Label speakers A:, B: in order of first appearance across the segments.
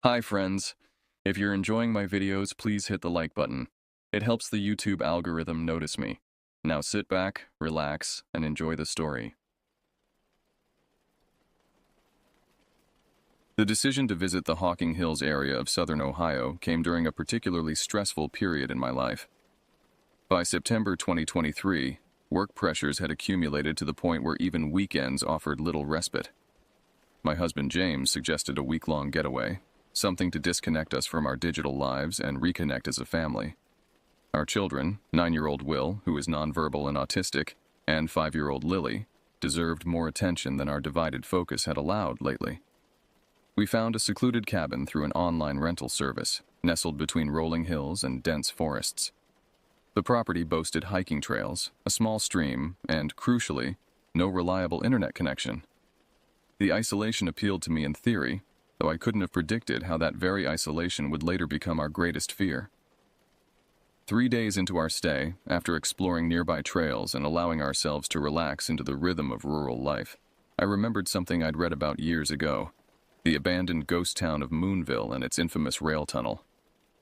A: Hi friends. If you're enjoying my videos, please hit the like button. It helps the YouTube algorithm notice me. Now sit back, relax, and enjoy the story. The decision to visit the Hocking Hills area of southern Ohio came during a particularly stressful period in my life. By September 2023, work pressures had accumulated to the point where even weekends offered little respite. My husband James suggested a week-long getaway, something to disconnect us from our digital lives and reconnect as a family. Our children, 9-year-old Will, who is nonverbal and autistic, and 5-year-old Lily, deserved more attention than our divided focus had allowed lately. We found a secluded cabin through an online rental service, nestled between rolling hills and dense forests. The property boasted hiking trails, a small stream, and, crucially, no reliable internet connection. The isolation appealed to me in theory, though I couldn't have predicted how that very isolation would later become our greatest fear. 3 days into our stay, after exploring nearby trails and allowing ourselves to relax into the rhythm of rural life, I remembered something I'd read about years ago: the abandoned ghost town of Moonville and its infamous rail tunnel.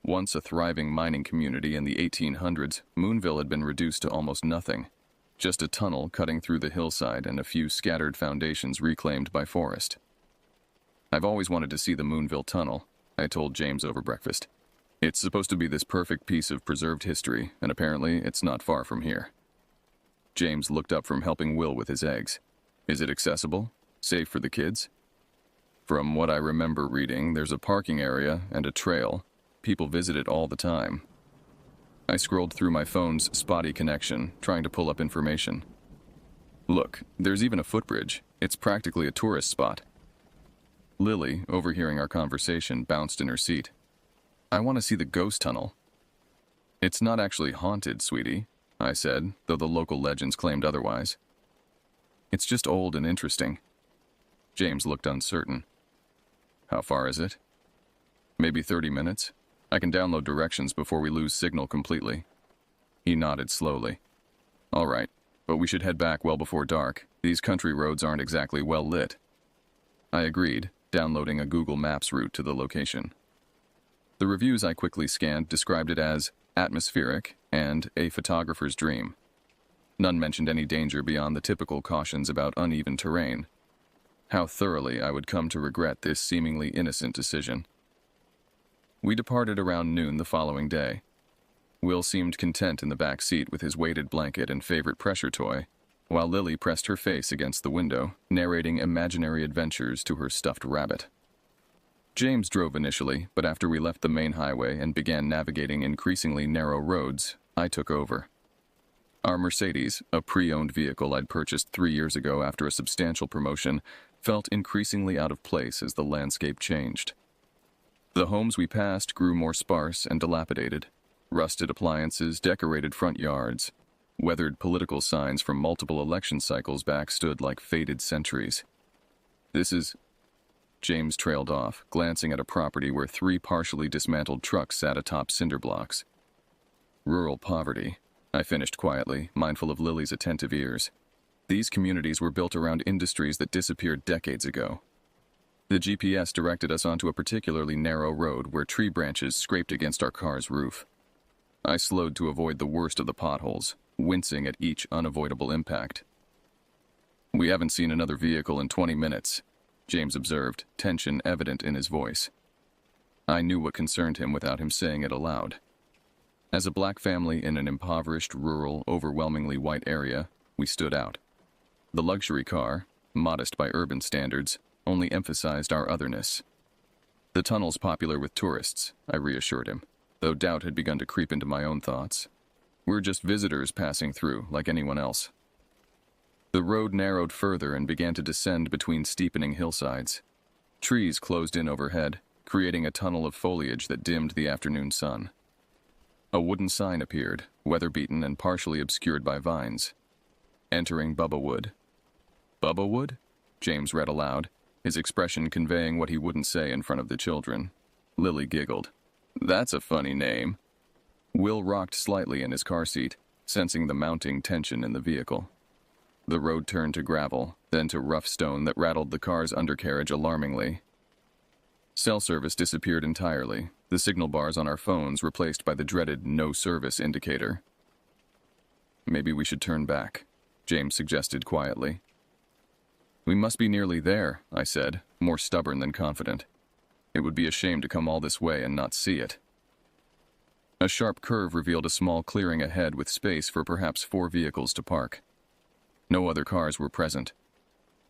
A: Once a thriving mining community in the 1800s, Moonville had been reduced to almost nothing. Just a tunnel cutting through the hillside and a few scattered foundations reclaimed by forest. "I've always wanted to see the Moonville Tunnel," I told James over breakfast. "It's supposed to be this perfect piece of preserved history, and apparently it's not far from here." James looked up from helping Will with his eggs. "Is it accessible? Safe for the kids?" "From what I remember reading, there's a parking area and a trail. People visit it all the time." I scrolled through my phone's spotty connection, trying to pull up information. "Look, there's even a footbridge. It's practically a tourist spot." Lily, overhearing our conversation, bounced in her seat. "I want to see the ghost tunnel." "It's not actually haunted, sweetie," I said, though the local legends claimed otherwise. "It's just old and interesting." James looked uncertain. "How far is it?" "Maybe 30 minutes. I can download directions before we lose signal completely." He nodded slowly. "All right, but we should head back well before dark. These country roads aren't exactly well lit." I agreed, downloading a Google Maps route to the location. The reviews I quickly scanned described it as atmospheric and a photographer's dream. None mentioned any danger beyond the typical cautions about uneven terrain. How thoroughly I would come to regret this seemingly innocent decision. We departed around noon the following day. Will seemed content in the back seat with his weighted blanket and favorite pressure toy, while Lily pressed her face against the window, narrating imaginary adventures to her stuffed rabbit. James drove initially, but after we left the main highway and began navigating increasingly narrow roads, I took over. Our Mercedes, a pre-owned vehicle I'd purchased 3 years ago after a substantial promotion, felt increasingly out of place as the landscape changed. The homes we passed grew more sparse and dilapidated. Rusted appliances decorated front yards. Weathered political signs from multiple election cycles back stood like faded sentries. "This is..." James trailed off, glancing at a property where 3 partially dismantled trucks sat atop cinder blocks. "Rural poverty," I finished quietly, mindful of Lily's attentive ears. These communities were built around industries that disappeared decades ago. The GPS directed us onto a particularly narrow road where tree branches scraped against our car's roof. I slowed to avoid the worst of the potholes, wincing at each unavoidable impact. "We haven't seen another vehicle in 20 minutes, James observed, tension evident in his voice. I knew what concerned him without him saying it aloud. As a black family in an impoverished, rural, overwhelmingly white area, we stood out. The luxury car, modest by urban standards, only emphasized our otherness. "The tunnel's popular with tourists," I reassured him, though doubt had begun to creep into my own thoughts. "We're just visitors passing through, like anyone else." The road narrowed further and began to descend between steepening hillsides. Trees closed in overhead, creating a tunnel of foliage that dimmed the afternoon sun. A wooden sign appeared, weather-beaten and partially obscured by vines. "Entering Bubba Wood." "Bubba Wood?" James read aloud, his expression conveying what he wouldn't say in front of the children. Lily giggled. "That's a funny name." Will rocked slightly in his car seat, sensing the mounting tension in the vehicle. The road turned to gravel, then to rough stone that rattled the car's undercarriage alarmingly. Cell service disappeared entirely, the signal bars on our phones replaced by the dreaded no service indicator. Maybe we should turn back, James suggested quietly. We must be nearly there, I said, more stubborn than confident. It would be a shame to come all this way and not see it. A sharp curve revealed a small clearing ahead with space for perhaps 4 vehicles to park. No other cars were present.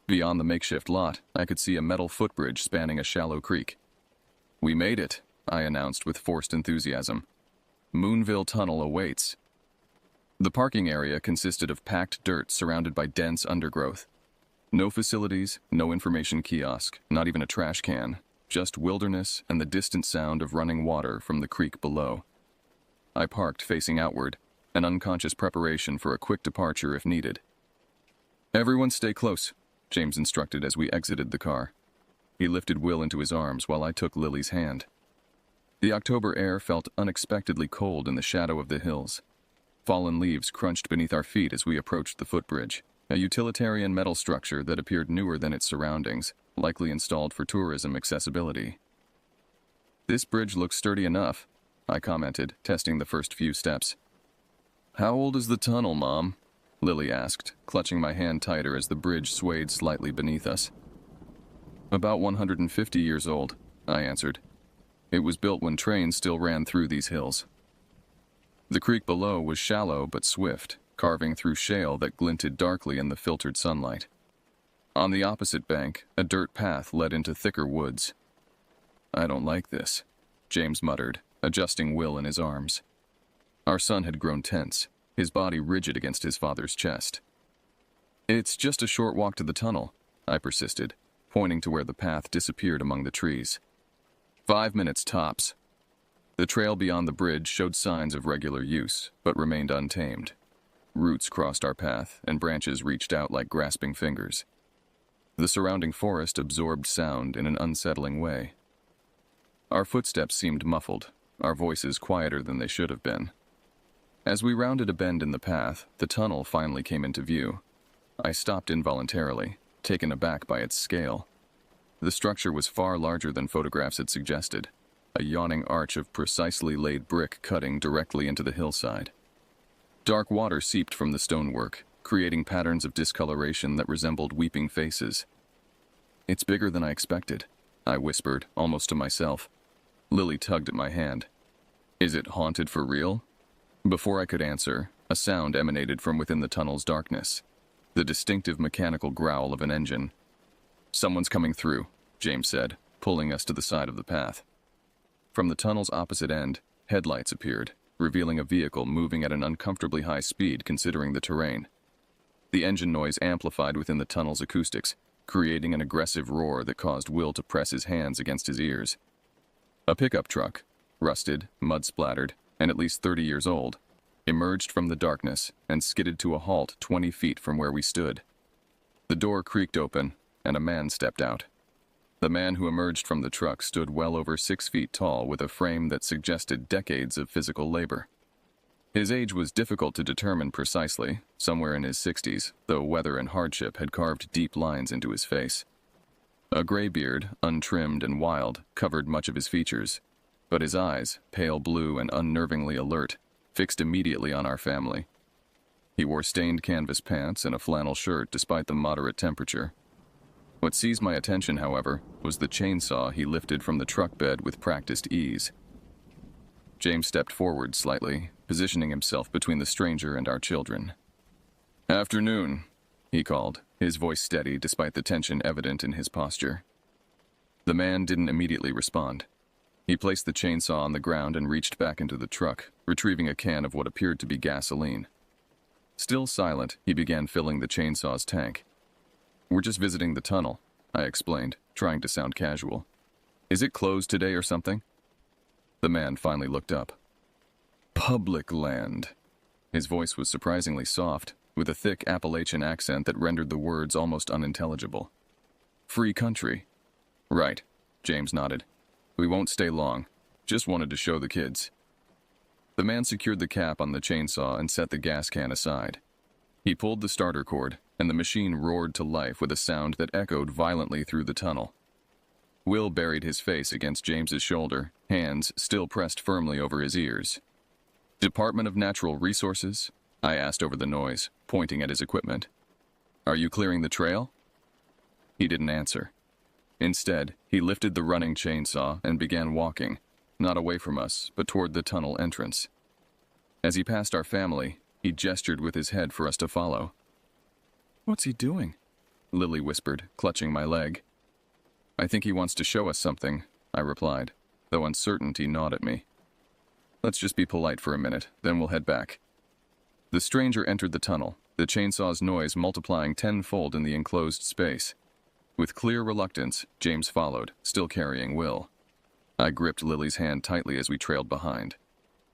A: Beyond the makeshift lot, I could see a metal footbridge spanning a shallow creek. We made it, I announced with forced enthusiasm. Moonville Tunnel awaits. The parking area consisted of packed dirt surrounded by dense undergrowth. No facilities, no information kiosk, not even a trash can, just wilderness and the distant sound of running water from the creek below. I parked facing outward, an unconscious preparation for a quick departure if needed. Everyone stay close, James instructed as we exited the car. He lifted Will into his arms while I took Lily's hand. The October air felt unexpectedly cold in the shadow of the hills. Fallen leaves crunched beneath our feet as we approached the footbridge, a utilitarian metal structure that appeared newer than its surroundings, likely installed for tourism accessibility. This bridge looks sturdy enough, I commented, testing the first few steps. How old is the tunnel, Mom? Lily asked, clutching my hand tighter as the bridge swayed slightly beneath us. About 150 years old, I answered. It was built when trains still ran through these hills. The creek below was shallow but swift, carving through shale that glinted darkly in the filtered sunlight. On the opposite bank, a dirt path led into thicker woods. I don't like this, James muttered, adjusting Will in his arms. Our son had grown tense, his body rigid against his father's chest. It's just a short walk to the tunnel, I persisted, pointing to where the path disappeared among the trees. 5 minutes tops. The trail beyond the bridge showed signs of regular use, but remained untamed. Roots crossed our path, and branches reached out like grasping fingers. The surrounding forest absorbed sound in an unsettling way. Our footsteps seemed muffled, our voices quieter than they should have been. As we rounded a bend in the path, the tunnel finally came into view. I stopped involuntarily, taken aback by its scale. The structure was far larger than photographs had suggested, a yawning arch of precisely laid brick cutting directly into the hillside. Dark water seeped from the stonework, creating patterns of discoloration that resembled weeping faces. It's bigger than I expected, I whispered, almost to myself. Lily tugged at my hand. Is it haunted for real? Before I could answer, a sound emanated from within the tunnel's darkness, the distinctive mechanical growl of an engine. Someone's coming through, James said, pulling us to the side of the path. From the tunnel's opposite end, headlights appeared, revealing a vehicle moving at an uncomfortably high speed considering the terrain. The engine noise amplified within the tunnel's acoustics, creating an aggressive roar that caused Will to press his hands against his ears. A pickup truck, rusted, mud-splattered, and at least 30 years old, emerged from the darkness and skidded to a halt 20 feet from where we stood. The door creaked open, and a man stepped out. The man who emerged from the truck stood well over 6 feet tall with a frame that suggested decades of physical labor. His age was difficult to determine precisely, somewhere in his 60s, though weather and hardship had carved deep lines into his face. A gray beard, untrimmed and wild, covered much of his features, but his eyes, pale blue and unnervingly alert, fixed immediately on our family. He wore stained canvas pants and a flannel shirt despite the moderate temperature. What seized my attention, however, was the chainsaw he lifted from the truck bed with practiced ease. James stepped forward slightly, positioning himself between the stranger and our children. "Afternoon," he called, his voice steady despite the tension evident in his posture. The man didn't immediately respond. He placed the chainsaw on the ground and reached back into the truck, retrieving a can of what appeared to be gasoline. Still silent, he began filling the chainsaw's tank. "We're just visiting the tunnel," I explained, trying to sound casual. "Is it closed today or something?" The man finally looked up. "Public land." His voice was surprisingly soft, with a thick Appalachian accent that rendered the words almost unintelligible. "Free country." "Right," James nodded. "We won't stay long. Just wanted to show the kids." The man secured the cap on the chainsaw and set the gas can aside. He pulled the starter cord, and the machine roared to life with a sound that echoed violently through the tunnel. Will buried his face against James's shoulder, hands still pressed firmly over his ears. "Department of Natural Resources?" I asked over the noise, pointing at his equipment. "Are you clearing the trail?" He didn't answer. Instead, he lifted the running chainsaw and began walking, not away from us, but toward the tunnel entrance. As he passed our family, he gestured with his head for us to follow. "What's he doing?" Lily whispered, clutching my leg. "I think he wants to show us something," I replied, though uncertainty gnawed at me. "Let's just be polite for a minute, then we'll head back." The stranger entered the tunnel, the chainsaw's noise multiplying tenfold in the enclosed space. With clear reluctance, James followed, still carrying Will. I gripped Lily's hand tightly as we trailed behind.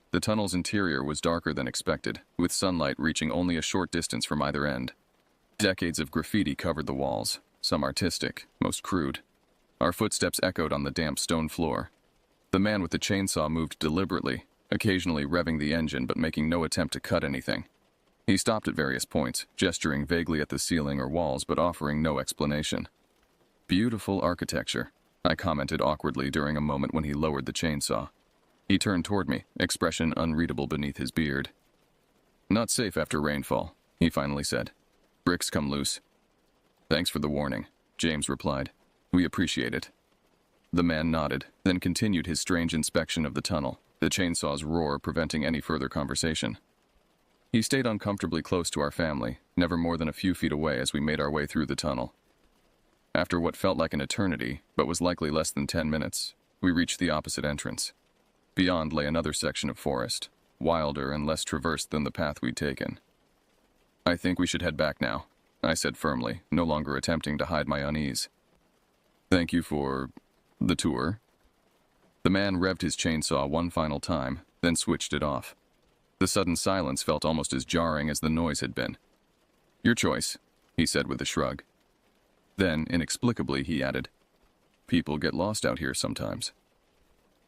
A: The tunnel's interior was darker than expected, with sunlight reaching only a short distance from either end. Decades of graffiti covered the walls, some artistic, most crude. Our footsteps echoed on the damp stone floor. The man with the chainsaw moved deliberately, occasionally revving the engine but making no attempt to cut anything. He stopped at various points, gesturing vaguely at the ceiling or walls but offering no explanation. "Beautiful architecture," I commented awkwardly during a moment when he lowered the chainsaw. He turned toward me, expression unreadable beneath his beard. "Not safe after rainfall," he finally said. "Bricks come loose." "Thanks for the warning," James replied. "We appreciate it." The man nodded, then continued his strange inspection of the tunnel, the chainsaw's roar preventing any further conversation. He stayed uncomfortably close to our family, never more than a few feet away as we made our way through the tunnel. After what felt like an eternity, but was likely less than 10 minutes, we reached the opposite entrance. Beyond lay another section of forest, wilder and less traversed than the path we'd taken. "I think we should head back now," I said firmly, no longer attempting to hide my unease. "Thank you for the tour." The man revved his chainsaw one final time, then switched it off. The sudden silence felt almost as jarring as the noise had been. "Your choice," he said with a shrug. Then, inexplicably, he added, "People get lost out here sometimes."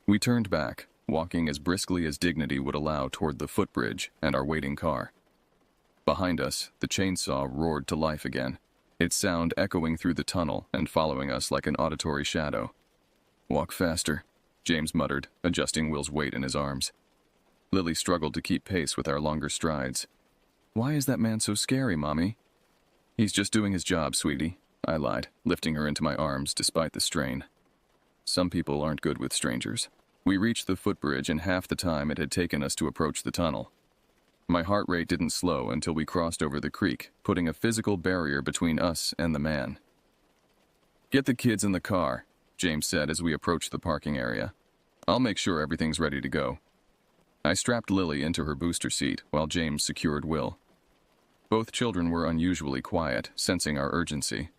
A: We turned back, walking as briskly as dignity would allow toward the footbridge and our waiting car. Behind us, the chainsaw roared to life again, its sound echoing through the tunnel and following us like an auditory shadow. "Walk faster," James muttered, adjusting Will's weight in his arms. Lily struggled to keep pace with our longer strides. "Why is that man so scary, Mommy?" "He's just doing his job, sweetie," I lied, lifting her into my arms despite the strain. Some people aren't good with strangers. We reached the footbridge in half the time it had taken us to approach the tunnel. My heart rate didn't slow until we crossed over the creek, putting a physical barrier between us and the man. "Get the kids in the car," James said as we approached the parking area. "I'll make sure everything's ready to go." I strapped Lily into her booster seat while James secured Will. Both children were unusually quiet, sensing our urgency.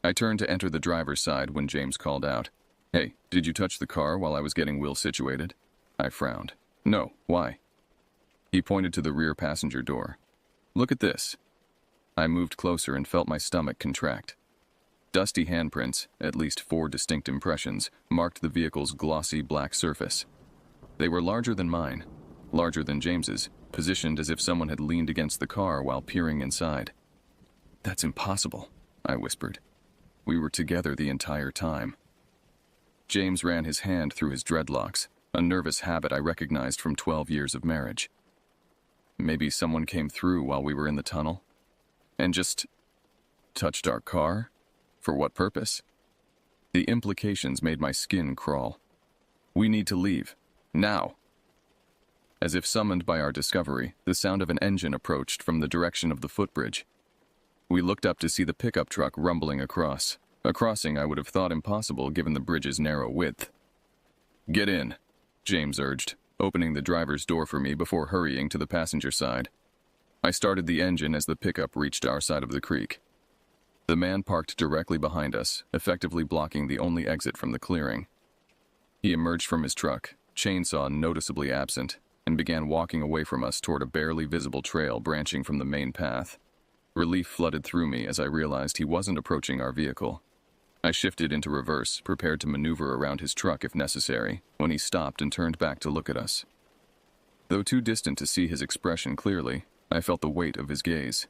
A: I turned to enter the driver's side when James called out, "Hey, did you touch the car while I was getting Will situated?" I frowned. "No, why?" He pointed to the rear passenger door. "Look at this." I moved closer and felt my stomach contract. Dusty handprints, at least 4 distinct impressions, marked the vehicle's glossy black surface. They were larger than mine, larger than James's, positioned as if someone had leaned against the car while peering inside. "That's impossible," I whispered. "We were together the entire time." James ran his hand through his dreadlocks, a nervous habit I recognized from 12 years of marriage. "Maybe someone came through while we were in the tunnel? And just touched our car? For what purpose?" The implications made my skin crawl. "We need to leave. Now." As if summoned by our discovery, the sound of an engine approached from the direction of the footbridge. We looked up to see the pickup truck rumbling across, a crossing I would have thought impossible given the bridge's narrow width. "Get in," James urged, opening the driver's door for me before hurrying to the passenger side. I started the engine as the pickup reached our side of the creek. The man parked directly behind us, effectively blocking the only exit from the clearing. He emerged from his truck, chainsaw noticeably absent, and began walking away from us toward a barely visible trail branching from the main path. Relief flooded through me as I realized he wasn't approaching our vehicle. I shifted into reverse, prepared to maneuver around his truck if necessary, when he stopped and turned back to look at us. Though too distant to see his expression clearly, I felt the weight of his gaze.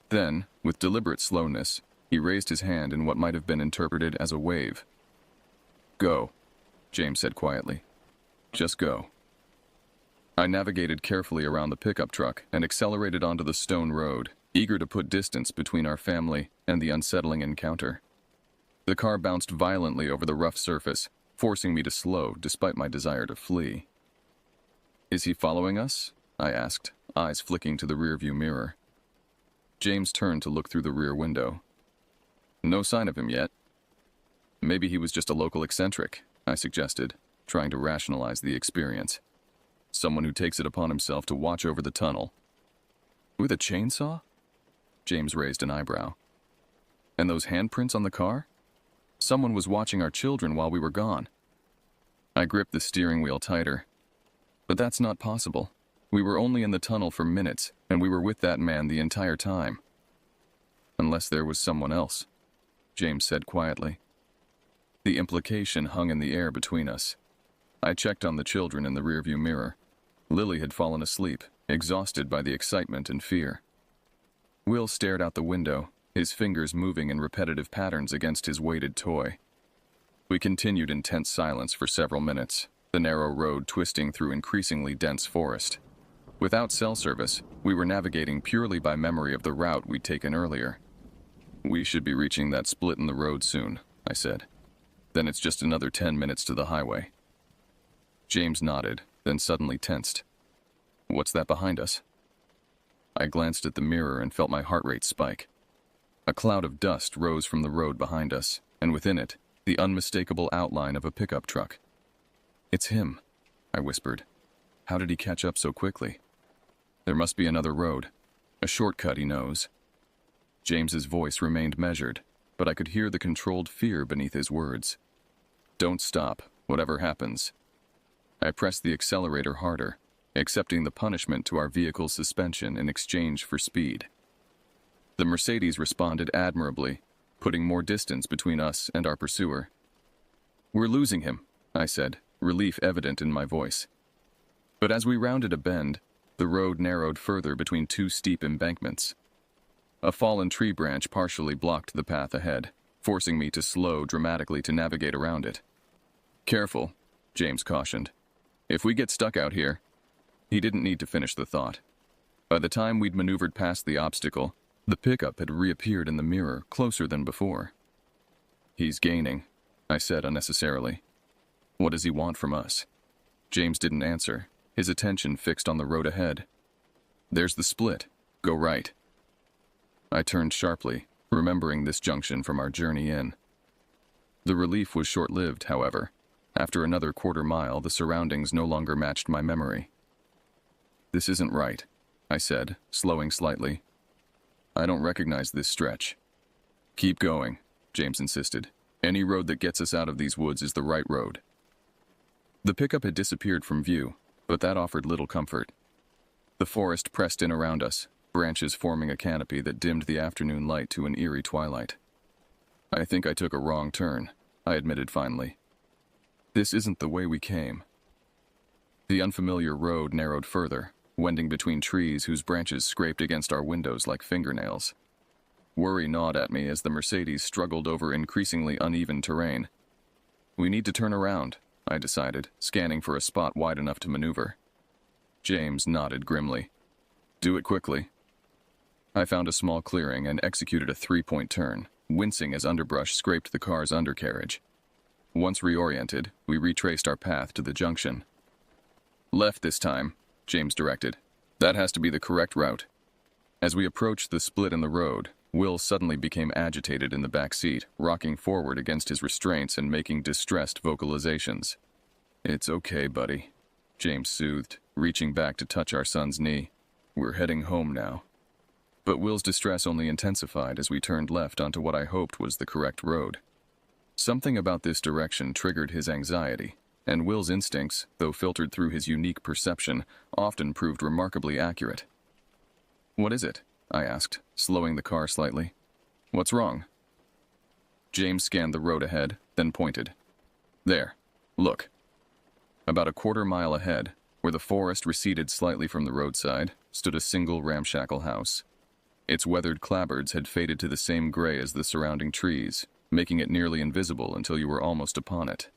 A: Then, with deliberate slowness, he raised his hand in what might have been interpreted as a wave. Go, James said quietly. Just go. I navigated carefully around the pickup truck and accelerated onto the stone road, eager to put distance between our family and the unsettling encounter. The car bounced violently over the rough surface, forcing me to slow despite my desire to flee. Is he following us? I asked, eyes flicking to the rearview mirror. James turned to look through the rear window. No sign of him yet. Maybe he was just a local eccentric, I suggested, trying to rationalize the experience. Someone who takes it upon himself to watch over the tunnel. With a chainsaw? James raised an eyebrow. And those handprints on the car? Someone was watching our children while we were gone. I gripped the steering wheel tighter. But that's not possible. We were only in the tunnel for minutes, and we were with that man the entire time. Unless there was someone else, James said quietly. The implication hung in the air between us. I checked on the children in the rearview mirror. Lily had fallen asleep, exhausted by the excitement and fear. Will stared out the window, his fingers moving in repetitive patterns against his weighted toy. We continued in tense silence for several minutes, the narrow road twisting through increasingly dense forest. Without cell service, we were navigating purely by memory of the route we'd taken earlier. We should be reaching that split in the road soon, I said. Then it's just another 10 minutes to the highway. James nodded, then suddenly tensed. What's that behind us? I glanced at the mirror and felt my heart rate spike. A cloud of dust rose from the road behind us, and within it, the unmistakable outline of a pickup truck. It's him, I whispered. How did he catch up so quickly? There must be another road. A shortcut, he knows. James's voice remained measured, but I could hear the controlled fear beneath his words. Don't stop, whatever happens. I pressed the accelerator harder, accepting the punishment to our vehicle's suspension in exchange for speed. The Mercedes responded admirably, putting more distance between us and our pursuer. We're losing him, I said, relief evident in my voice. But as we rounded a bend, the road narrowed further between two steep embankments. A fallen tree branch partially blocked the path ahead, forcing me to slow dramatically to navigate around it. Careful, James cautioned. If we get stuck out here... He didn't need to finish the thought. By the time we'd maneuvered past the obstacle, the pickup had reappeared in the mirror, closer than before. He's gaining, I said unnecessarily. What does he want from us? James didn't answer, his attention fixed on the road ahead. There's the split. Go right. I turned sharply, remembering this junction from our journey in. The relief was short-lived, however. After another quarter mile, the surroundings no longer matched my memory. This isn't right, I said, slowing slightly. I don't recognize this stretch. Keep going, James insisted. Any road that gets us out of these woods is the right road. The pickup had disappeared from view, but that offered little comfort. The forest pressed in around us, branches forming a canopy that dimmed the afternoon light to an eerie twilight. I think I took a wrong turn, I admitted finally. This isn't the way we came. The unfamiliar road narrowed further, wending between trees whose branches scraped against our windows like fingernails. Worry gnawed at me as the Mercedes struggled over increasingly uneven terrain. We need to turn around, I decided, scanning for a spot wide enough to maneuver. James nodded grimly. Do it quickly. I found a small clearing and executed a 3-point turn, wincing as underbrush scraped the car's undercarriage. Once reoriented, we retraced our path to the junction. Left this time, James directed. That has to be the correct route. As we approached the split in the road, Will suddenly became agitated in the back seat, rocking forward against his restraints and making distressed vocalizations. It's okay, buddy, James soothed, reaching back to touch our son's knee. We're heading home now. But Will's distress only intensified as we turned left onto what I hoped was the correct road. Something about this direction triggered his anxiety, and Will's instincts, though filtered through his unique perception, often proved remarkably accurate. What is it? I asked, slowing the car slightly. What's wrong? James scanned the road ahead, then pointed. There. Look. About a quarter mile ahead, where the forest receded slightly from the roadside, stood a single ramshackle house. Its weathered clapboards had faded to the same gray as the surrounding trees, making it nearly invisible until you were almost upon it.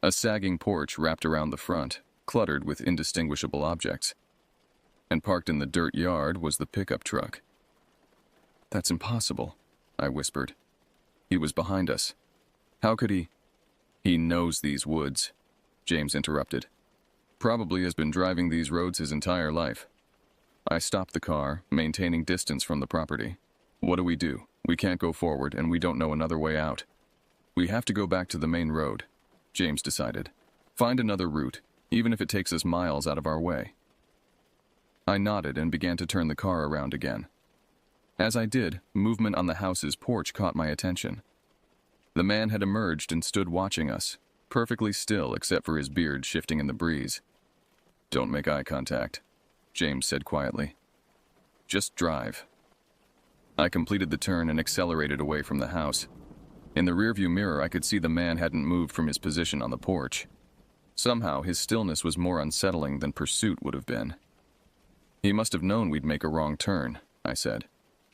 A: A sagging porch wrapped around the front, cluttered with indistinguishable objects. And parked in the dirt yard was the pickup truck. "That's impossible," I whispered. "He was behind us. How could he—" "He knows these woods," James interrupted. "Probably has been driving these roads his entire life." I stopped the car, maintaining distance from the property. "What do? We can't go forward, and we don't know another way out." "We have to go back to the main road," James decided. "Find another route, even if it takes us miles out of our way." I nodded and began to turn the car around again. As I did, movement on the house's porch caught my attention. The man had emerged and stood watching us, perfectly still except for his beard shifting in the breeze. "Don't make eye contact," James said quietly. "Just drive." I completed the turn and accelerated away from the house. In the rearview mirror, I could see the man hadn't moved from his position on the porch. Somehow, his stillness was more unsettling than pursuit would have been. "He must have known we'd make a wrong turn," I said.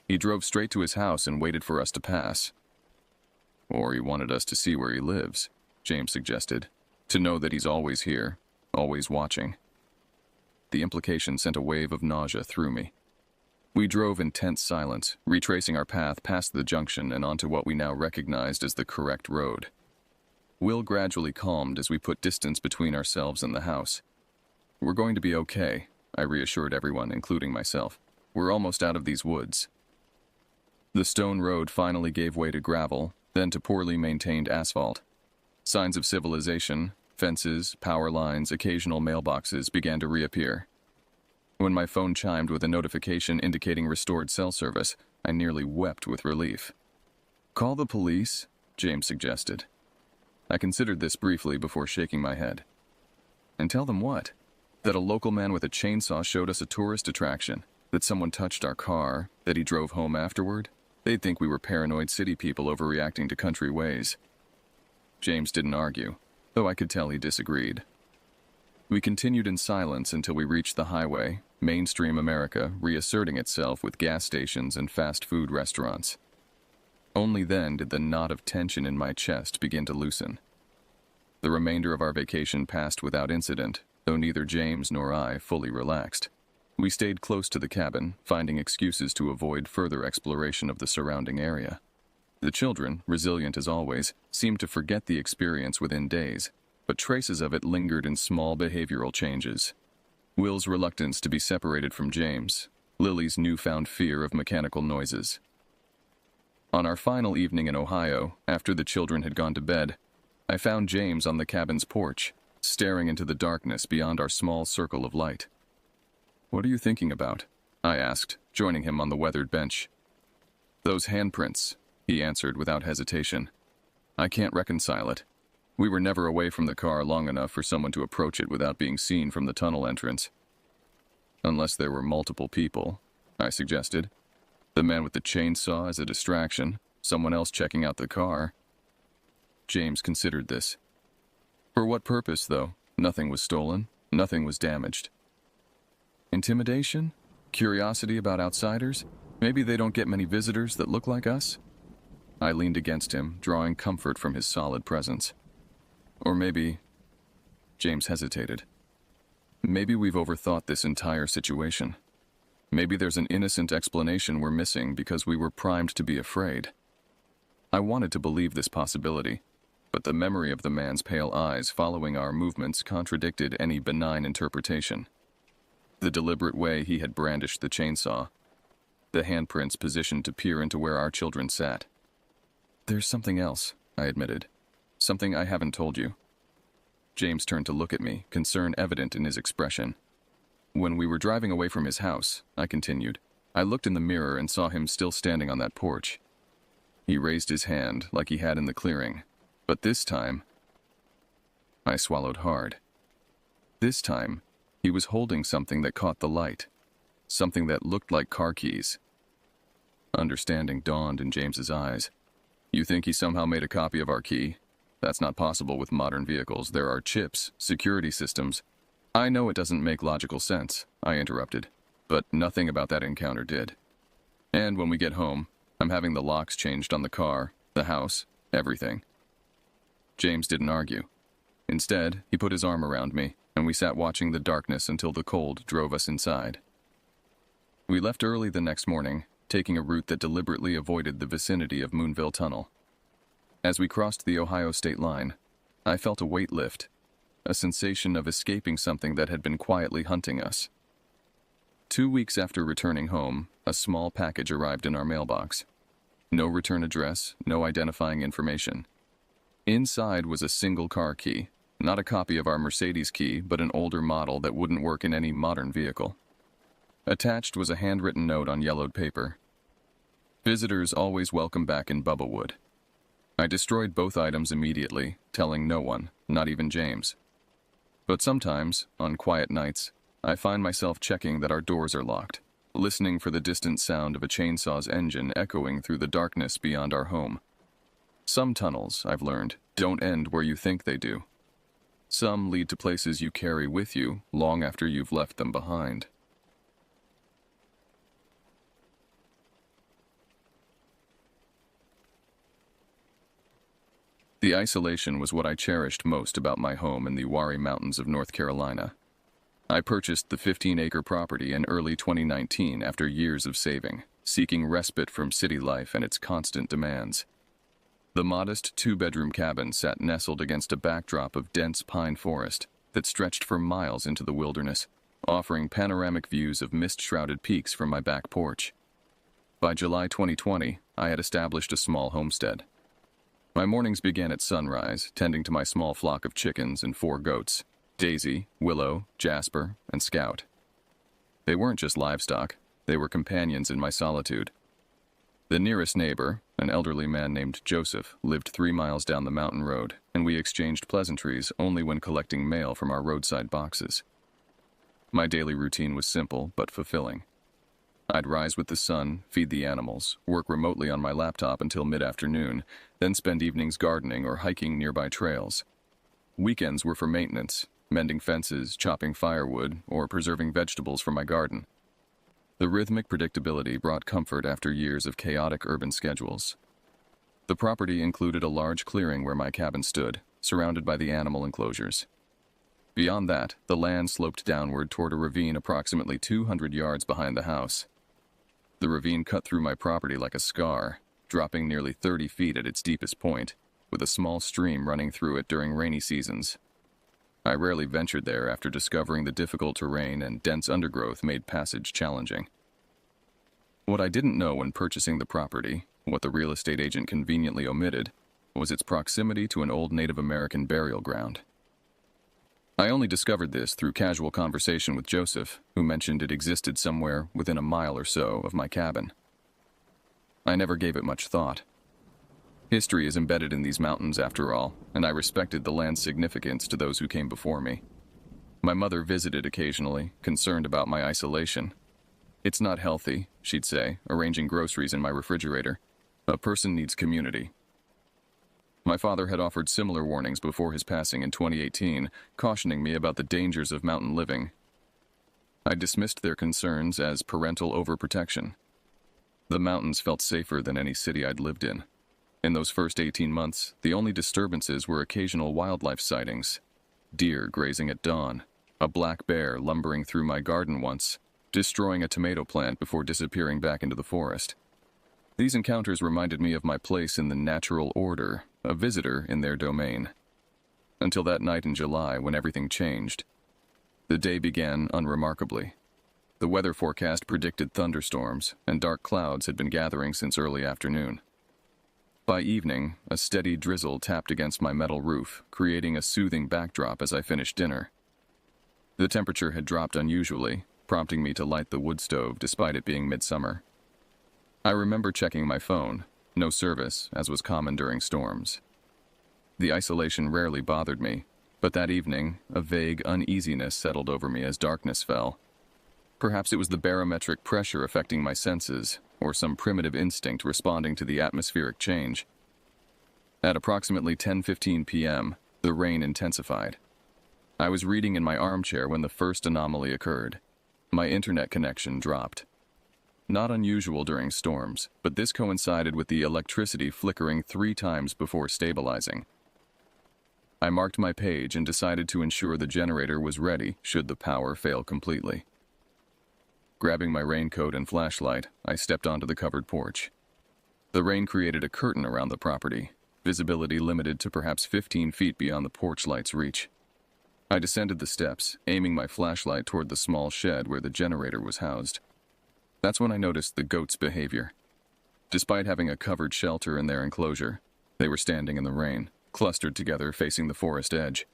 A: "He drove straight to his house and waited for us to pass." "Or he wanted us to see where he lives," James suggested. "To know that he's always here, always watching." The implication sent a wave of nausea through me. We drove in tense silence, retracing our path past the junction and onto what we now recognized as the correct road. Will gradually calmed as we put distance between ourselves and the house. "We're going to be okay," I reassured everyone, including myself. "We're almost out of these woods." The stone road finally gave way to gravel, then to poorly maintained asphalt. Signs of civilization, fences, power lines, occasional mailboxes began to reappear. When my phone chimed with a notification indicating restored cell service, I nearly wept with relief. "Call the police," James suggested. I considered this briefly before shaking my head. "And tell them what? That a local man with a chainsaw showed us a tourist attraction, that someone touched our car, that he drove home afterward? They'd think we were paranoid city people overreacting to country ways." James didn't argue, though I could tell he disagreed. We continued in silence until we reached the highway, mainstream America reasserting itself with gas stations and fast food restaurants. Only then did the knot of tension in my chest begin to loosen. The remainder of our vacation passed without incident, though neither James nor I fully relaxed. We stayed close to the cabin, finding excuses to avoid further exploration of the surrounding area. The children, resilient as always, seemed to forget the experience within days, but traces of it lingered in small behavioral changes. Will's reluctance to be separated from James, Lily's newfound fear of mechanical noises. On our final evening in Ohio, after the children had gone to bed, I found James on the cabin's porch, staring into the darkness beyond our small circle of light. "What are you thinking about?" I asked, joining him on the weathered bench. "Those handprints," he answered without hesitation. "I can't reconcile it. We were never away from the car long enough for someone to approach it without being seen from the tunnel entrance." "Unless there were multiple people," I suggested. "The man with the chainsaw as a distraction, someone else checking out the car." James considered this. "For what purpose, though? Nothing was stolen. Nothing was damaged." "Intimidation? Curiosity about outsiders? Maybe they don't get many visitors that look like us?" I leaned against him, drawing comfort from his solid presence. "Or maybe—" James hesitated. "Maybe we've overthought this entire situation. Maybe there's an innocent explanation we're missing because we were primed to be afraid." I wanted to believe this possibility, but the memory of the man's pale eyes following our movements contradicted any benign interpretation. The deliberate way he had brandished the chainsaw, the handprints positioned to peer into where our children sat. "There's something else," I admitted. "Something I haven't told you." James turned to look at me, concern evident in his expression. "When we were driving away from his house," I continued, "I looked in the mirror and saw him still standing on that porch. He raised his hand like he had in the clearing, but this time—" I swallowed hard. This time, he was holding something that caught the light, something that looked like car keys. Understanding dawned in James's eyes. "You think he somehow made a copy of our key? That's not possible with modern vehicles. There are chips, security systems." "I know it doesn't make logical sense," I interrupted, "but nothing about that encounter did. And when we get home, I'm having the locks changed on the car, the house, everything." James didn't argue. Instead, he put his arm around me, and we sat watching the darkness until the cold drove us inside. We left early the next morning, taking a route that deliberately avoided the vicinity of Moonville Tunnel. As we crossed the Ohio state line, I felt a weight lift, a sensation of escaping something that had been quietly hunting us. 2 weeks after returning home, a small package arrived in our mailbox. No return address, no identifying information. Inside was a single car key, not a copy of our Mercedes key, but an older model that wouldn't work in any modern vehicle. Attached was a handwritten note on yellowed paper. Visitors always welcome back in Bubblewood. I destroyed both items immediately, telling no one, not even James. But sometimes, on quiet nights, I find myself checking that our doors are locked, listening for the distant sound of a chainsaw's engine echoing through the darkness beyond our home. Some tunnels, I've learned, don't end where you think they do. Some lead to places you carry with you long after you've left them behind. The isolation was what I cherished most about my home in the Wari Mountains of North Carolina. I purchased the 15-acre property in early 2019 after years of saving, seeking respite from city life and its constant demands. The modest 2-bedroom cabin sat nestled against a backdrop of dense pine forest that stretched for miles into the wilderness, offering panoramic views of mist-shrouded peaks from my back porch. By July 2020, I had established a small homestead. My mornings began at sunrise, tending to my small flock of chickens and 4 goats, Daisy, Willow, Jasper, and Scout. They weren't just livestock, they were companions in my solitude. The nearest neighbor, an elderly man named Joseph, lived 3 miles down the mountain road, and we exchanged pleasantries only when collecting mail from our roadside boxes. My daily routine was simple but fulfilling. I'd rise with the sun, feed the animals, work remotely on my laptop until mid-afternoon, then spend evenings gardening or hiking nearby trails. Weekends were for maintenance, mending fences, chopping firewood, or preserving vegetables from my garden. The rhythmic predictability brought comfort after years of chaotic urban schedules. The property included a large clearing where my cabin stood, surrounded by the animal enclosures. Beyond that, the land sloped downward toward a ravine approximately 200 yards behind the house. The ravine cut through my property like a scar, dropping nearly 30 feet at its deepest point, with a small stream running through it during rainy seasons. I rarely ventured there after discovering the difficult terrain and dense undergrowth made passage challenging. What I didn't know when purchasing the property, what the real estate agent conveniently omitted, was its proximity to an old Native American burial ground. I only discovered this through casual conversation with Joseph, who mentioned it existed somewhere within a mile or so of my cabin. I never gave it much thought. History is embedded in these mountains, after all, and I respected the land's significance to those who came before me. My mother visited occasionally, concerned about my isolation. "It's not healthy," she'd say, arranging groceries in my refrigerator. "A person needs community." My father had offered similar warnings before his passing in 2018, cautioning me about the dangers of mountain living. I dismissed their concerns as parental overprotection. The mountains felt safer than any city I'd lived in. In those first 18 months, the only disturbances were occasional wildlife sightings. Deer grazing at dawn, a black bear lumbering through my garden once, destroying a tomato plant before disappearing back into the forest. These encounters reminded me of my place in the natural order, a visitor in their domain. Until that night in July when everything changed. The day began unremarkably. The weather forecast predicted thunderstorms, and dark clouds had been gathering since early afternoon. By evening, a steady drizzle tapped against my metal roof, creating a soothing backdrop as I finished dinner. The temperature had dropped unusually, prompting me to light the wood stove despite it being midsummer. I remember checking my phone. No service, as was common during storms. The isolation rarely bothered me, but that evening, a vague uneasiness settled over me as darkness fell. Perhaps it was the barometric pressure affecting my senses, or some primitive instinct responding to the atmospheric change. At approximately 10:15 p.m., the rain intensified. I was reading in my armchair when the first anomaly occurred. My internet connection dropped. Not unusual during storms, but this coincided with the electricity flickering 3 times before stabilizing. I marked my page and decided to ensure the generator was ready should the power fail completely. Grabbing my raincoat and flashlight, I stepped onto the covered porch. The rain created a curtain around the property, visibility limited to perhaps 15 feet beyond the porch light's reach. I descended the steps, aiming my flashlight toward the small shed where the generator was housed. That's when I noticed the goats' behavior. Despite having a covered shelter in their enclosure, they were standing in the rain, clustered together facing the forest edge.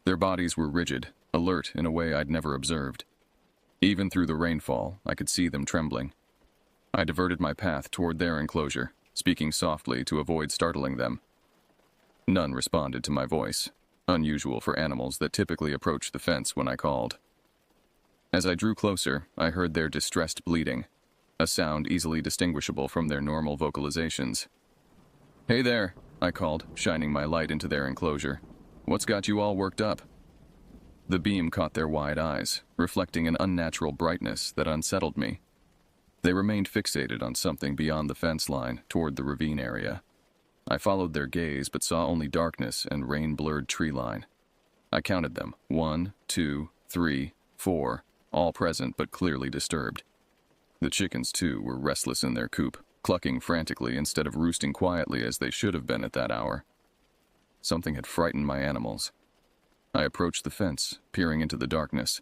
A: Their bodies were rigid, alert in a way I'd never observed. Even through the rainfall, I could see them trembling. I diverted my path toward their enclosure, speaking softly to avoid startling them. None responded to my voice, unusual for animals that typically approach the fence when I called. As I drew closer, I heard their distressed bleating, a sound easily distinguishable from their normal vocalizations. "Hey there," I called, shining my light into their enclosure. "What's got you all worked up?" The beam caught their wide eyes, reflecting an unnatural brightness that unsettled me. They remained fixated on something beyond the fence line, toward the ravine area. I followed their gaze but saw only darkness and rain-blurred tree line. I counted them, 1, 2, 3, 4, all present but clearly disturbed. The chickens, too, were restless in their coop, clucking frantically instead of roosting quietly as they should have been at that hour. Something had frightened my animals. I approached the fence, peering into the darkness.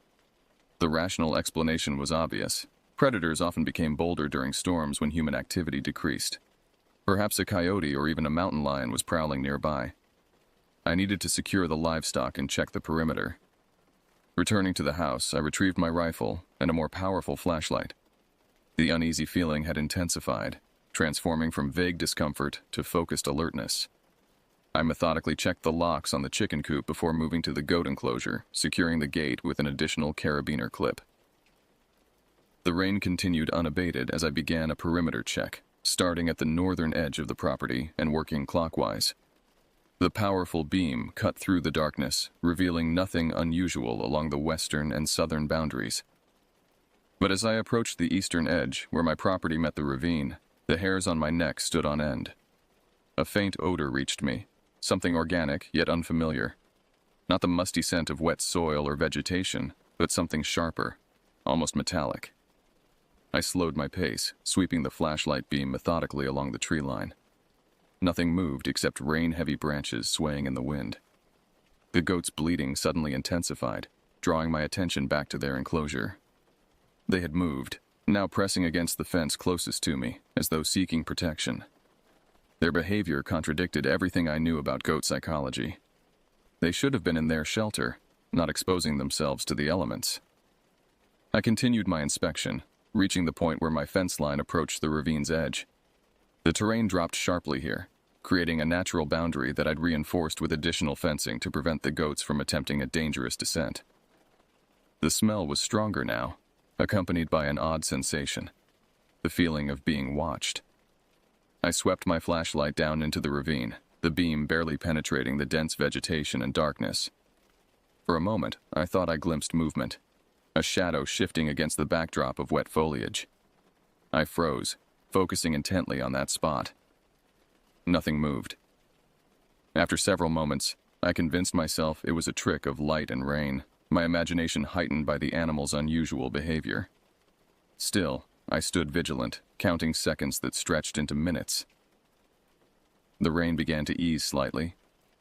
A: The rational explanation was obvious. Predators often became bolder during storms when human activity decreased. Perhaps a coyote or even a mountain lion was prowling nearby. I needed to secure the livestock and check the perimeter. Returning to the house, I retrieved my rifle and a more powerful flashlight. The uneasy feeling had intensified, transforming from vague discomfort to focused alertness. I methodically checked the locks on the chicken coop before moving to the goat enclosure, securing the gate with an additional carabiner clip. The rain continued unabated as I began a perimeter check, starting at the northern edge of the property and working clockwise. The powerful beam cut through the darkness, revealing nothing unusual along the western and southern boundaries. But as I approached the eastern edge, where my property met the ravine, the hairs on my neck stood on end. A faint odor reached me, something organic yet unfamiliar. Not the musty scent of wet soil or vegetation, but something sharper, almost metallic. I slowed my pace, sweeping the flashlight beam methodically along the tree line. Nothing moved except rain-heavy branches swaying in the wind. The goats' bleating suddenly intensified, drawing my attention back to their enclosure. They had moved, now pressing against the fence closest to me, as though seeking protection. Their behavior contradicted everything I knew about goat psychology. They should have been in their shelter, not exposing themselves to the elements. I continued my inspection, reaching the point where my fence line approached the ravine's edge. The terrain dropped sharply here, creating a natural boundary that I'd reinforced with additional fencing to prevent the goats from attempting a dangerous descent. The smell was stronger now, accompanied by an odd sensation, the feeling of being watched. I swept my flashlight down into the ravine, the beam barely penetrating the dense vegetation and darkness. For a moment, I thought I glimpsed movement, a shadow shifting against the backdrop of wet foliage. I froze, focusing intently on that spot. Nothing moved. After several moments, I convinced myself it was a trick of light and rain, my imagination heightened by the animal's unusual behavior. Still, I stood vigilant, counting seconds that stretched into minutes. The rain began to ease slightly,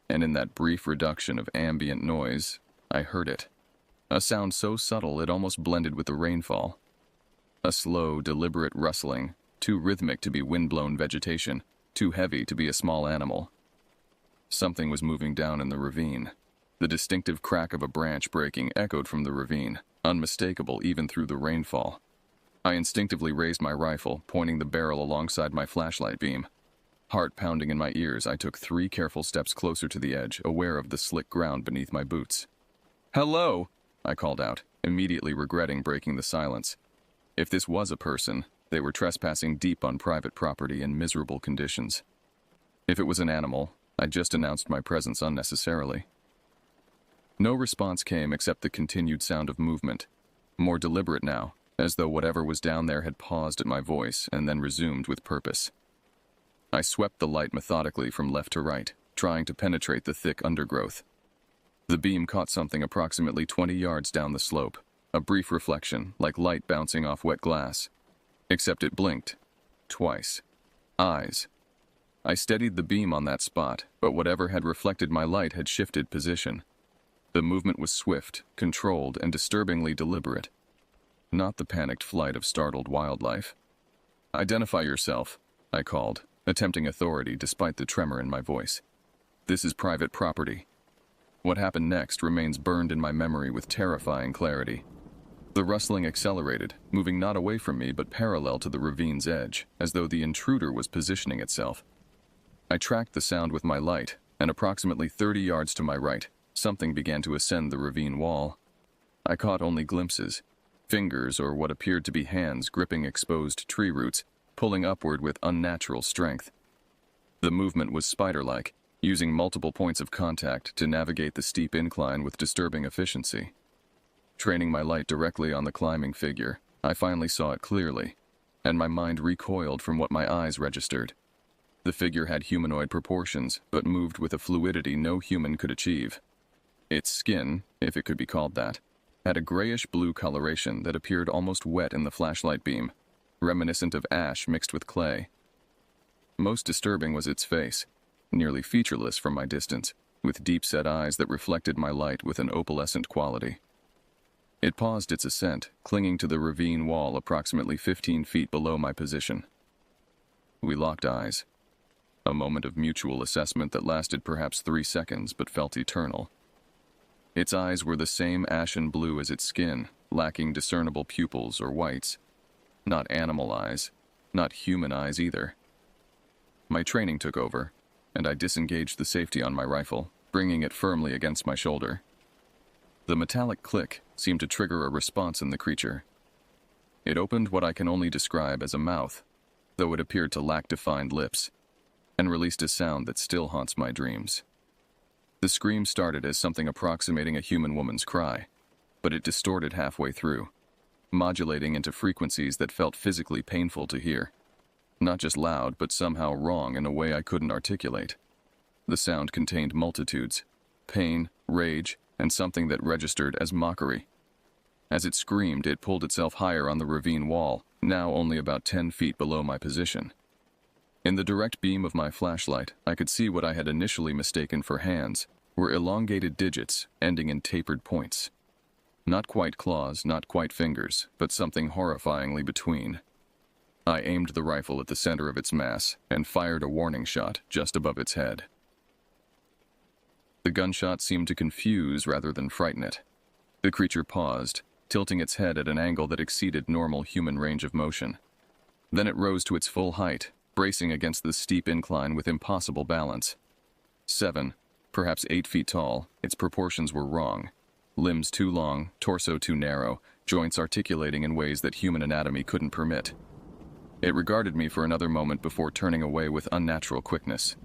A: and in that brief reduction of ambient noise, I heard it. A sound so subtle it almost blended with the rainfall. A slow, deliberate rustling, too rhythmic to be wind-blown vegetation, too heavy to be a small animal. Something was moving down in the ravine. The distinctive crack of a branch breaking echoed from the ravine, unmistakable even through the rainfall. I instinctively raised my rifle, pointing the barrel alongside my flashlight beam. Heart pounding in my ears, I took 3 careful steps closer to the edge, aware of the slick ground beneath my boots. "Hello!" I called out, immediately regretting breaking the silence. If this was a person, they were trespassing deep on private property in miserable conditions. If it was an animal, I just announced my presence unnecessarily. No response came except the continued sound of movement, more deliberate now, as though whatever was down there had paused at my voice and then resumed with purpose. I swept the light methodically from left to right, trying to penetrate the thick undergrowth, The beam caught something approximately 20 yards down the slope, a brief reflection, like light bouncing off wet glass. Except it blinked. Twice. Eyes. I steadied the beam on that spot, but whatever had reflected my light had shifted position. The movement was swift, controlled, and disturbingly deliberate. Not the panicked flight of startled wildlife. "Identify yourself," I called, attempting authority despite the tremor in my voice. "This is private property." What happened next remains burned in my memory with terrifying clarity. The rustling accelerated, moving not away from me but parallel to the ravine's edge, as though the intruder was positioning itself. I tracked the sound with my light, and approximately 30 yards to my right, something began to ascend the ravine wall. I caught only glimpses, fingers or what appeared to be hands gripping exposed tree roots, pulling upward with unnatural strength. The movement was spider-like, using multiple points of contact to navigate the steep incline with disturbing efficiency. Training my light directly on the climbing figure, I finally saw it clearly, and my mind recoiled from what my eyes registered. The figure had humanoid proportions, but moved with a fluidity no human could achieve. Its skin, if it could be called that, had a grayish-blue coloration that appeared almost wet in the flashlight beam, reminiscent of ash mixed with clay. Most disturbing was its face, nearly featureless from my distance, with deep-set eyes that reflected my light with an opalescent quality. It paused its ascent, clinging to the ravine wall approximately 15 feet below my position. We locked eyes. A moment of mutual assessment that lasted perhaps 3 seconds but felt eternal. Its eyes were the same ashen blue as its skin, lacking discernible pupils or whites. Not animal eyes, not human eyes either. My training took over, and I disengaged the safety on my rifle, bringing it firmly against my shoulder. The metallic click seemed to trigger a response in the creature. It opened what I can only describe as a mouth, though it appeared to lack defined lips, and released a sound that still haunts my dreams. The scream started as something approximating a human woman's cry, but it distorted halfway through, modulating into frequencies that felt physically painful to hear. Not just loud, but somehow wrong in a way I couldn't articulate. The sound contained multitudes, pain, rage, and something that registered as mockery. As it screamed, it pulled itself higher on the ravine wall, now only about 10 feet below my position. In the direct beam of my flashlight, I could see what I had initially mistaken for hands were elongated digits ending in tapered points. Not quite claws, not quite fingers, but something horrifyingly between. I aimed the rifle at the center of its mass and fired a warning shot just above its head. The gunshot seemed to confuse rather than frighten it. The creature paused, tilting its head at an angle that exceeded normal human range of motion. Then it rose to its full height, bracing against the steep incline with impossible balance. 7, perhaps 8 feet tall, its proportions were wrong. Limbs too long, torso too narrow, joints articulating in ways that human anatomy couldn't permit. It regarded me for another moment before turning away with unnatural quickness.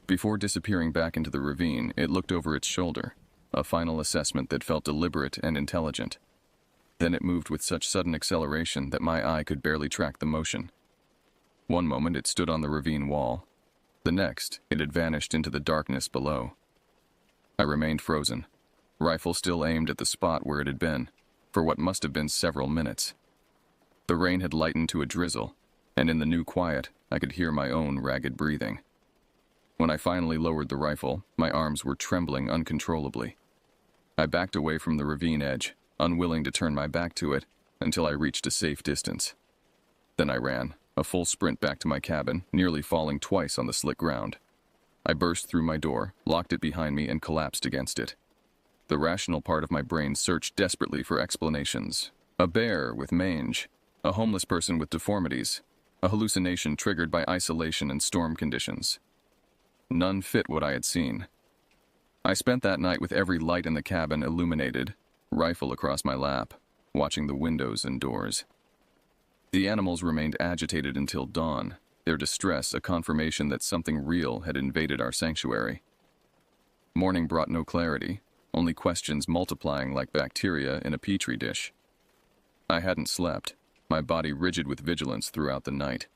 A: Before disappearing back into the ravine, it looked over its shoulder, a final assessment that felt deliberate and intelligent. Then it moved with such sudden acceleration that my eye could barely track the motion. One moment it stood on the ravine wall. The next, it had vanished into the darkness below. I remained frozen, rifle still aimed at the spot where it had been, for what must have been several minutes. The rain had lightened to a drizzle, and in the new quiet, I could hear my own ragged breathing. When I finally lowered the rifle, my arms were trembling uncontrollably. I backed away from the ravine edge, unwilling to turn my back to it, until I reached a safe distance. Then I ran, a full sprint back to my cabin, nearly falling twice on the slick ground. I burst through my door, locked it behind me, and collapsed against it. The rational part of my brain searched desperately for explanations. A bear with mange, a homeless person with deformities, a hallucination triggered by isolation and storm conditions. None fit what I had seen. I spent that night with every light in the cabin illuminated, rifle across my lap, watching the windows and doors. The animals remained agitated until dawn, their distress a confirmation that something real had invaded our sanctuary. Morning brought no clarity, only questions multiplying like bacteria in a petri dish. I hadn't slept, my body rigid with vigilance throughout the night.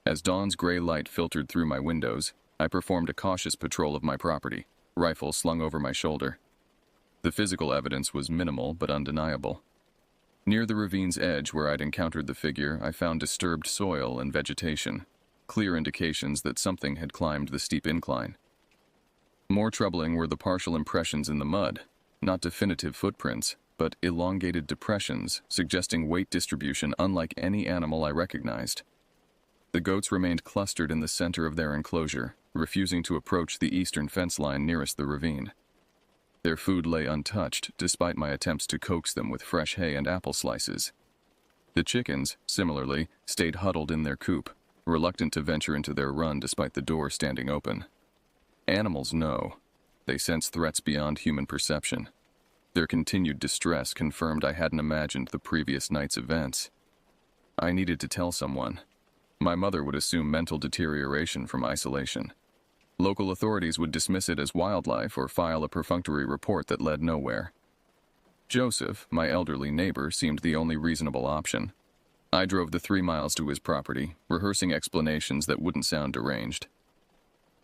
A: As dawn's gray light filtered through my windows, I performed a cautious patrol of my property, rifle slung over my shoulder. The physical evidence was minimal but undeniable. Near the ravine's edge where I'd encountered the figure, I found disturbed soil and vegetation, clear indications that something had climbed the steep incline. More troubling were the partial impressions in the mud, not definitive footprints, but elongated depressions suggesting weight distribution unlike any animal I recognized. The goats remained clustered in the center of their enclosure, refusing to approach the eastern fence line nearest the ravine. Their food lay untouched, despite my attempts to coax them with fresh hay and apple slices. The chickens, similarly, stayed huddled in their coop, reluctant to venture into their run despite the door standing open. Animals know. They sense threats beyond human perception. Their continued distress confirmed I hadn't imagined the previous night's events. I needed to tell someone. My mother would assume mental deterioration from isolation. Local authorities would dismiss it as wildlife or file a perfunctory report that led nowhere. Joseph, my elderly neighbor, seemed the only reasonable option. I drove the 3 miles to his property, rehearsing explanations that wouldn't sound deranged.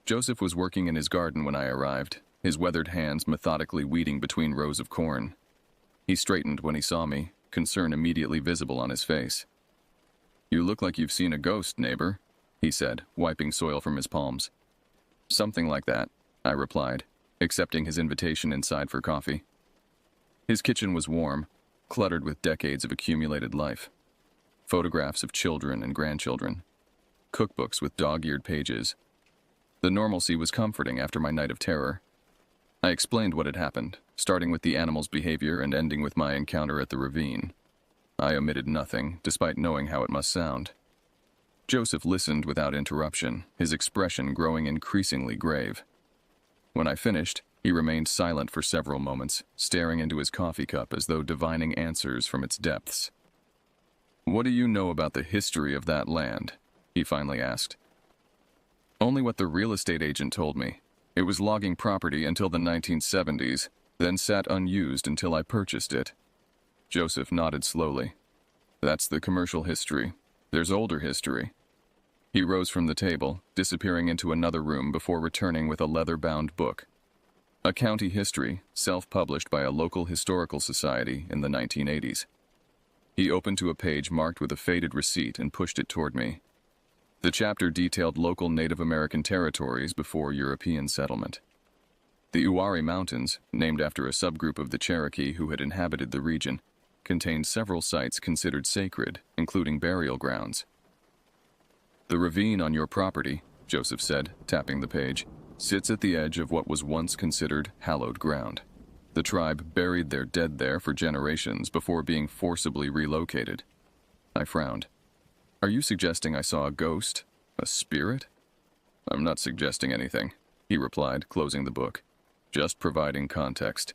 A: Joseph was working in his garden when I arrived, his weathered hands methodically weeding between rows of corn. He straightened when he saw me, concern immediately visible on his face. "You look like you've seen a ghost, neighbor," he said, wiping soil from his palms. "Something like that," I replied, accepting his invitation inside for coffee. His kitchen was warm, cluttered with decades of accumulated life. Photographs of children and grandchildren. Cookbooks with dog-eared pages. The normalcy was comforting after my night of terror. I explained what had happened, starting with the animal's behavior and ending with my encounter at the ravine. I omitted nothing, despite knowing how it must sound. Joseph listened without interruption, his expression growing increasingly grave. When I finished, he remained silent for several moments, staring into his coffee cup as though divining answers from its depths. "What do you know about the history of that land?" he finally asked. "Only what the real estate agent told me. It was logging property until the 1970s, then sat unused until I purchased it." Joseph nodded slowly. "That's the commercial history. There's older history." He rose from the table, disappearing into another room before returning with a leather-bound book. A county history, self-published by a local historical society in the 1980s. He opened to a page marked with a faded receipt and pushed it toward me. The chapter detailed local Native American territories before European settlement. The Uwharrie Mountains, named after a subgroup of the Cherokee who had inhabited the region, contained several sites considered sacred, including burial grounds. "The ravine on your property," Joseph said, tapping the page, "sits at the edge of what was once considered hallowed ground. The tribe buried their dead there for generations before being forcibly relocated." I frowned. "Are you suggesting I saw a ghost? A spirit?" "I'm not suggesting anything," he replied, closing the book. "Just providing context.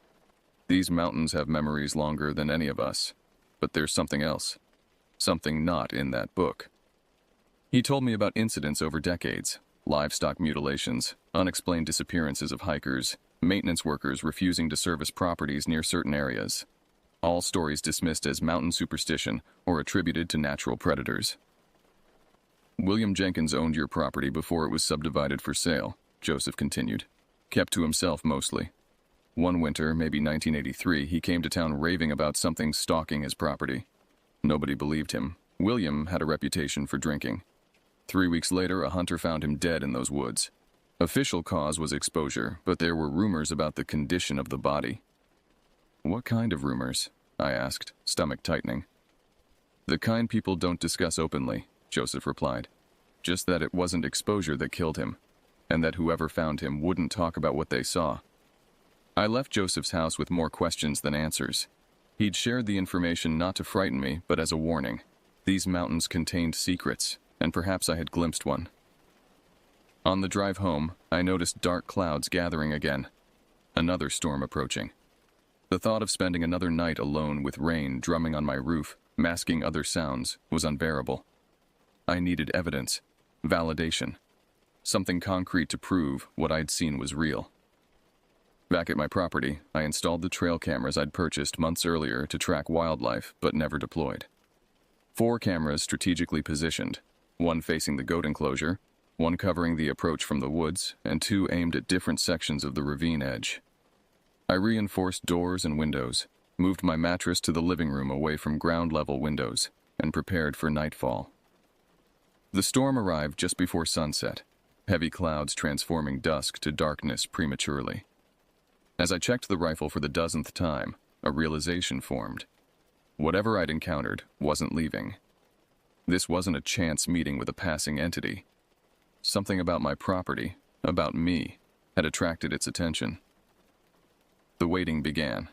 A: These mountains have memories longer than any of us, but there's something else. Something not in that book." He told me about incidents over decades, livestock mutilations, unexplained disappearances of hikers, maintenance workers refusing to service properties near certain areas. All stories dismissed as mountain superstition or attributed to natural predators. "William Jenkins owned your property before it was subdivided for sale," Joseph continued. "Kept to himself mostly. One winter, maybe 1983, he came to town raving about something stalking his property. Nobody believed him. William had a reputation for drinking. 3 weeks later, a hunter found him dead in those woods. Official cause was exposure, but there were rumors about the condition of the body." "What kind of rumors?" I asked, stomach tightening. "The kind people don't discuss openly," Joseph replied. "Just that it wasn't exposure that killed him, and that whoever found him wouldn't talk about what they saw." I left Joseph's house with more questions than answers. He'd shared the information not to frighten me, but as a warning. These mountains contained secrets, and perhaps I had glimpsed one. On the drive home, I noticed dark clouds gathering again. Another storm approaching. The thought of spending another night alone with rain drumming on my roof, masking other sounds, was unbearable. I needed evidence, validation, something concrete to prove what I'd seen was real. Back at my property, I installed the trail cameras I'd purchased months earlier to track wildlife but never deployed. 4 cameras strategically positioned, one facing the goat enclosure, one covering the approach from the woods and two aimed at different sections of the ravine edge. I reinforced doors and windows, moved my mattress to the living room away from ground-level windows, and prepared for nightfall. The storm arrived just before sunset, heavy clouds transforming dusk to darkness prematurely. As I checked the rifle for the dozenth time, a realization formed. Whatever I'd encountered wasn't leaving. This wasn't a chance meeting with a passing entity. Something about my property, about me, had attracted its attention. The waiting began.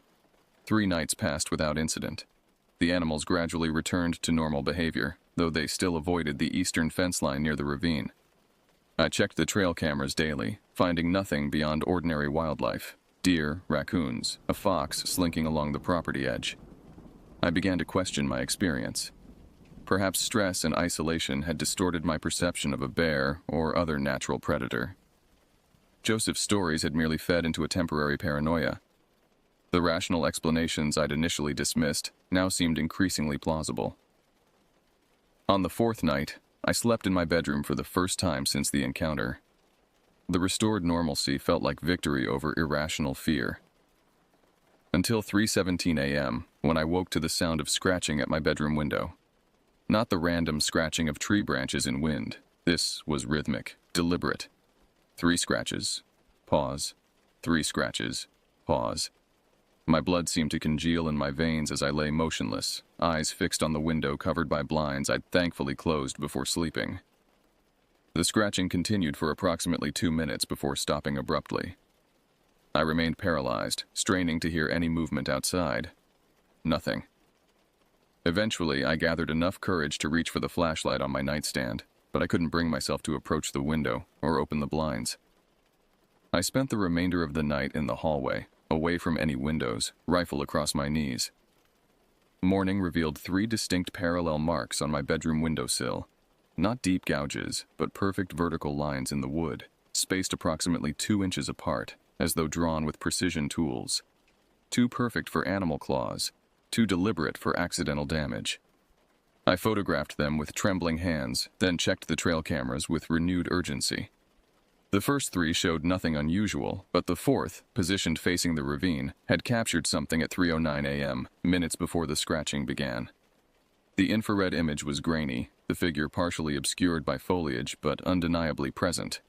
A: 3 nights passed without incident. The animals gradually returned to normal behavior, though they still avoided the eastern fence line near the ravine. I checked the trail cameras daily, finding nothing beyond ordinary wildlife: deer, raccoons, a fox slinking along the property edge. I began to question my experience. Perhaps stress and isolation had distorted my perception of a bear or other natural predator. Joseph's stories had merely fed into a temporary paranoia. The rational explanations I'd initially dismissed now seemed increasingly plausible. On the 4th night, I slept in my bedroom for the first time since the encounter. The restored normalcy felt like victory over irrational fear. Until 3:17 a.m., when I woke to the sound of scratching at my bedroom window. Not the random scratching of tree branches in wind. This was rhythmic, deliberate. 3 scratches, pause, 3 scratches, pause. My blood seemed to congeal in my veins as I lay motionless, eyes fixed on the window covered by blinds I'd thankfully closed before sleeping. The scratching continued for approximately 2 minutes before stopping abruptly. I remained paralyzed, straining to hear any movement outside. Nothing. Eventually, I gathered enough courage to reach for the flashlight on my nightstand, but I couldn't bring myself to approach the window or open the blinds. I spent the remainder of the night in the hallway, away from any windows, rifle across my knees. Morning revealed 3 distinct parallel marks on my bedroom windowsill. Not deep gouges, but perfect vertical lines in the wood, spaced approximately 2 inches apart, as though drawn with precision tools. Too perfect for animal claws, too deliberate for accidental damage. I photographed them with trembling hands, then checked the trail cameras with renewed urgency. The first 3 showed nothing unusual, but the 4th, positioned facing the ravine, had captured something at 3:09 a.m., minutes before the scratching began. The infrared image was grainy, the figure partially obscured by foliage but undeniably present.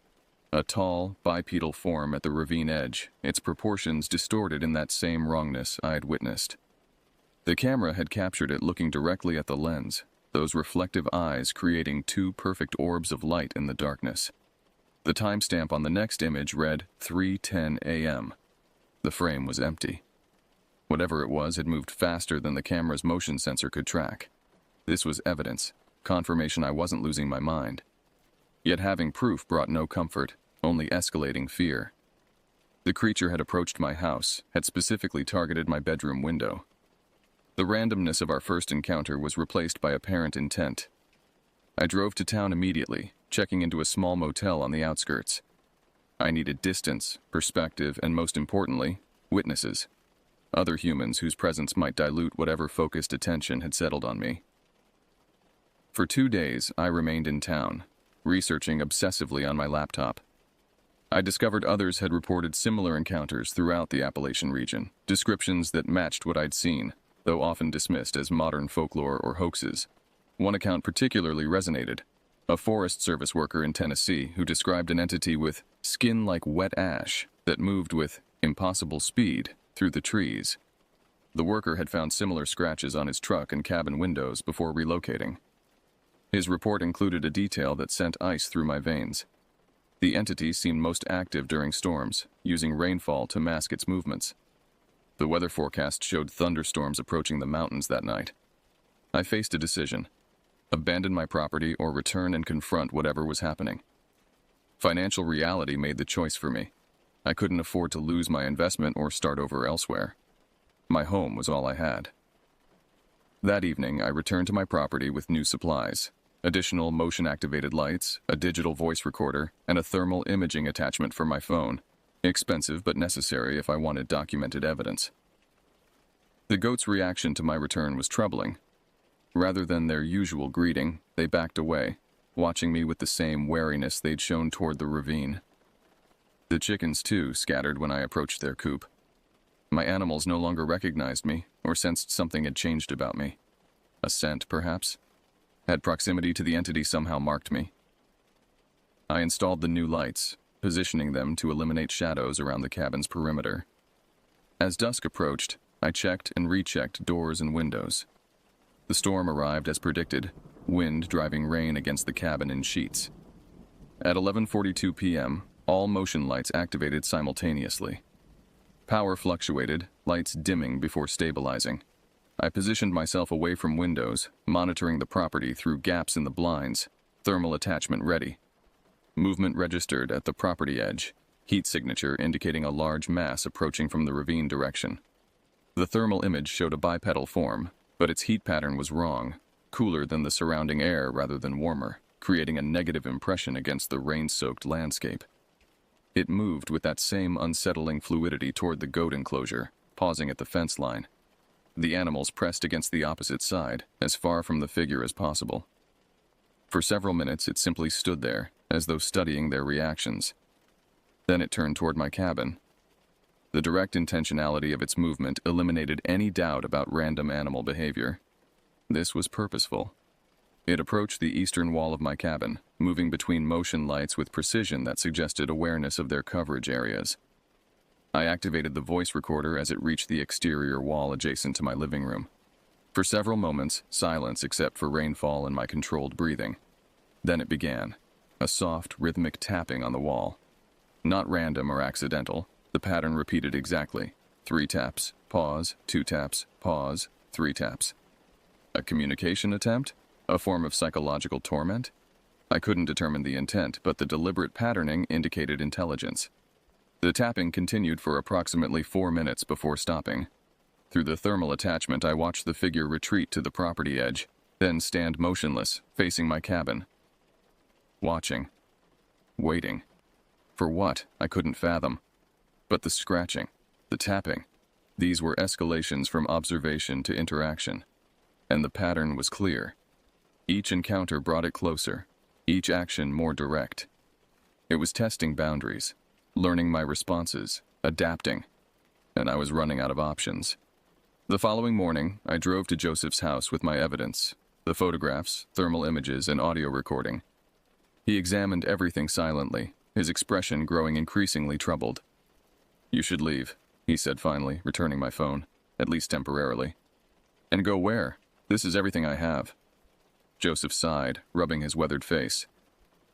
A: A tall, bipedal form at the ravine edge, its proportions distorted in that same wrongness I had witnessed. The camera had captured it looking directly at the lens, those reflective eyes creating 2 perfect orbs of light in the darkness. The timestamp on the next image read 3:10 a.m. The frame was empty. Whatever it was had moved faster than the camera's motion sensor could track. This was evidence, confirmation I wasn't losing my mind. Yet having proof brought no comfort, only escalating fear. The creature had approached my house, had specifically targeted my bedroom window. The randomness of our first encounter was replaced by apparent intent. I drove to town immediately, checking into a small motel on the outskirts. I needed distance, perspective, and most importantly, witnesses. Other humans whose presence might dilute whatever focused attention had settled on me. For 2 days, I remained in town, researching obsessively on my laptop. I discovered others had reported similar encounters throughout the Appalachian region, descriptions that matched what I'd seen, though often dismissed as modern folklore or hoaxes. One account particularly resonated. A Forest Service worker in Tennessee who described an entity with skin like wet ash that moved with impossible speed through the trees. The worker had found similar scratches on his truck and cabin windows before relocating. His report included a detail that sent ice through my veins. The entity seemed most active during storms, using rainfall to mask its movements. The weather forecast showed thunderstorms approaching the mountains that night. I faced a decision: abandon my property or return and confront whatever was happening. Financial reality made the choice for me. I couldn't afford to lose my investment or start over elsewhere. My home was all I had. That evening, I returned to my property with new supplies: additional motion-activated lights, a digital voice recorder, and a thermal imaging attachment for my phone. Expensive but necessary if I wanted documented evidence. The goats' reaction to my return was troubling. Rather than their usual greeting, they backed away, watching me with the same wariness they'd shown toward the ravine. The chickens, too, scattered when I approached their coop. My animals no longer recognized me or sensed something had changed about me. A scent, perhaps? Had proximity to the entity somehow marked me? I installed the new lights, positioning them to eliminate shadows around the cabin's perimeter. As dusk approached, I checked and rechecked doors and windows. The storm arrived as predicted, wind driving rain against the cabin in sheets. At 11:42 p.m., all motion lights activated simultaneously. Power fluctuated, lights dimming before stabilizing. I positioned myself away from windows, monitoring the property through gaps in the blinds, thermal attachment ready. Movement registered at the property edge, heat signature indicating a large mass approaching from the ravine direction. The thermal image showed a bipedal form, but its heat pattern was wrong, cooler than the surrounding air rather than warmer, creating a negative impression against the rain-soaked landscape. It moved with that same unsettling fluidity toward the goat enclosure, pausing at the fence line. The animals pressed against the opposite side, as far from the figure as possible. For several minutes it simply stood there, as though studying their reactions. Then it turned toward my cabin. The direct intentionality of its movement eliminated any doubt about random animal behavior. This was purposeful. It approached the eastern wall of my cabin, moving between motion lights with precision that suggested awareness of their coverage areas. I activated the voice recorder as it reached the exterior wall adjacent to my living room. For several moments, silence except for rainfall and my controlled breathing. Then it began, a soft, rhythmic tapping on the wall. Not random or accidental, the pattern repeated exactly. 3 taps, pause, 2 taps, pause, 3 taps. A communication attempt? A form of psychological torment? I couldn't determine the intent, but the deliberate patterning indicated intelligence. The tapping continued for approximately 4 minutes before stopping. Through the thermal attachment, I watched the figure retreat to the property edge, then stand motionless, facing my cabin. Watching. Waiting. For what? I couldn't fathom. But the scratching, the tapping, these were escalations from observation to interaction. And the pattern was clear. Each encounter brought it closer, each action more direct. It was testing boundaries, learning my responses, adapting, and I was running out of options. The following morning, I drove to Joseph's house with my evidence, the photographs, thermal images, and audio recording. He examined everything silently, his expression growing increasingly troubled. "You should leave," he said finally, returning my phone, at least temporarily. "And go where? This is everything I have." Joseph sighed, rubbing his weathered face.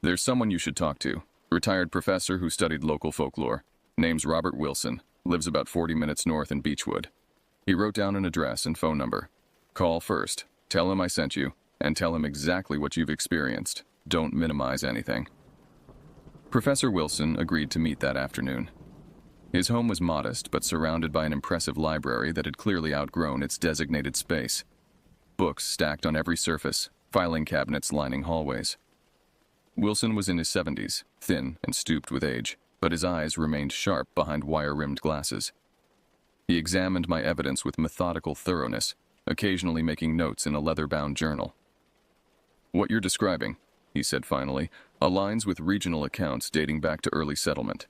A: "There's someone you should talk to. Retired professor who studied local folklore. Name's Robert Wilson, lives about 40 minutes north in Beechwood." He wrote down an address and phone number. "Call first, tell him I sent you, and tell him exactly what you've experienced. Don't minimize anything." Professor Wilson agreed to meet that afternoon. His home was modest, but surrounded by an impressive library that had clearly outgrown its designated space. Books stacked on every surface, filing cabinets lining hallways. Wilson was in his 70s, thin and stooped with age, but his eyes remained sharp behind wire-rimmed glasses. He examined my evidence with methodical thoroughness, occasionally making notes in a leather-bound journal. "What you're describing," he said finally, "aligns with regional accounts dating back to early settlement.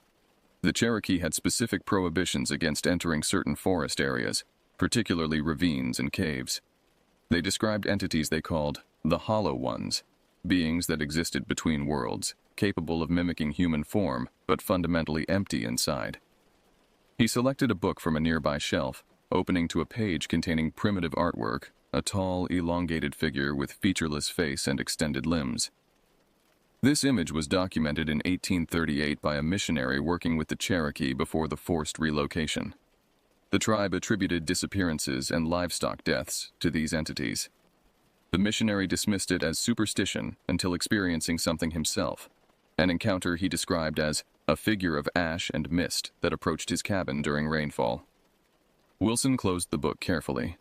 A: The Cherokee had specific prohibitions against entering certain forest areas, particularly ravines and caves. They described entities they called the Hollow Ones, beings that existed between worlds, capable of mimicking human form, but fundamentally empty inside." He selected a book from a nearby shelf, opening to a page containing primitive artwork, a tall, elongated figure with featureless face and extended limbs. This image was documented in 1838 by a missionary working with the Cherokee before the forced relocation. The tribe attributed disappearances and livestock deaths to these entities. The missionary dismissed it as superstition until experiencing something himself, an encounter he described as a figure of ash and mist that approached his cabin during rainfall. Wilson closed the book carefully.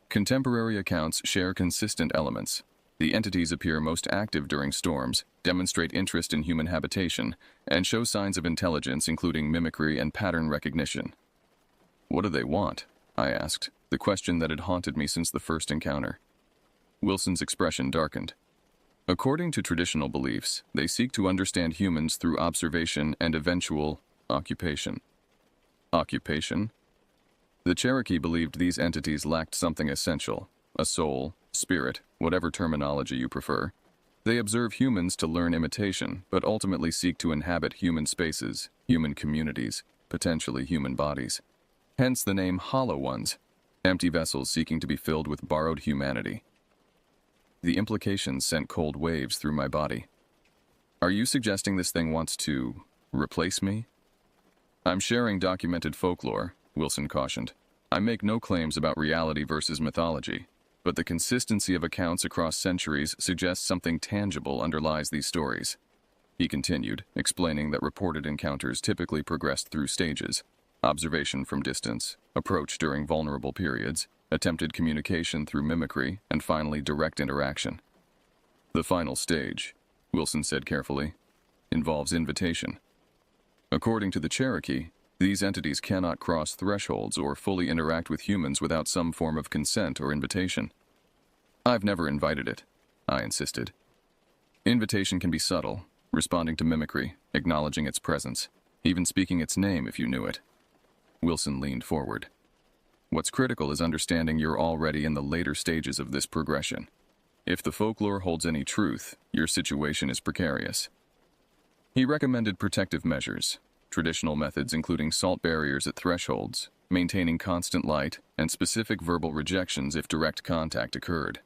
A: Contemporary accounts share consistent elements. The entities appear most active during storms, demonstrate interest in human habitation, and show signs of intelligence including mimicry and pattern recognition. "What do they want?" I asked, the question that had haunted me since the first encounter. Wilson's expression darkened. According to traditional beliefs, they seek to understand humans through observation and eventual occupation. Occupation? The Cherokee believed these entities lacked something essential, a soul, spirit, whatever terminology you prefer. They observe humans to learn imitation, but ultimately seek to inhabit human spaces, human communities, potentially human bodies. Hence the name Hollow Ones, empty vessels seeking to be filled with borrowed humanity. The implications sent cold waves through my body. Are you suggesting this thing wants to replace me? I'm sharing documented folklore, Wilson cautioned. I make no claims about reality versus mythology, but the consistency of accounts across centuries suggests something tangible underlies these stories. He continued, explaining that reported encounters typically progressed through stages: observation from distance, approach during vulnerable periods, attempted communication through mimicry, and finally direct interaction. The final stage, Wilson said carefully, involves invitation. According to the Cherokee, these entities cannot cross thresholds or fully interact with humans without some form of consent or invitation. I've never invited it, I insisted. Invitation can be subtle, responding to mimicry, acknowledging its presence, even speaking its name if you knew it. Wilson leaned forward. What's critical is understanding you're already in the later stages of this progression. If the folklore holds any truth, your situation is precarious. He recommended protective measures, traditional methods including salt barriers at thresholds, maintaining constant light, and specific verbal rejections if direct contact occurred.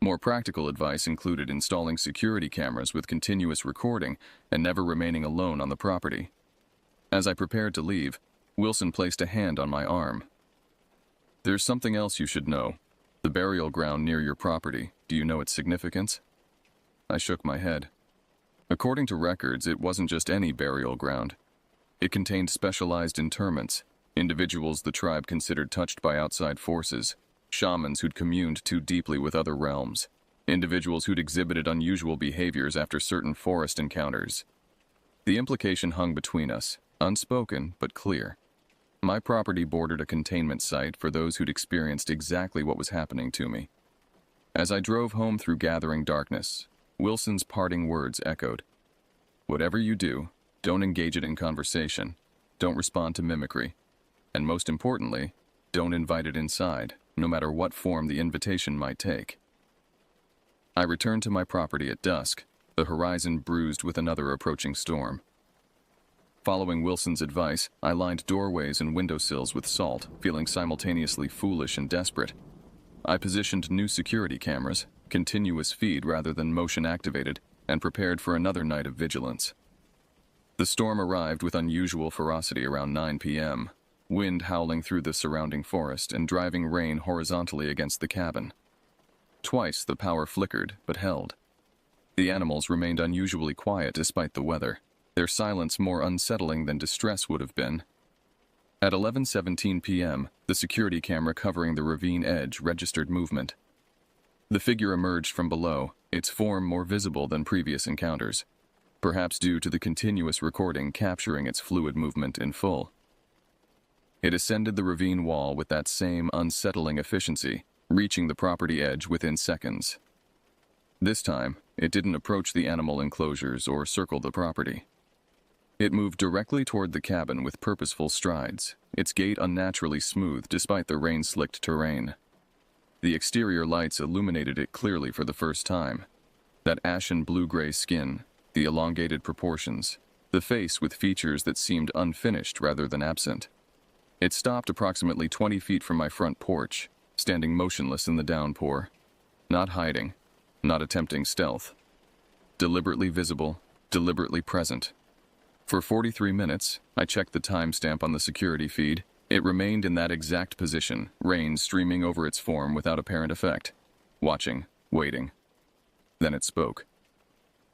A: More practical advice included installing security cameras with continuous recording and never remaining alone on the property. As I prepared to leave, Wilson placed a hand on my arm. There's something else you should know. The burial ground near your property, do you know its significance? I shook my head. According to records, it wasn't just any burial ground. It contained specialized interments, individuals the tribe considered touched by outside forces, shamans who'd communed too deeply with other realms, individuals who'd exhibited unusual behaviors after certain forest encounters. The implication hung between us, unspoken but clear. My property bordered a containment site for those who'd experienced exactly what was happening to me. As I drove home through gathering darkness, Wilson's parting words echoed. Whatever you do, don't engage it in conversation, don't respond to mimicry, and most importantly, don't invite it inside, no matter what form the invitation might take. I returned to my property at dusk, the horizon bruised with another approaching storm. Following Wilson's advice, I lined doorways and windowsills with salt, feeling simultaneously foolish and desperate. I positioned new security cameras, continuous feed rather than motion-activated, and prepared for another night of vigilance. The storm arrived with unusual ferocity around 9 p.m., wind howling through the surrounding forest and driving rain horizontally against the cabin. Twice the power flickered, but held. The animals remained unusually quiet despite the weather, their silence more unsettling than distress would have been. At 11:17 p.m., the security camera covering the ravine edge registered movement. The figure emerged from below, its form more visible than previous encounters, perhaps due to the continuous recording capturing its fluid movement in full. It ascended the ravine wall with that same unsettling efficiency, reaching the property edge within seconds. This time, it didn't approach the animal enclosures or circle the property. It moved directly toward the cabin with purposeful strides, its gait unnaturally smooth despite the rain-slicked terrain. The exterior lights illuminated it clearly for the first time. That ashen blue-gray skin, the elongated proportions, the face with features that seemed unfinished rather than absent. It stopped approximately 20 feet from my front porch, standing motionless in the downpour. Not hiding, not attempting stealth. Deliberately visible, deliberately present. For 43 minutes, I checked the timestamp on the security feed. It remained in that exact position, rain streaming over its form without apparent effect. Watching, waiting. Then it spoke.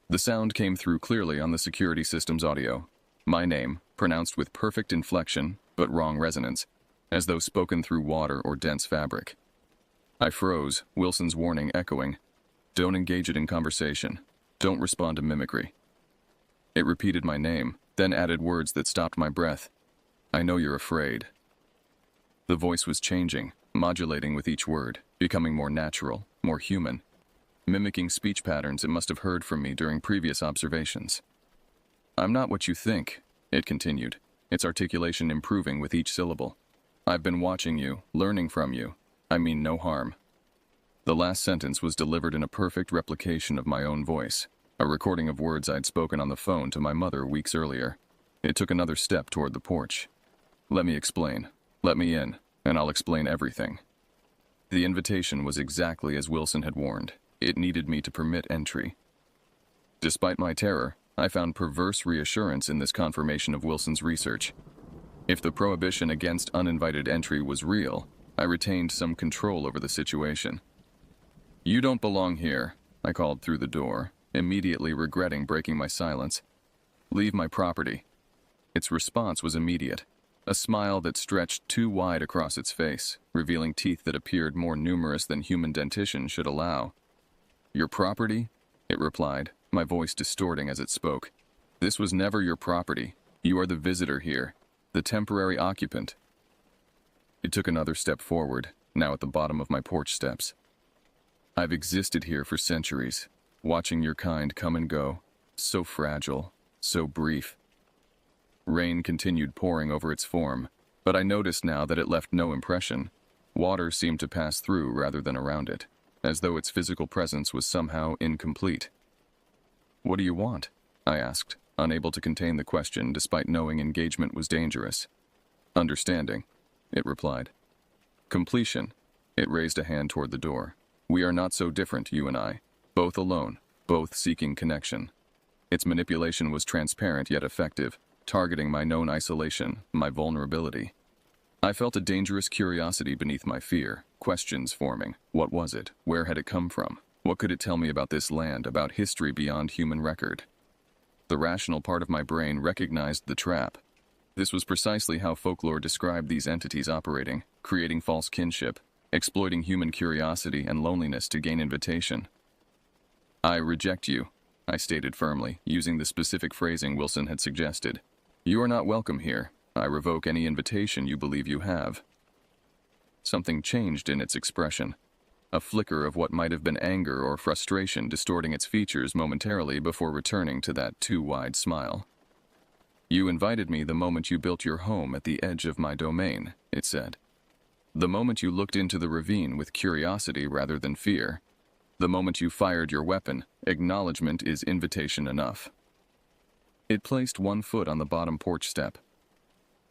A: The sound came through clearly on the security system's audio. My name, pronounced with perfect inflection, but wrong resonance, as though spoken through water or dense fabric. I froze, Wilson's warning echoing. Don't engage it in conversation. Don't respond to mimicry. It repeated my name, then added words that stopped my breath. I know you're afraid. The voice was changing, modulating with each word, becoming more natural, more human. mimicking speech patterns it must have heard from me during previous observations. "I'm not what you think," it continued, its articulation improving with each syllable. "I've been watching you, learning from you. I mean no harm." The last sentence was delivered in a perfect replication of my own voice, a recording of words I'd spoken on the phone to my mother weeks earlier. It took another step toward the porch. "Let me explain. Let me in, and I'll explain everything." The invitation was exactly as Wilson had warned. It needed me to permit entry. Despite my terror, I found perverse reassurance in this confirmation of Wilson's research. If the prohibition against uninvited entry was real, I retained some control over the situation. "You don't belong here," I called through the door, immediately regretting breaking my silence. "Leave my property." Its response was immediate, a smile that stretched too wide across its face, revealing teeth that appeared more numerous than human dentition should allow. "Your property?" it replied, my voice distorting as it spoke. "This was never your property. You are the visitor here, the temporary occupant." It took another step forward, now at the bottom of my porch steps. "I've existed here for centuries, watching your kind come and go, so fragile, so brief." Rain continued pouring over its form, but I noticed now that it left no impression. Water seemed to pass through rather than around it, as though its physical presence was somehow incomplete. "What do you want?" I asked, unable to contain the question despite knowing engagement was dangerous. "Understanding," it replied. "Completion." It raised a hand toward the door. "We are not so different, you and I. Both alone, both seeking connection." Its manipulation was transparent yet effective, targeting my known isolation, my vulnerability. I felt a dangerous curiosity beneath my fear, questions forming. What was it? Where had it come from? What could it tell me about this land, about history beyond human record? The rational part of my brain recognized the trap. This was precisely how folklore described these entities operating, creating false kinship, exploiting human curiosity and loneliness to gain invitation. "I reject you," I stated firmly, using the specific phrasing Wilson had suggested. "You are not welcome here. I revoke any invitation you believe you have." Something changed in its expression. A flicker of what might have been anger or frustration distorting its features momentarily before returning to that too wide smile. "You invited me the moment you built your home at the edge of my domain," it said. "The moment you looked into the ravine with curiosity rather than fear. The moment you fired your weapon, acknowledgement is invitation enough." It placed one foot on the bottom porch step.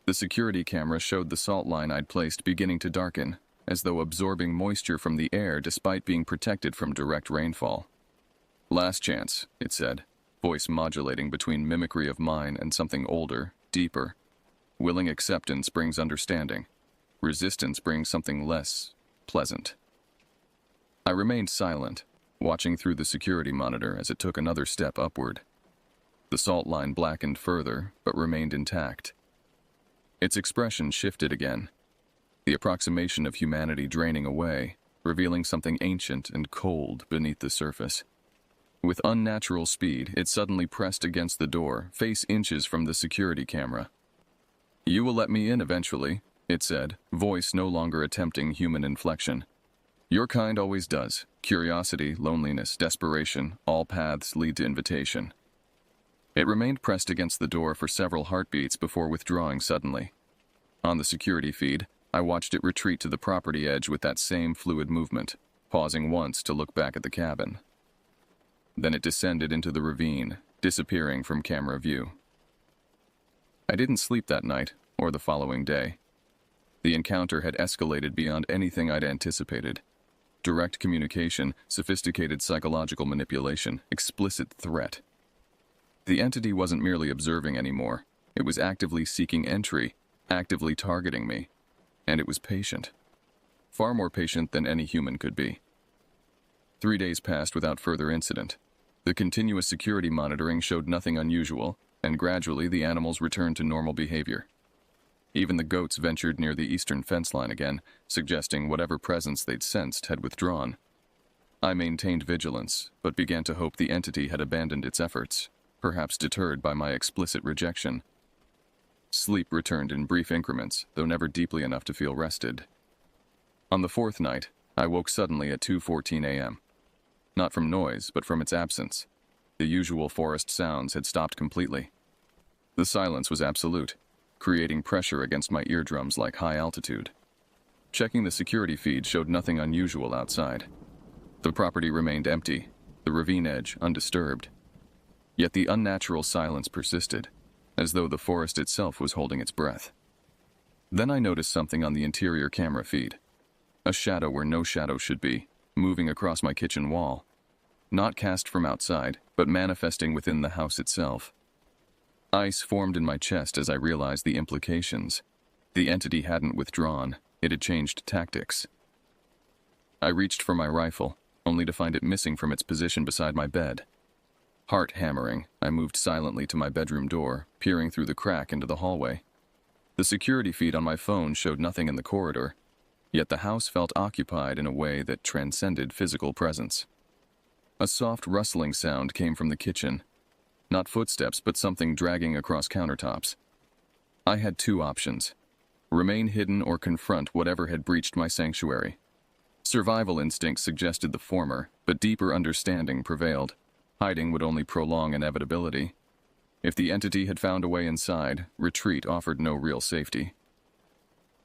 A: The security camera showed the salt line I'd placed beginning to darken, as though absorbing moisture from the air despite being protected from direct rainfall. "Last chance," it said, voice modulating between mimicry of mine and something older, deeper. "Willing acceptance brings understanding. Resistance brings something less pleasant." I remained silent, watching through the security monitor as it took another step upward. The salt line blackened further, but remained intact. Its expression shifted again, the approximation of humanity draining away, revealing something ancient and cold beneath the surface. With unnatural speed, it suddenly pressed against the door, face inches from the security camera. "You will let me in eventually," it said, voice no longer attempting human inflection. "Your kind always does. Curiosity, loneliness, desperation, all paths lead to invitation." It remained pressed against the door for several heartbeats before withdrawing suddenly. On the security feed, I watched it retreat to the property edge with that same fluid movement, pausing once to look back at the cabin. Then it descended into the ravine, disappearing from camera view. I didn't sleep that night, or the following day. The encounter had escalated beyond anything I'd anticipated. Direct communication, sophisticated psychological manipulation, explicit threat. The entity wasn't merely observing anymore. It was actively seeking entry, actively targeting me. And it was patient. Far more patient than any human could be. 3 days passed without further incident. The continuous security monitoring showed nothing unusual, and gradually the animals returned to normal behavior. Even the goats ventured near the eastern fence line again, suggesting whatever presence they'd sensed had withdrawn. I maintained vigilance, but began to hope the entity had abandoned its efforts, perhaps deterred by my explicit rejection. Sleep returned in brief increments, though never deeply enough to feel rested. On the fourth night, I woke suddenly at 2:14 a.m. Not from noise, but from its absence. The usual forest sounds had stopped completely. The silence was absolute, creating pressure against my eardrums like high altitude. Checking the security feed showed nothing unusual outside. The property remained empty, the ravine edge undisturbed. Yet the unnatural silence persisted, as though the forest itself was holding its breath. Then I noticed something on the interior camera feed. A shadow where no shadow should be, moving across my kitchen wall. Not cast from outside, but manifesting within the house itself. Ice formed in my chest as I realized the implications. The entity hadn't withdrawn, it had changed tactics. I reached for my rifle, only to find it missing from its position beside my bed. Heart hammering, I moved silently to my bedroom door, peering through the crack into the hallway. The security feed on my phone showed nothing in the corridor, yet the house felt occupied in a way that transcended physical presence. A soft rustling sound came from the kitchen. Not footsteps, but something dragging across countertops. I had two options: remain hidden or confront whatever had breached my sanctuary. Survival instincts suggested the former, but deeper understanding prevailed. Hiding would only prolong inevitability. If the entity had found a way inside, retreat offered no real safety.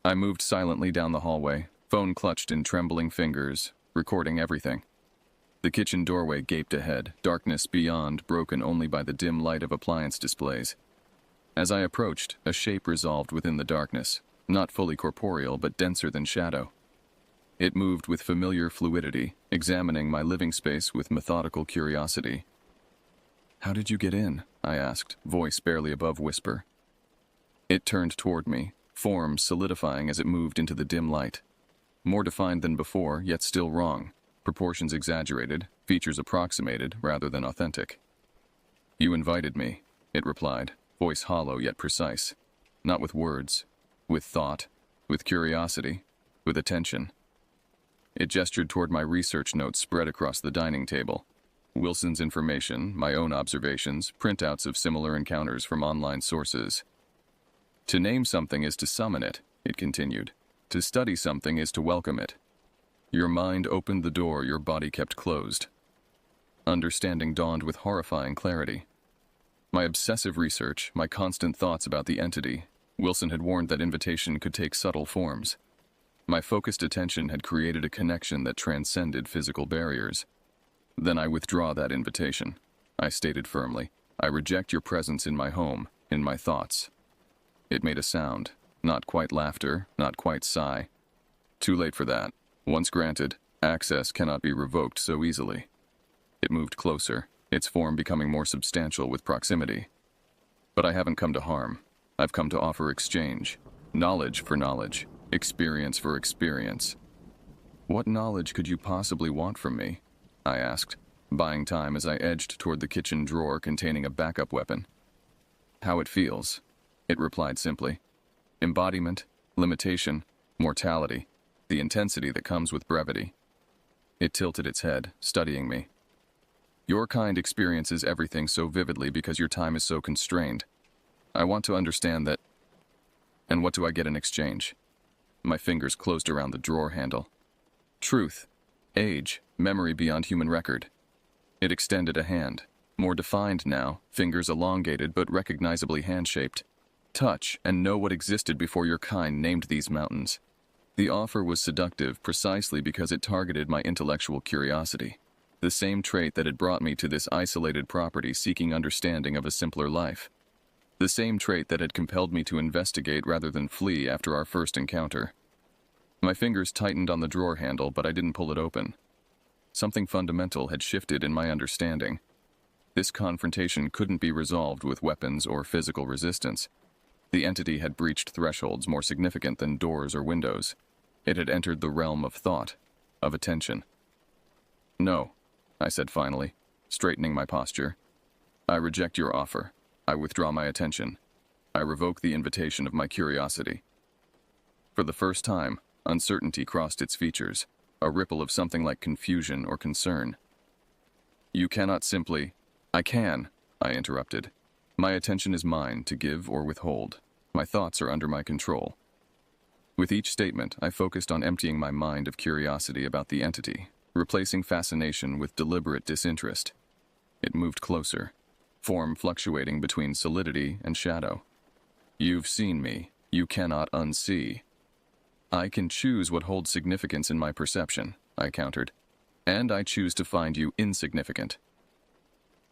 A: I moved silently down the hallway, phone clutched in trembling fingers, recording everything. The kitchen doorway gaped ahead, darkness beyond broken only by the dim light of appliance displays. As I approached, a shape resolved within the darkness, not fully corporeal but denser than shadow. It moved with familiar fluidity, examining my living space with methodical curiosity. "How did you get in?" I asked, voice barely above whisper. It turned toward me, form solidifying as it moved into the dim light. More defined than before, yet still wrong. Proportions exaggerated, features approximated rather than authentic. "You invited me," it replied, voice hollow yet precise. Not with words, with thought, with curiosity, with attention. It gestured toward my research notes spread across the dining table. Wilson's information, my own observations, printouts of similar encounters from online sources. "To name something is to summon it," it continued. "To study something is to welcome it. Your mind opened the door your body kept closed." Understanding dawned with horrifying clarity. My obsessive research, my constant thoughts about the entity, Wilson had warned that invitation could take subtle forms. My focused attention had created a connection that transcended physical barriers. "Then I withdraw that invitation," I stated firmly. "I reject your presence in my home, in my thoughts." It made a sound, not quite laughter, not quite sigh. Too late for that. Once granted, access cannot be revoked so easily. It moved closer, its form becoming more substantial with proximity. "But I haven't come to harm. I've come to offer exchange. Knowledge for knowledge. Experience for experience." "What knowledge could you possibly want from me?" I asked, buying time as I edged toward the kitchen drawer containing a backup weapon. "How it feels," it replied simply. "Embodiment, limitation, mortality, the intensity that comes with brevity." It tilted its head, studying me. "Your kind experiences everything so vividly because your time is so constrained. I want to understand that. And what do I get in exchange?" My fingers closed around the drawer handle. "Truth, age, memory beyond human record." It extended a hand, more defined now, fingers elongated but recognizably hand-shaped. "Touch and know what existed before your kind named these mountains." The offer was seductive precisely because it targeted my intellectual curiosity, the same trait that had brought me to this isolated property seeking understanding of a simpler life. The same trait that had compelled me to investigate rather than flee after our first encounter. My fingers tightened on the drawer handle, but I didn't pull it open. Something fundamental had shifted in my understanding. This confrontation couldn't be resolved with weapons or physical resistance. The entity had breached thresholds more significant than doors or windows. It had entered the realm of thought, of attention. "No," I said finally, straightening my posture. "I reject your offer. I withdraw my attention. I revoke the invitation of my curiosity." For the first time, uncertainty crossed its features, a ripple of something like confusion or concern. "You cannot simply—" "I can," I interrupted. "My attention is mine to give or withhold. My thoughts are under my control." With each statement, I focused on emptying my mind of curiosity about the entity, replacing fascination with deliberate disinterest. It moved closer, form fluctuating between solidity and shadow. You've seen me. You cannot unsee. I can choose what holds significance in my perception, I countered, and I choose to find you insignificant.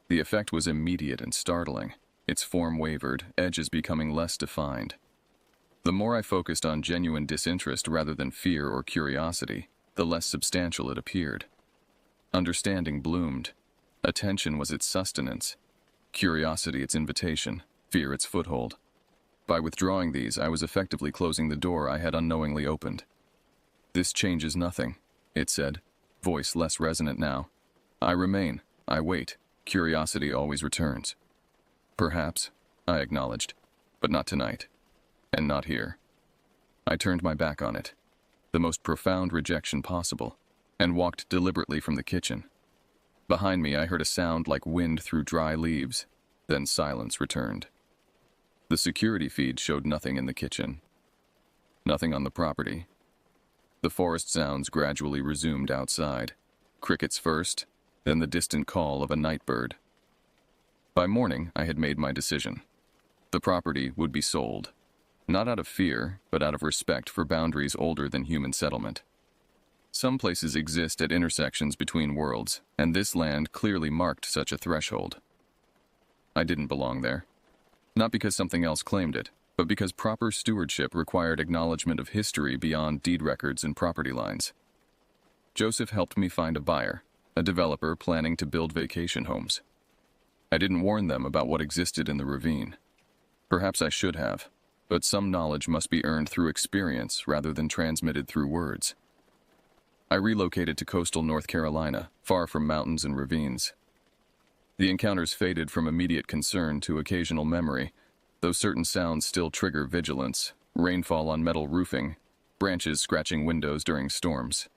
A: The effect was immediate and startling. Its form wavered, edges becoming less defined. The more I focused on genuine disinterest rather than fear or curiosity, the less substantial it appeared. Understanding bloomed. Attention was its sustenance, curiosity its invitation, fear its foothold. By withdrawing these, I was effectively closing the door I had unknowingly opened. This changes nothing, it said, voice less resonant now. I remain, I wait, curiosity always returns. Perhaps, I acknowledged, but not tonight, and not here. I turned my back on it, the most profound rejection possible, and walked deliberately from the kitchen. Behind me, I heard a sound like wind through dry leaves, then silence returned. The security feed showed nothing in the kitchen. Nothing on the property. The forest sounds gradually resumed outside. Crickets first, then the distant call of a night bird. By morning, I had made my decision. The property would be sold. Not out of fear, but out of respect for boundaries older than human settlement. Some places exist at intersections between worlds, and this land clearly marked such a threshold. I didn't belong there. Not because something else claimed it, but because proper stewardship required acknowledgement of history beyond deed records and property lines. Joseph helped me find a buyer, a developer planning to build vacation homes. I didn't warn them about what existed in the ravine. Perhaps I should have, but some knowledge must be earned through experience rather than transmitted through words. I relocated to coastal North Carolina, far from mountains and ravines. The encounters faded from immediate concern to occasional memory, though certain sounds still trigger vigilance, rainfall on metal roofing, branches scratching windows during storms.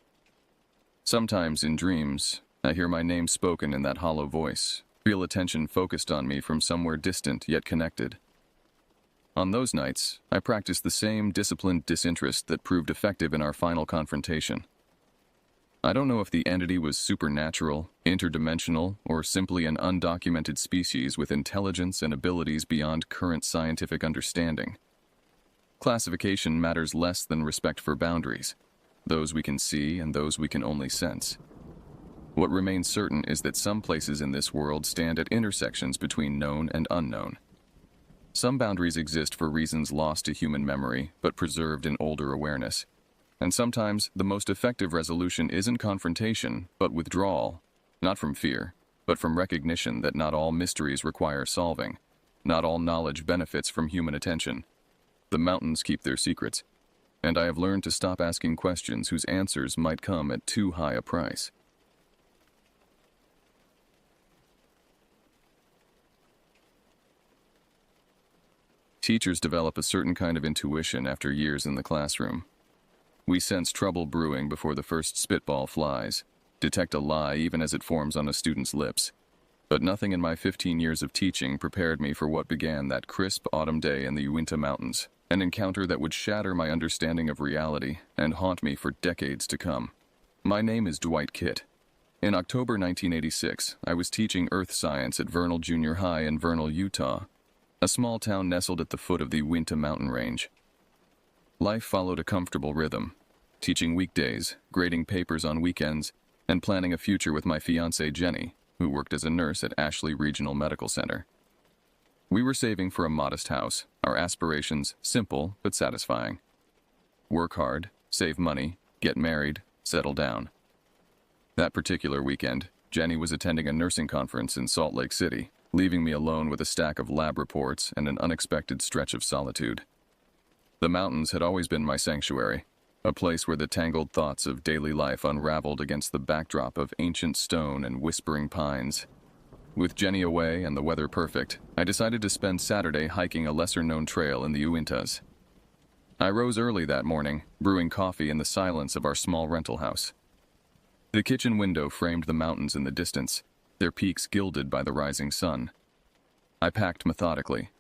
A: Sometimes in dreams, I hear my name spoken in that hollow voice, feel attention focused on me from somewhere distant yet connected. On those nights, I practiced the same disciplined disinterest that proved effective in our final confrontation. I don't know if the entity was supernatural, interdimensional, or simply an undocumented species with intelligence and abilities beyond current scientific understanding. Classification matters less than respect for boundaries, those we can see and those we can only sense. What remains certain is that some places in this world stand at intersections between known and unknown. Some boundaries exist for reasons lost to human memory, but preserved in older awareness. And sometimes the most effective resolution isn't confrontation, but withdrawal, not from fear, but from recognition that not all mysteries require solving, not all knowledge benefits from human attention. The mountains keep their secrets, and I have learned to stop asking questions whose answers might come at too high a price. Teachers develop a certain kind of intuition after years in the classroom. We sense trouble brewing before the first spitball flies, detect a lie even as it forms on a student's lips. But nothing in my 15 years of teaching prepared me for what began that crisp autumn day in the Uinta Mountains, an encounter that would shatter my understanding of reality and haunt me for decades to come. My name is Dwight Kitt. In October 1986, I was teaching earth science at Vernal Junior High in Vernal, Utah, a small town nestled at the foot of the Uinta mountain range. Life followed a comfortable rhythm, teaching weekdays, grading papers on weekends, and planning a future with my fiancée Jenny, who worked as a nurse at Ashley Regional Medical Center. We were saving for a modest house, our aspirations simple but satisfying. Work hard, save money, get married, settle down. That particular weekend, Jenny was attending a nursing conference in Salt Lake City, leaving me alone with a stack of lab reports and an unexpected stretch of solitude. The mountains had always been my sanctuary, a place where the tangled thoughts of daily life unraveled against the backdrop of ancient stone and whispering pines. With Jenny away and the weather perfect, I decided to spend Saturday hiking a lesser-known trail in the Uintas. I rose early that morning, brewing coffee in the silence of our small rental house. The kitchen window framed the mountains in the distance, their peaks gilded by the rising sun. I packed methodically.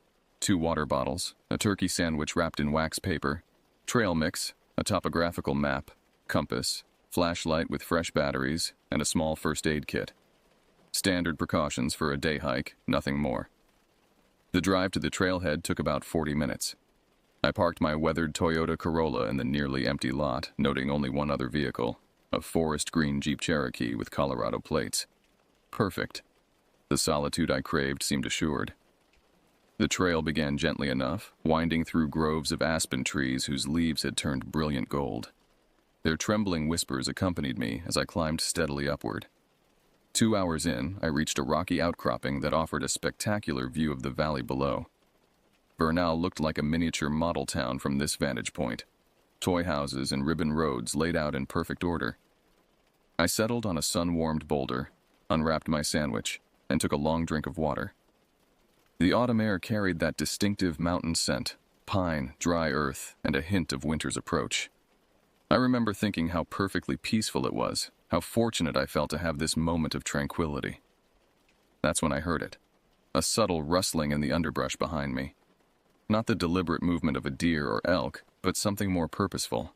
A: 2 water bottles, a turkey sandwich wrapped in wax paper, trail mix, a topographical map, compass, flashlight with fresh batteries, and a small first aid kit. Standard precautions for a day hike, nothing more. The drive to the trailhead took about 40 minutes. I parked my weathered Toyota Corolla in the nearly empty lot, noting only one other vehicle, a forest green Jeep Cherokee with Colorado plates. Perfect. The solitude I craved seemed assured. The trail began gently enough, winding through groves of aspen trees whose leaves had turned brilliant gold. Their trembling whispers accompanied me as I climbed steadily upward. 2 hours in, I reached a rocky outcropping that offered a spectacular view of the valley below. Bernal looked like a miniature model town from this vantage point. Toy houses and ribbon roads laid out in perfect order. I settled on a sun-warmed boulder, unwrapped my sandwich, and took a long drink of water. The autumn air carried that distinctive mountain scent, pine, dry earth, and a hint of winter's approach. I remember thinking how perfectly peaceful it was, how fortunate I felt to have this moment of tranquility. That's when I heard it, a subtle rustling in the underbrush behind me. Not the deliberate movement of a deer or elk, but something more purposeful.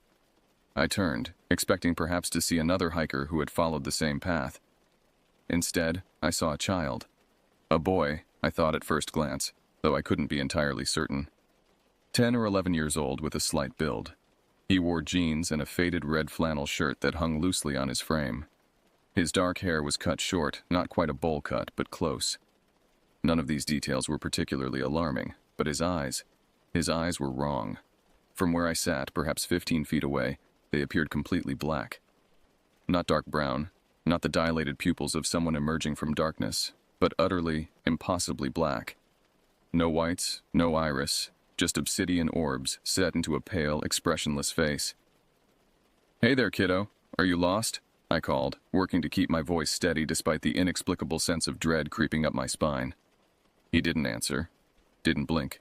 A: I turned, expecting perhaps to see another hiker who had followed the same path. Instead, I saw a child. A boy, I thought at first glance, though I couldn't be entirely certain. 10 or 11 years old with a slight build. He wore jeans and a faded red flannel shirt that hung loosely on his frame. His dark hair was cut short, not quite a bowl cut, but close. None of these details were particularly alarming, but his eyes were wrong. From where I sat, perhaps 15 feet away, they appeared completely black. Not dark brown, not the dilated pupils of someone emerging from darkness, but utterly, impossibly black. No whites, no iris, just obsidian orbs set into a pale, expressionless face. "Hey there, kiddo. Are you lost?" I called, working to keep my voice steady despite the inexplicable sense of dread creeping up my spine. He didn't answer, didn't blink,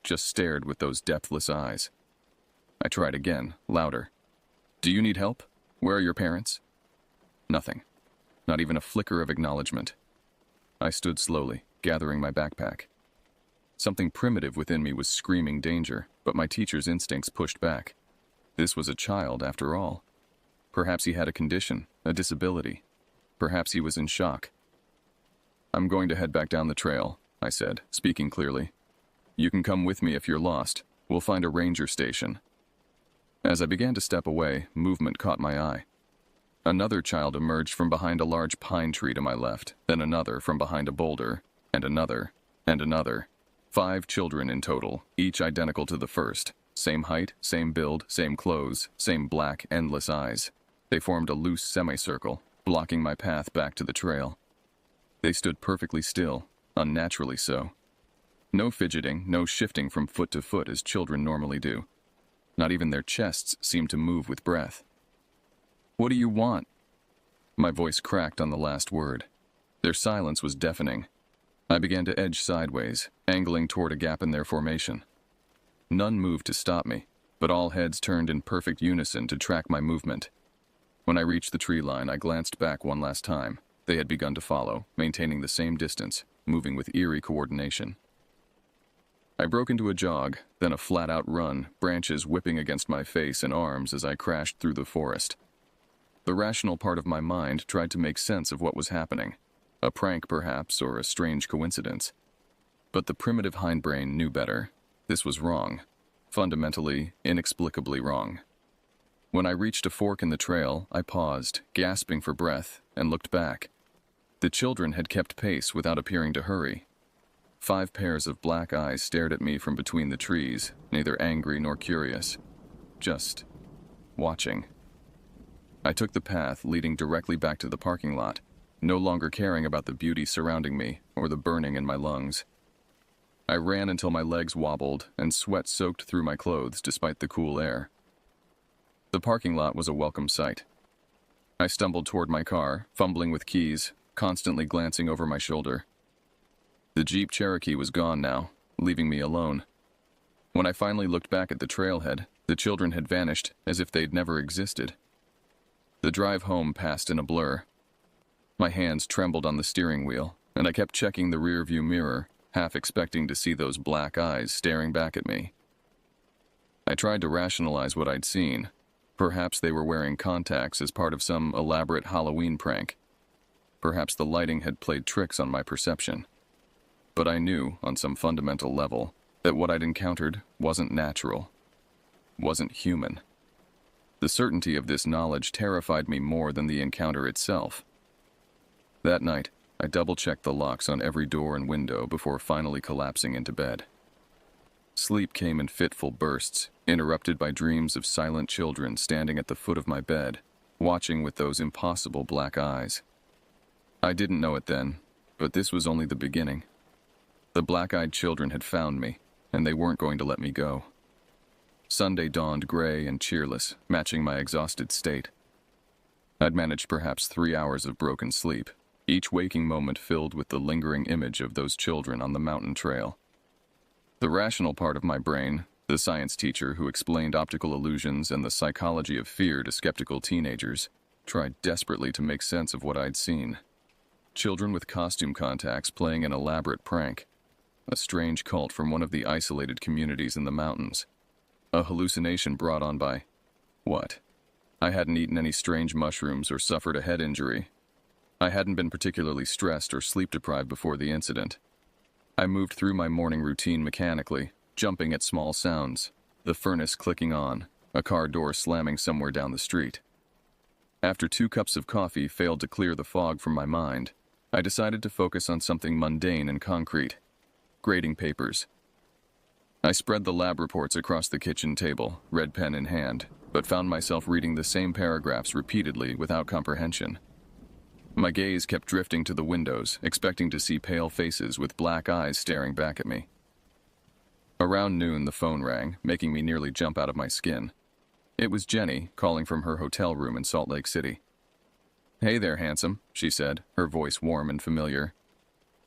A: just stared with those depthless eyes. I tried again, louder. "Do you need help? Where are your parents?" Nothing. Not even a flicker of acknowledgement. I stood slowly, gathering my backpack. Something primitive within me was screaming danger, but my teacher's instincts pushed back. This was a child, after all. Perhaps he had a condition, a disability. Perhaps he was in shock. "I'm going to head back down the trail," I said, speaking clearly. "You can come with me if you're lost. We'll find a ranger station." As I began to step away, movement caught my eye. Another child emerged from behind a large pine tree to my left, then another from behind a boulder, and another, and another. 5 children in total, each identical to the first. Same height, same build, same clothes, same black, endless eyes. They formed a loose semicircle, blocking my path back to the trail. They stood perfectly still, unnaturally so. No fidgeting, no shifting from foot to foot as children normally do. Not even their chests seemed to move with breath. "What do you want?" My voice cracked on the last word. Their silence was deafening. I began to edge sideways, angling toward a gap in their formation. None moved to stop me, but all heads turned in perfect unison to track my movement. When I reached the tree line, I glanced back one last time. They had begun to follow, maintaining the same distance, moving with eerie coordination. I broke into a jog, then a flat-out run, branches whipping against my face and arms as I crashed through the forest. The rational part of my mind tried to make sense of what was happening. A prank, perhaps, or a strange coincidence. But the primitive hindbrain knew better. This was wrong. Fundamentally, inexplicably wrong. When I reached a fork in the trail, I paused, gasping for breath, and looked back. The children had kept pace without appearing to hurry. 5 pairs of black eyes stared at me from between the trees, neither angry nor curious. Just watching. I took the path leading directly back to the parking lot, no longer caring about the beauty surrounding me or the burning in my lungs. I ran until my legs wobbled and sweat soaked through my clothes despite the cool air. The parking lot was a welcome sight. I stumbled toward my car, fumbling with keys, constantly glancing over my shoulder. The Jeep Cherokee was gone now, leaving me alone. When I finally looked back at the trailhead, the children had vanished as if they'd never existed. The drive home passed in a blur. My hands trembled on the steering wheel, and I kept checking the rearview mirror, half expecting to see those black eyes staring back at me. I tried to rationalize what I'd seen. Perhaps they were wearing contacts as part of some elaborate Halloween prank. Perhaps the lighting had played tricks on my perception. But I knew, on some fundamental level, that what I'd encountered wasn't natural, wasn't human. The certainty of this knowledge terrified me more than the encounter itself. That night, I double-checked the locks on every door and window before finally collapsing into bed. Sleep came in fitful bursts, interrupted by dreams of silent children standing at the foot of my bed, watching with those impossible black eyes. I didn't know it then, but this was only the beginning. The black-eyed children had found me, and they weren't going to let me go. Sunday dawned gray and cheerless, matching my exhausted state. I'd managed perhaps 3 hours of broken sleep, each waking moment filled with the lingering image of those children on the mountain trail. The rational part of my brain, the science teacher who explained optical illusions and the psychology of fear to skeptical teenagers, tried desperately to make sense of what I'd seen. Children with costume contacts playing an elaborate prank. A strange cult from one of the isolated communities in the mountains. A hallucination brought on by... what? I hadn't eaten any strange mushrooms or suffered a head injury. I hadn't been particularly stressed or sleep-deprived before the incident. I moved through my morning routine mechanically, jumping at small sounds, the furnace clicking on, a car door slamming somewhere down the street. After 2 cups of coffee failed to clear the fog from my mind, I decided to focus on something mundane and concrete. Grading papers. I spread the lab reports across the kitchen table, red pen in hand, but found myself reading the same paragraphs repeatedly without comprehension. My gaze kept drifting to the windows, expecting to see pale faces with black eyes staring back at me. Around noon, the phone rang, making me nearly jump out of my skin. It was Jenny, calling from her hotel room in Salt Lake City. "Hey there, handsome," she said, her voice warm and familiar.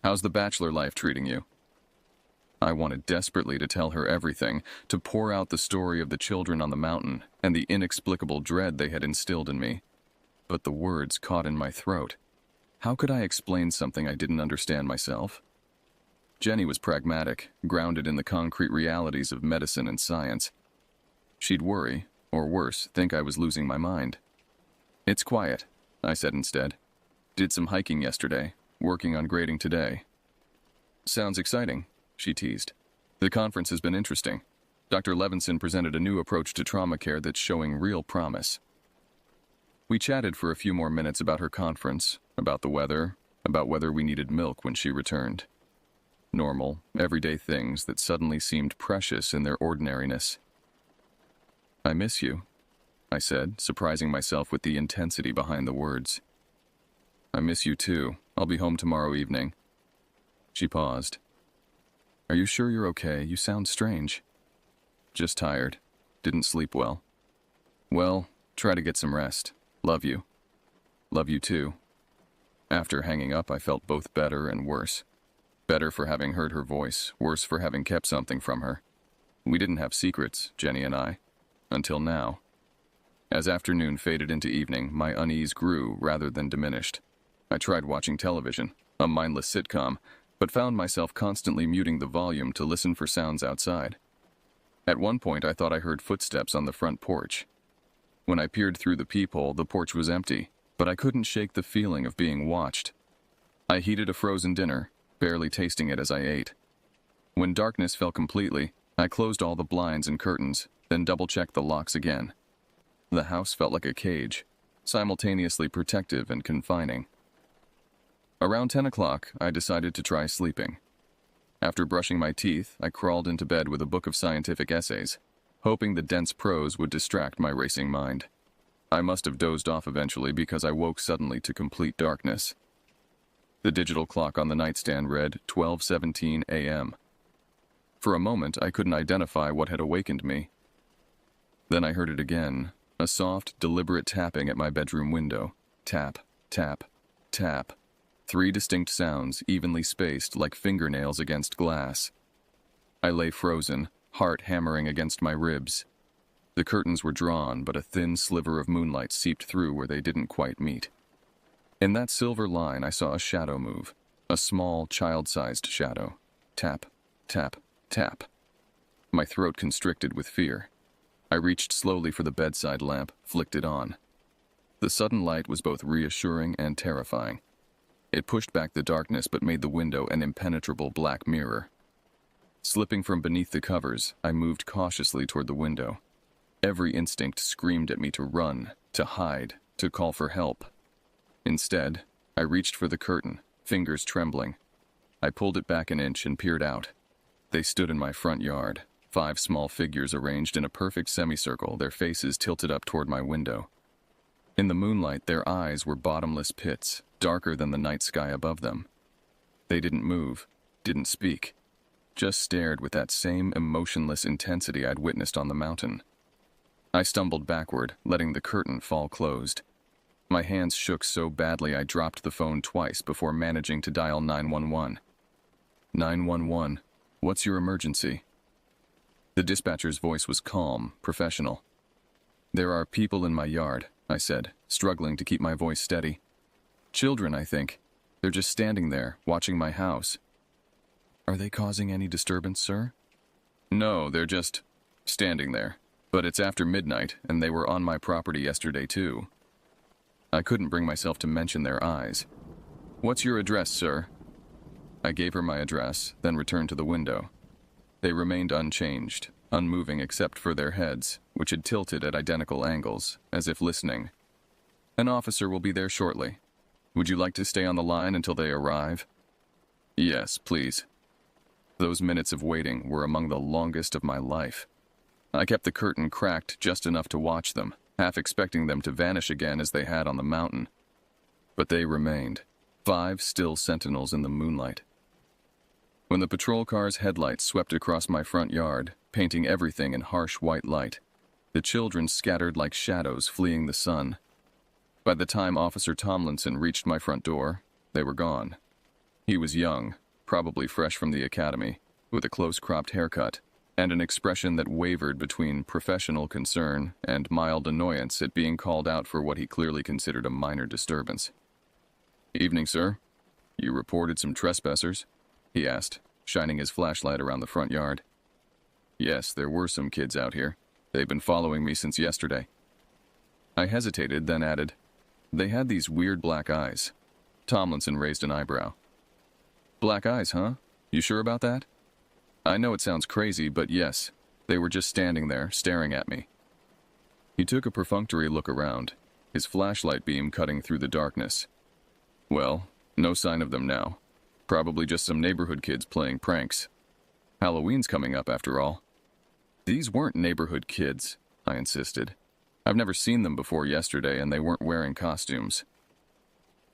A: "How's the bachelor life treating you?" I wanted desperately to tell her everything, to pour out the story of the children on the mountain and the inexplicable dread they had instilled in me. But the words caught in my throat. How could I explain something I didn't understand myself? Jenny was pragmatic, grounded in the concrete realities of medicine and science. She'd worry, or worse, think I was losing my mind. "It's quiet," I said instead. "Did some hiking yesterday, working on grading today." "Sounds exciting," she teased. "The conference has been interesting. Dr. Levinson presented a new approach to trauma care that's showing real promise." We chatted for a few more minutes about her conference, about the weather, about whether we needed milk when she returned. Normal, everyday things that suddenly seemed precious in their ordinariness. "I miss you," I said, surprising myself with the intensity behind the words. "I miss you too. I'll be home tomorrow evening." She paused. "Are you sure you're okay? You sound strange." "Just tired. Didn't sleep well." "Well, try to get some rest. Love you." "Love you too." After hanging up, I felt both better and worse. Better for having heard her voice, worse for having kept something from her. We didn't have secrets, Jenny and I. Until now. As afternoon faded into evening, my unease grew rather than diminished. I tried watching television, a mindless sitcom, but found myself constantly muting the volume to listen for sounds outside. At one point, I thought I heard footsteps on the front porch. When I peered through the peephole, the porch was empty, but I couldn't shake the feeling of being watched. I heated a frozen dinner, barely tasting it as I ate. When darkness fell completely, I closed all the blinds and curtains, then double-checked the locks again. The house felt like a cage, simultaneously protective and confining. Around 10 o'clock, I decided to try sleeping. After brushing my teeth, I crawled into bed with a book of scientific essays, hoping the dense prose would distract my racing mind. I must have dozed off eventually because I woke suddenly to complete darkness. The digital clock on the nightstand read 12:17 a.m. For a moment, I couldn't identify what had awakened me. Then I heard it again, a soft, deliberate tapping at my bedroom window. Tap, tap, tap. 3 distinct sounds, evenly spaced like fingernails against glass. I lay frozen, heart hammering against my ribs. The curtains were drawn, but a thin sliver of moonlight seeped through where they didn't quite meet. In that silver line, I saw a shadow move, a small, child-sized shadow. Tap, tap, tap. My throat constricted with fear. I reached slowly for the bedside lamp, flicked it on. The sudden light was both reassuring and terrifying. It pushed back the darkness but made the window an impenetrable black mirror. Slipping from beneath the covers, I moved cautiously toward the window. Every instinct screamed at me to run, to hide, to call for help. Instead, I reached for the curtain, fingers trembling. I pulled it back an inch and peered out. They stood in my front yard, 5 small figures arranged in a perfect semicircle, their faces tilted up toward my window. In the moonlight, their eyes were bottomless pits, darker than the night sky above them. They didn't move, didn't speak, just stared with that same emotionless intensity I'd witnessed on the mountain. I stumbled backward, letting the curtain fall closed. My hands shook so badly I dropped the phone twice before managing to dial 911. 911, what's your emergency? The dispatcher's voice was calm, professional. There are people in my yard, I said, struggling to keep my voice steady. Children, I think. They're just standing there, watching my house. Are they causing any disturbance, sir? No, they're just standing there. But it's after midnight, and they were on my property yesterday, too. I couldn't bring myself to mention their eyes. What's your address, sir? I gave her my address, then returned to the window. They remained unchanged, unmoving except for their heads, which had tilted at identical angles, as if listening. An officer will be there shortly. Would you like to stay on the line until they arrive? Yes, please. Those minutes of waiting were among the longest of my life. I kept the curtain cracked just enough to watch them, half expecting them to vanish again as they had on the mountain. But they remained, 5 still sentinels in the moonlight. When the patrol car's headlights swept across my front yard, painting everything in harsh white light, the children scattered like shadows fleeing the sun. By the time Officer Tomlinson reached my front door, they were gone. He was young, probably fresh from the academy, with a close-cropped haircut, and an expression that wavered between professional concern and mild annoyance at being called out for what he clearly considered a minor disturbance. Evening, sir. You reported some trespassers? He asked, shining his flashlight around the front yard. Yes, there were some kids out here. They've been following me since yesterday. I hesitated, then added, they had these weird black eyes. Tomlinson raised an eyebrow. Black eyes, huh? You sure about that? I know it sounds crazy, but yes, they were just standing there, staring at me. He took a perfunctory look around, his flashlight beam cutting through the darkness. Well, no sign of them now. Probably just some neighborhood kids playing pranks. Halloween's coming up, after all. These weren't neighborhood kids, I insisted. I've never seen them before yesterday, and they weren't wearing costumes.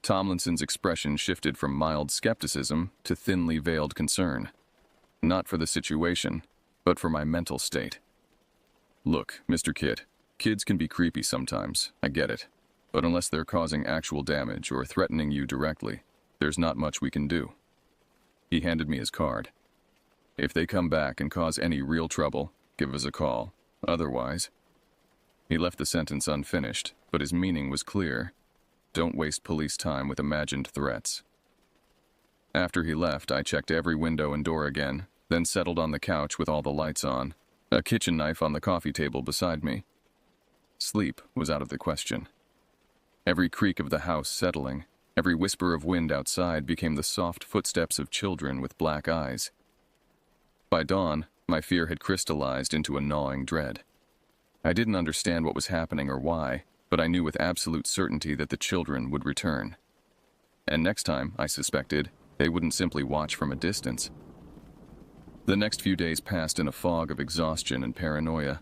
A: Tomlinson's expression shifted from mild skepticism to thinly veiled concern. Not for the situation, but for my mental state. Look, Mr. Kid, kids can be creepy sometimes, I get it. But unless they're causing actual damage or threatening you directly, there's not much we can do. He handed me his card. If they come back and cause any real trouble, give us a call. Otherwise... He left the sentence unfinished, but his meaning was clear. Don't waste police time with imagined threats. After he left, I checked every window and door again, then settled on the couch with all the lights on, a kitchen knife on the coffee table beside me. Sleep was out of the question. Every creak of the house settling, every whisper of wind outside became the soft footsteps of children with black eyes. By dawn, my fear had crystallized into a gnawing dread. I didn't understand what was happening or why, but I knew with absolute certainty that the children would return. And next time, I suspected, they wouldn't simply watch from a distance. The next few days passed in a fog of exhaustion and paranoia.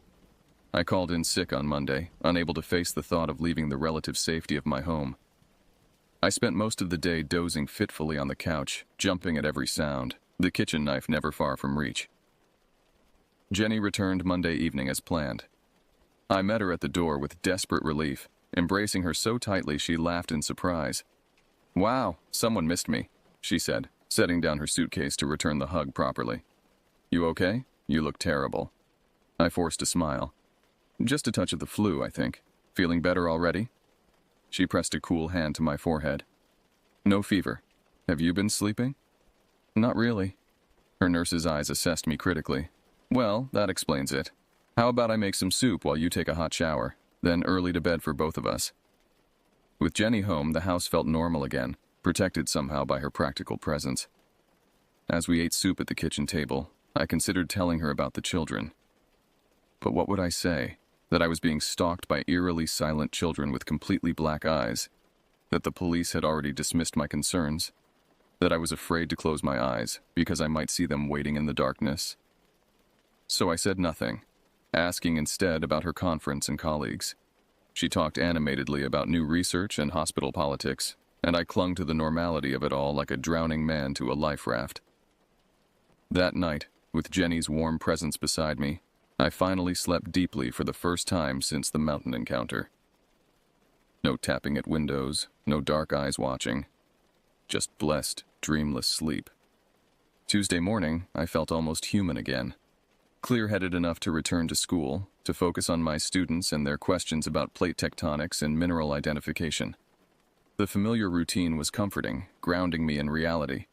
A: I called in sick on Monday, unable to face the thought of leaving the relative safety of my home. I spent most of the day dozing fitfully on the couch, jumping at every sound, the kitchen knife never far from reach. Jenny returned Monday evening as planned. I met her at the door with desperate relief, embracing her so tightly she laughed in surprise. Wow, someone missed me, she said, setting down her suitcase to return the hug properly. You okay? You look terrible. I forced a smile. Just a touch of the flu, I think. Feeling better already? She pressed a cool hand to my forehead. No fever. Have you been sleeping? Not really. Her nurse's eyes assessed me critically. Well, that explains it. How about I make some soup while you take a hot shower, then early to bed for both of us? With Jenny home, the house felt normal again, protected somehow by her practical presence. As we ate soup at the kitchen table, I considered telling her about the children. But what would I say? That I was being stalked by eerily silent children with completely black eyes? That the police had already dismissed my concerns? That I was afraid to close my eyes because I might see them waiting in the darkness? So I said nothing, asking instead about her conference and colleagues. She talked animatedly about new research and hospital politics, and I clung to the normality of it all like a drowning man to a life raft. That night, with Jenny's warm presence beside me, I finally slept deeply for the first time since the mountain encounter. No tapping at windows, no dark eyes watching. Just blessed, dreamless sleep. Tuesday morning, I felt almost human again. Clear-headed enough to return to school, to focus on my students and their questions about plate tectonics and mineral identification. The familiar routine was comforting, grounding me in reality.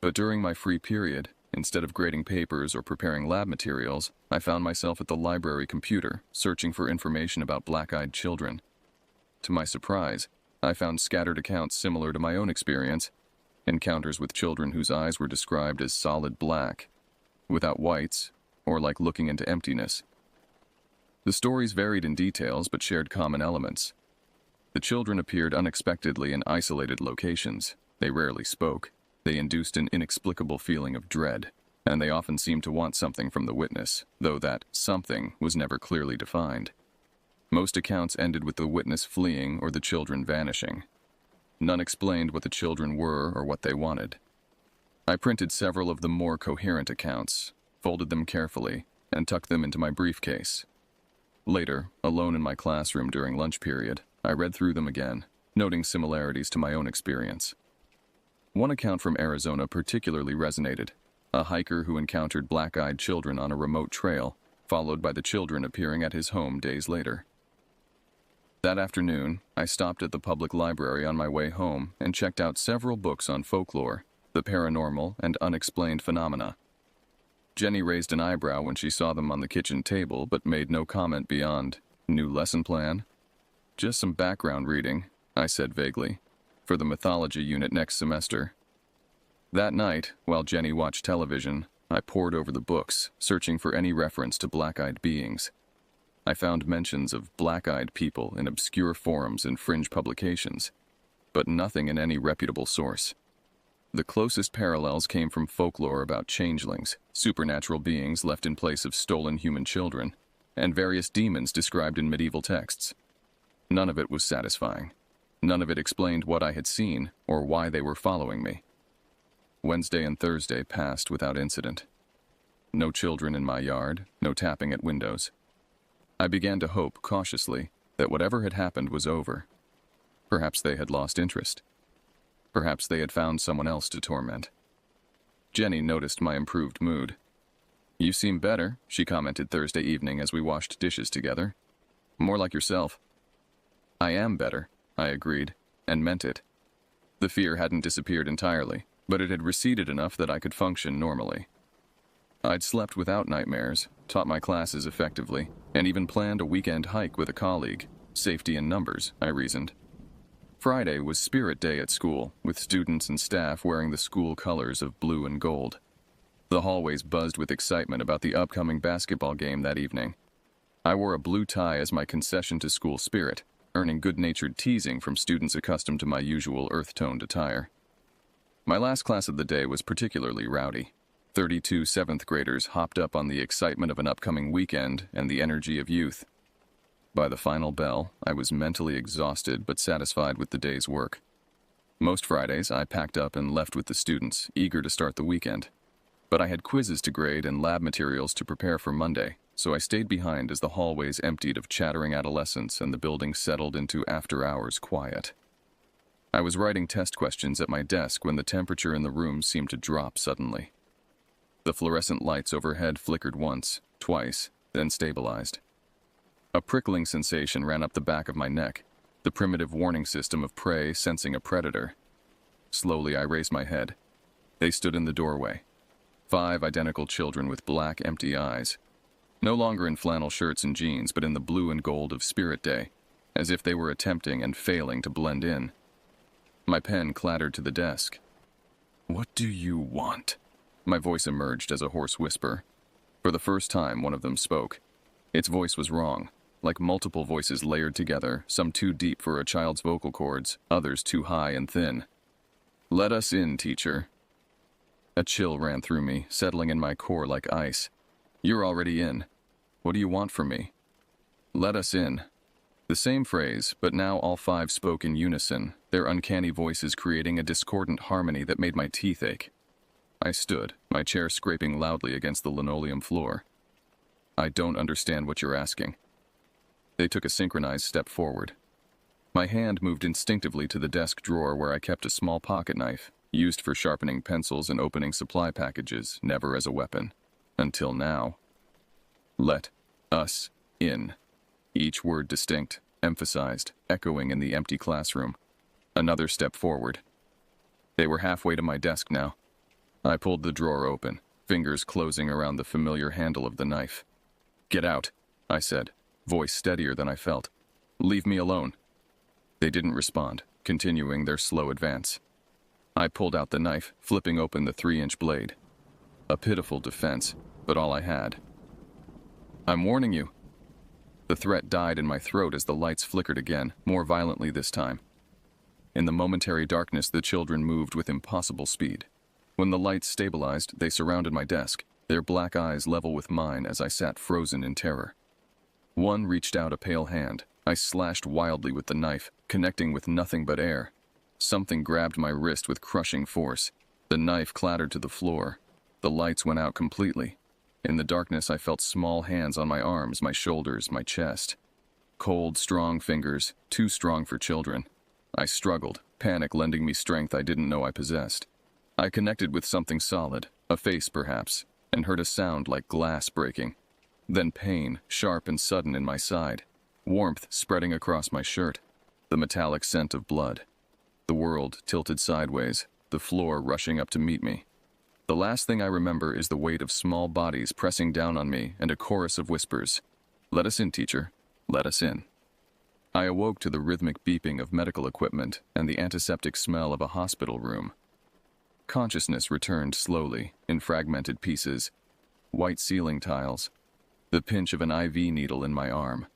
A: But during my free period, instead of grading papers or preparing lab materials, I found myself at the library computer, searching for information about black-eyed children. To my surprise, I found scattered accounts similar to my own experience, encounters with children whose eyes were described as solid black, without whites, or like looking into emptiness. The stories varied in details but shared common elements. The children appeared unexpectedly in isolated locations. They rarely spoke. They induced an inexplicable feeling of dread, and they often seemed to want something from the witness, though that something was never clearly defined. Most accounts ended with the witness fleeing or the children vanishing. None explained what the children were or what they wanted. I printed several of the more coherent accounts, folded them carefully, and tucked them into my briefcase. Later, alone in my classroom during lunch period, I read through them again, noting similarities to my own experience. One account from Arizona particularly resonated: a hiker who encountered black-eyed children on a remote trail, followed by the children appearing at his home days later. That afternoon, I stopped at the public library on my way home and checked out several books on folklore, the paranormal, and unexplained phenomena. Jenny raised an eyebrow when she saw them on the kitchen table, but made no comment beyond, "New lesson plan?" "Just some background reading," I said vaguely, "for the mythology unit next semester." That night, while Jenny watched television, I pored over the books, searching for any reference to black-eyed beings. I found mentions of black-eyed people in obscure forums and fringe publications, but nothing in any reputable source. The closest parallels came from folklore about changelings, supernatural beings left in place of stolen human children, and various demons described in medieval texts. None of it was satisfying. None of it explained what I had seen or why they were following me. Wednesday and Thursday passed without incident. No children in my yard, no tapping at windows. I began to hope, cautiously, that whatever had happened was over. Perhaps they had lost interest. Perhaps they had found someone else to torment. Jenny noticed my improved mood. "You seem better," she commented Thursday evening as we washed dishes together. "More like yourself." "I am better," I agreed, and meant it. The fear hadn't disappeared entirely, but it had receded enough that I could function normally. I'd slept without nightmares, taught my classes effectively, and even planned a weekend hike with a colleague. Safety in numbers, I reasoned. Friday was Spirit Day at school, with students and staff wearing the school colors of blue and gold. The hallways buzzed with excitement about the upcoming basketball game that evening. I wore a blue tie as my concession to school spirit, earning good-natured teasing from students accustomed to my usual earth-toned attire. My last class of the day was particularly rowdy. 32 seventh graders hopped up on the excitement of an upcoming weekend and the energy of youth. By the final bell, I was mentally exhausted but satisfied with the day's work. Most Fridays, I packed up and left with the students, eager to start the weekend. But I had quizzes to grade and lab materials to prepare for Monday, so I stayed behind as the hallways emptied of chattering adolescents and the building settled into after-hours quiet. I was writing test questions at my desk when the temperature in the room seemed to drop suddenly. The fluorescent lights overhead flickered once, twice, then stabilized. A prickling sensation ran up the back of my neck, the primitive warning system of prey sensing a predator. Slowly, I raised my head. They stood in the doorway. 5 identical children with black, empty eyes. No longer in flannel shirts and jeans, but in the blue and gold of Spirit Day, as if they were attempting and failing to blend in. My pen clattered to the desk. "What do you want?" My voice emerged as a hoarse whisper. For the first time, one of them spoke. Its voice was wrong, like multiple voices layered together, some too deep for a child's vocal cords, others too high and thin. "Let us in, teacher." A chill ran through me, settling in my core like ice. "You're already in. What do you want from me?" "Let us in." The same phrase, but now all five spoke in unison, their uncanny voices creating a discordant harmony that made my teeth ache. I stood, my chair scraping loudly against the linoleum floor. "I don't understand what you're asking." They took a synchronized step forward. My hand moved instinctively to the desk drawer where I kept a small pocket knife, used for sharpening pencils and opening supply packages, never as a weapon. Until now. "Let us in." Each word distinct, emphasized, echoing in the empty classroom. Another step forward. They were halfway to my desk now. I pulled the drawer open, fingers closing around the familiar handle of the knife. "Get out," I said, voice steadier than I felt. "Leave me alone." They didn't respond, continuing their slow advance. I pulled out the knife, flipping open the 3-inch blade. A pitiful defense, but all I had. "I'm warning you." The threat died in my throat as the lights flickered again, more violently this time. In the momentary darkness, the children moved with impossible speed. When the lights stabilized, they surrounded my desk, their black eyes level with mine as I sat frozen in terror. One reached out a pale hand. I slashed wildly with the knife, connecting with nothing but air. Something grabbed my wrist with crushing force. The knife clattered to the floor. The lights went out completely. In the darkness, I felt small hands on my arms, my shoulders, my chest. Cold, strong fingers, too strong for children. I struggled, panic lending me strength I didn't know I possessed. I connected with something solid, a face perhaps, and heard a sound like glass breaking. Then pain, sharp and sudden in my side. Warmth spreading across my shirt. The metallic scent of blood. The world tilted sideways, the floor rushing up to meet me. The last thing I remember is the weight of small bodies pressing down on me and a chorus of whispers. "Let us in, teacher. Let us in." I awoke to the rhythmic beeping of medical equipment and the antiseptic smell of a hospital room. Consciousness returned slowly, in fragmented pieces. White ceiling tiles. The pinch of an IV needle in my arm.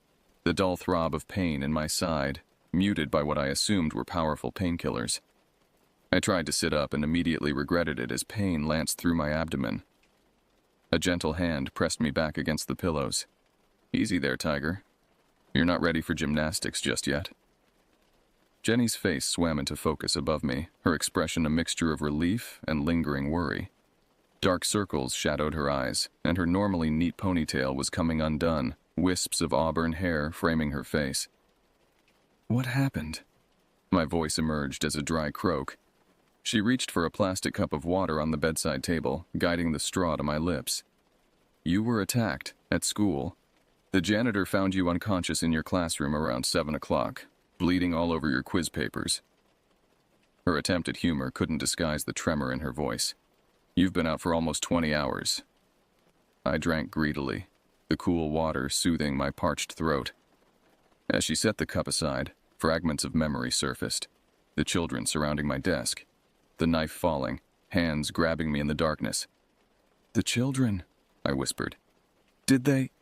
A: The dull throb of pain in my side, muted by what I assumed were powerful painkillers. I tried to sit up and immediately regretted it as pain lanced through my abdomen. A gentle hand pressed me back against the pillows. "Easy there, Tiger. You're not ready for gymnastics just yet." Jenny's face swam into focus above me, her expression a mixture of relief and lingering worry. Dark circles shadowed her eyes, and her normally neat ponytail was coming undone, wisps of auburn hair framing her face. "What happened?" My voice emerged as a dry croak. She reached for a plastic cup of water on the bedside table, guiding the straw to my lips. "You were attacked, at school. The janitor found you unconscious in your classroom around 7 o'clock, bleeding all over your quiz papers." Her attempt at humor couldn't disguise the tremor in her voice. "You've been out for almost 20 hours. I drank greedily, the cool water soothing my parched throat. As she set the cup aside, fragments of memory surfaced. The children surrounding my desk. The knife falling, hands grabbing me in the darkness. "The children," I whispered. "Did they—"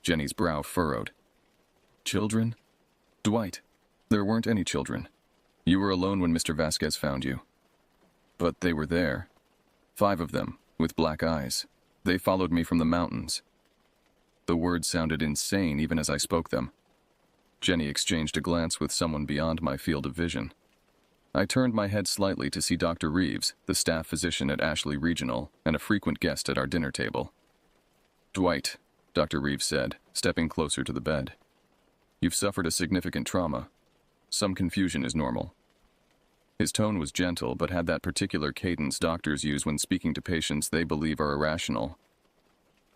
A: Jenny's brow furrowed. "Children? Dwight, there weren't any children. You were alone when Mr. Vasquez found you. But they were there. 5 of them, with black eyes. They followed me from the mountains." The words sounded insane even as I spoke them. Jenny exchanged a glance with someone beyond my field of vision. I turned my head slightly to see Dr. Reeves, the staff physician at Ashley Regional, and a frequent guest at our dinner table. "Dwight," Dr. Reeves said, stepping closer to the bed. "You've suffered a significant trauma. Some confusion is normal." His tone was gentle, but had that particular cadence doctors use when speaking to patients they believe are irrational.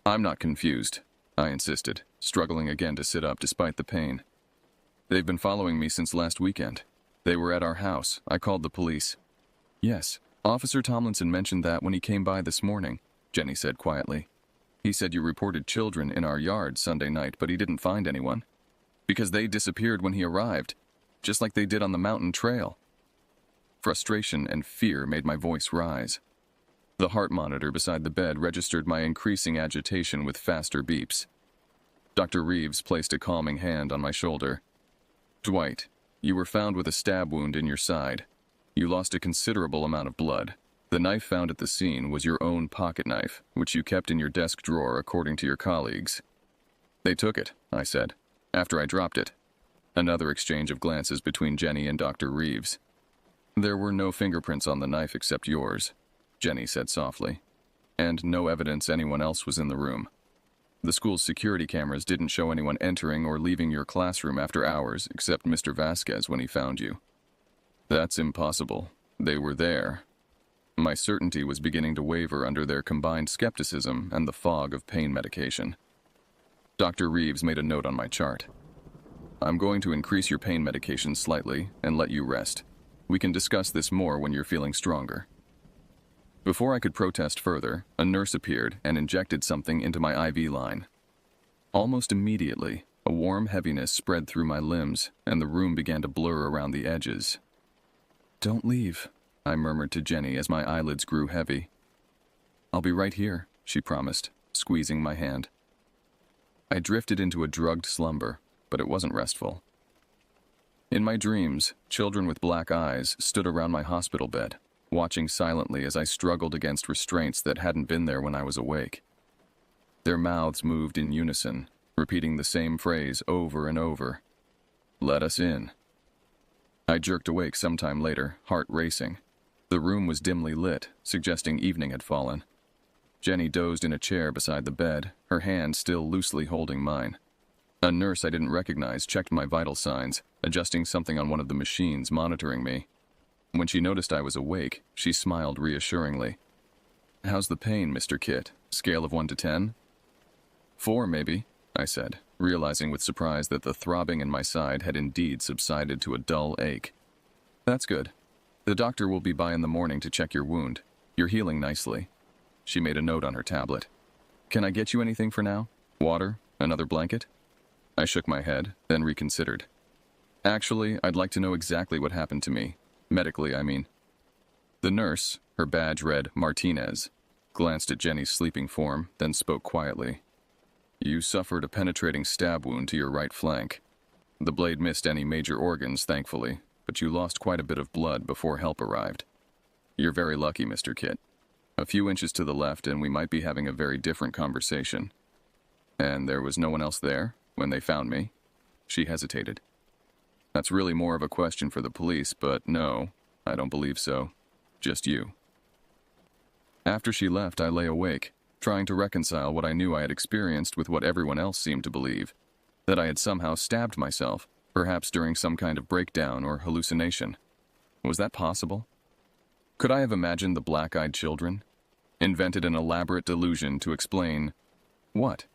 A: "I'm not confused," I insisted, struggling again to sit up despite the pain. "They've been following me since last weekend. They were at our house. I called the police." "Yes, Officer Tomlinson mentioned that when he came by this morning," Jenny said quietly. He said you reported children in our yard Sunday night, but he didn't find anyone. Because they disappeared when he arrived, just like they did on the mountain trail. Frustration and fear made my voice rise. The heart monitor beside the bed registered my increasing agitation with faster beeps. Dr. Reeves placed a calming hand on my shoulder. Dwight, you were found with a stab wound in your side. You lost a considerable amount of blood. The knife found at the scene was your own pocket knife, which you kept in your desk drawer according to your colleagues. They took it, I said, after I dropped it. Another exchange of glances between Jenny and Dr. Reeves. There were no fingerprints on the knife except yours, Jenny said softly, and no evidence anyone else was in the room. The school's security cameras didn't show anyone entering or leaving your classroom after hours except Mr. Vasquez when he found you. That's impossible. They were there. My certainty was beginning to waver under their combined skepticism and the fog of pain medication. Dr. Reeves made a note on my chart. I'm going to increase your pain medication slightly and let you rest. We can discuss this more when you're feeling stronger. Before I could protest further, a nurse appeared and injected something into my IV line. Almost immediately, a warm heaviness spread through my limbs, and the room began to blur around the edges. Don't leave, I murmured to Jenny as my eyelids grew heavy. I'll be right here, she promised, squeezing my hand. I drifted into a drugged slumber, but it wasn't restful. In my dreams, children with black eyes stood around my hospital bed, watching silently as I struggled against restraints that hadn't been there when I was awake. Their mouths moved in unison, repeating the same phrase over and over. Let us in. I jerked awake sometime later, heart racing. The room was dimly lit, suggesting evening had fallen. Jenny dozed in a chair beside the bed, her hand still loosely holding mine. A nurse I didn't recognize checked my vital signs, adjusting something on one of the machines monitoring me. When she noticed I was awake, she smiled reassuringly. How's the pain, Mr. Kit? Scale of 1 to 10? 4, maybe, I said, realizing with surprise that the throbbing in my side had indeed subsided to a dull ache. That's good. The doctor will be by in the morning to check your wound. You're healing nicely. She made a note on her tablet. Can I get you anything for now? Water? Another blanket? I shook my head, then reconsidered. Actually, I'd like to know exactly what happened to me. Medically, I mean. The nurse, her badge read Martinez, glanced at Jenny's sleeping form, then spoke quietly. You suffered a penetrating stab wound to your right flank. The blade missed any major organs, thankfully, but you lost quite a bit of blood before help arrived. You're very lucky, Mr. Kit. A few inches to the left and we might be having a very different conversation. And there was no one else there when they found me? She hesitated. That's really more of a question for the police, but no, I don't believe so. Just you. After she left, I lay awake, trying to reconcile what I knew I had experienced with what everyone else seemed to believe, that I had somehow stabbed myself, perhaps during some kind of breakdown or hallucination. Was that possible? Could I have imagined the black-eyed children? Invented an elaborate delusion to explain what?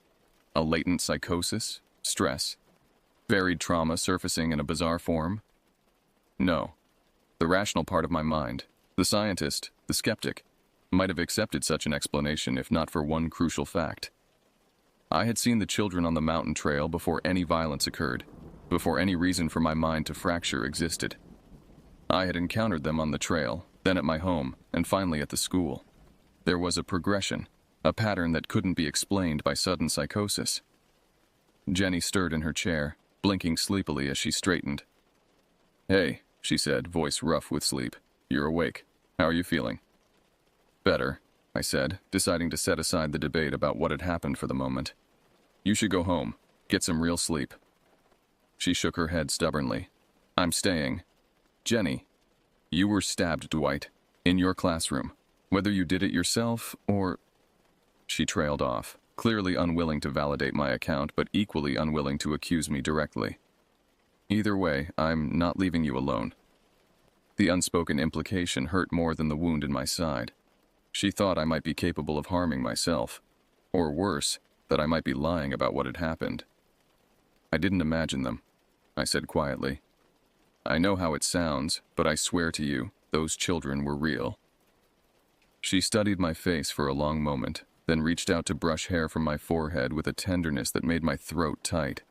A: A latent psychosis? Stress? Buried trauma surfacing in a bizarre form? No. The rational part of my mind, the scientist, the skeptic, might have accepted such an explanation if not for one crucial fact. I had seen the children on the mountain trail before any violence occurred, before any reason for my mind to fracture existed. I had encountered them on the trail, then at my home, and finally at the school. There was a progression, a pattern that couldn't be explained by sudden psychosis. Jenny stirred in her chair, blinking sleepily as she straightened. Hey, she said, voice rough with sleep. You're awake. How are you feeling? Better, I said, deciding to set aside the debate about what had happened for the moment. You should go home. Get some real sleep. She shook her head stubbornly. I'm staying. Jenny, you were stabbed, Dwight, in your classroom. Whether you did it yourself or... She trailed off, clearly unwilling to validate my account, but equally unwilling to accuse me directly. Either way, I'm not leaving you alone. The unspoken implication hurt more than the wound in my side. She thought I might be capable of harming myself, or worse, that I might be lying about what had happened. I didn't imagine them, I said quietly. I know how it sounds, but I swear to you, those children were real. She studied my face for a long moment, then reached out to brush hair from my forehead with a tenderness that made my throat tight.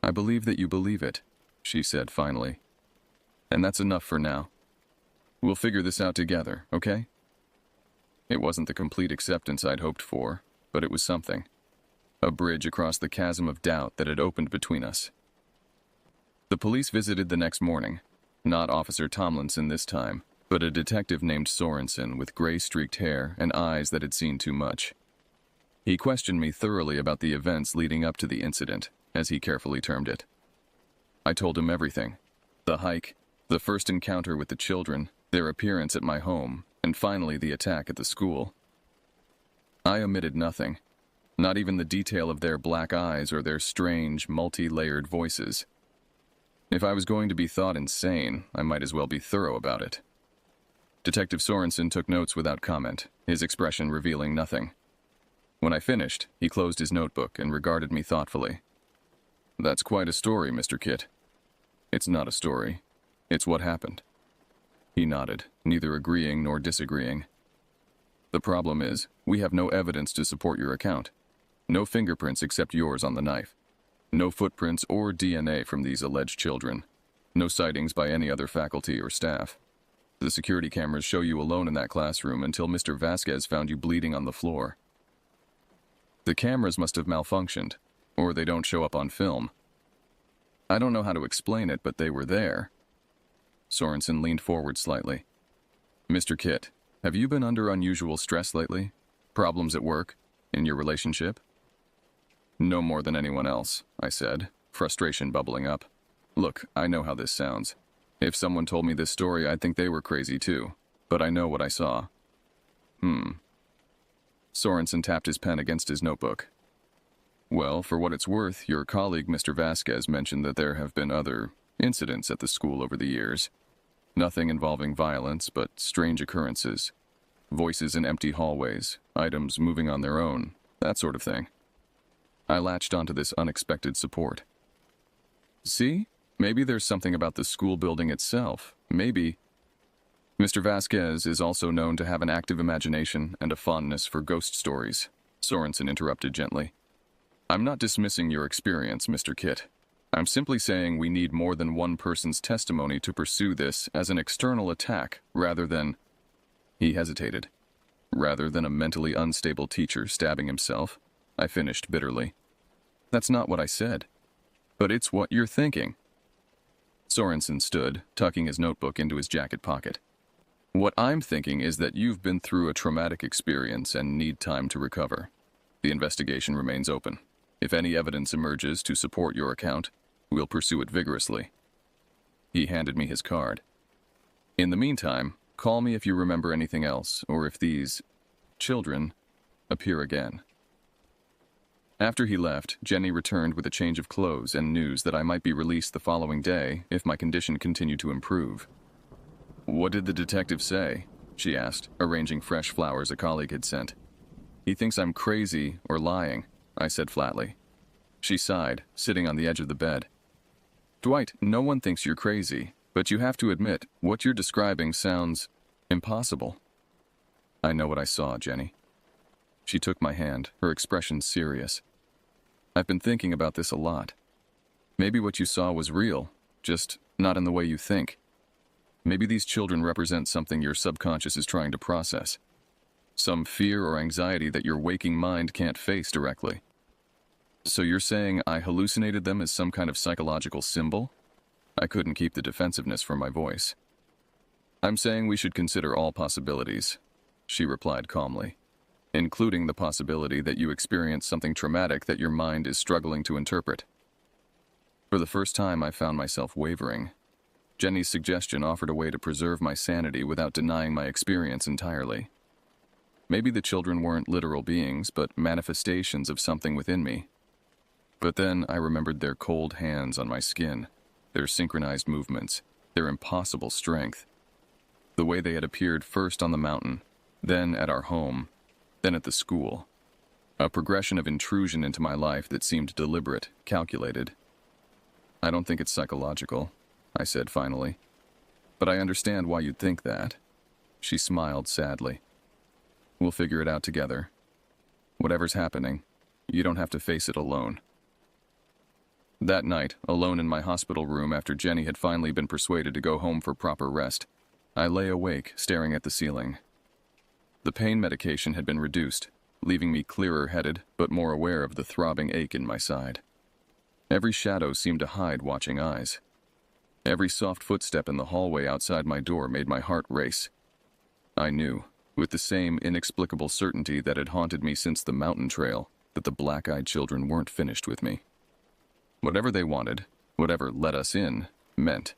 A: "I believe that you believe it," she said finally. "And that's enough for now. We'll figure this out together, okay?" It wasn't the complete acceptance I'd hoped for, but it was something. A bridge across the chasm of doubt that had opened between us. The police visited the next morning. Not Officer Tomlinson this time, but a detective named Sorensen with gray-streaked hair and eyes that had seen too much. He questioned me thoroughly about the events leading up to the incident, as he carefully termed it. I told him everything. The hike, the first encounter with the children, their appearance at my home, and finally the attack at the school. I omitted nothing, not even the detail of their black eyes or their strange, multi-layered voices. If I was going to be thought insane, I might as well be thorough about it. Detective Sorensen took notes without comment, his expression revealing nothing. When I finished, he closed his notebook and regarded me thoughtfully. "That's quite a story, Mr. Kit." "It's not a story. It's what happened." He nodded, neither agreeing nor disagreeing. "The problem is, we have no evidence to support your account. No fingerprints except yours on the knife. No footprints or DNA from these alleged children. No sightings by any other faculty or staff. The security cameras show you alone in that classroom until Mr. Vasquez found you bleeding on the floor. The cameras must have malfunctioned, or they don't show up on film. I don't know how to explain it, but they were there." Sorensen leaned forward slightly. "Mr. Kit, have you been under unusual stress lately? Problems at work? In your relationship?" "No more than anyone else," I said, frustration bubbling up. "Look, I know how this sounds. If someone told me this story, I'd think they were crazy too. But I know what I saw." Sorensen tapped his pen against his notebook. "Well, for what it's worth, your colleague Mr. Vasquez mentioned that there have been other incidents at the school over the years. Nothing involving violence, but strange occurrences. Voices in empty hallways, items moving on their own, that sort of thing." I latched onto this unexpected support. "See? Maybe there's something about the school building itself. Maybe." "Mr. Vasquez is also known to have an active imagination and a fondness for ghost stories," Sorensen interrupted gently. "I'm not dismissing your experience, Mr. Kit. I'm simply saying we need more than one person's testimony to pursue this as an external attack rather than—" He hesitated. "Rather than a mentally unstable teacher stabbing himself," I finished bitterly. "That's not what I said. But it's what you're thinking." Sorensen stood, tucking his notebook into his jacket pocket. "What I'm thinking is that you've been through a traumatic experience and need time to recover. The investigation remains open. If any evidence emerges to support your account, we'll pursue it vigorously." He handed me his card. "In the meantime, call me if you remember anything else, or if these children appear again." After he left, Jenny returned with a change of clothes and news that I might be released the following day if my condition continued to improve. "What did the detective say?" she asked, arranging fresh flowers a colleague had sent. "He thinks I'm crazy or lying," I said flatly. She sighed, sitting on the edge of the bed. "Dwight, no one thinks you're crazy, but you have to admit, what you're describing sounds impossible." "I know what I saw, Jenny." She took my hand, her expression serious. "I've been thinking about this a lot. Maybe what you saw was real, just not in the way you think. Maybe these children represent something your subconscious is trying to process. Some fear or anxiety that your waking mind can't face directly. So you're saying I hallucinated them as some kind of psychological symbol?" I couldn't keep the defensiveness from my voice. "I'm saying we should consider all possibilities," she replied calmly, "including the possibility that you experienced something traumatic that your mind is struggling to interpret." For the first time, I found myself wavering. Jenny's suggestion offered a way to preserve my sanity without denying my experience entirely. Maybe the children weren't literal beings, but manifestations of something within me. But then I remembered their cold hands on my skin, their synchronized movements, their impossible strength. The way they had appeared first on the mountain, then at our home, then at the school. A progression of intrusion into my life that seemed deliberate, calculated. "I don't think it's psychological," I said finally. "But I understand why you'd think that." She smiled sadly. "We'll figure it out together. Whatever's happening, you don't have to face it alone. That night, alone in my hospital room after Jenny had finally been persuaded to go home for proper rest, I lay awake, staring at the ceiling. The pain medication had been reduced, leaving me clearer-headed but more aware of the throbbing ache in my side. Every shadow seemed to hide watching eyes. Every soft footstep in the hallway outside my door made my heart race. I knew, with the same inexplicable certainty that had haunted me since the mountain trail, that the black-eyed children weren't finished with me. Whatever they wanted, whatever let us in, meant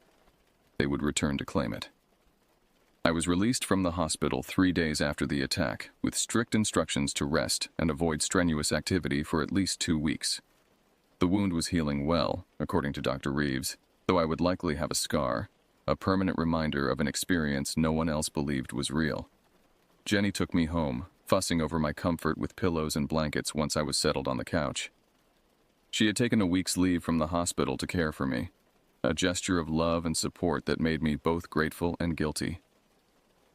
A: they would return to claim it. I was released from the hospital 3 days after the attack, with strict instructions to rest and avoid strenuous activity for at least 2 weeks. The wound was healing well, according to Dr. Reeves, though I would likely have a scar, a permanent reminder of an experience no one else believed was real. Jenny took me home, fussing over my comfort with pillows and blankets once I was settled on the couch. She had taken a week's leave from the hospital to care for me, a gesture of love and support that made me both grateful and guilty.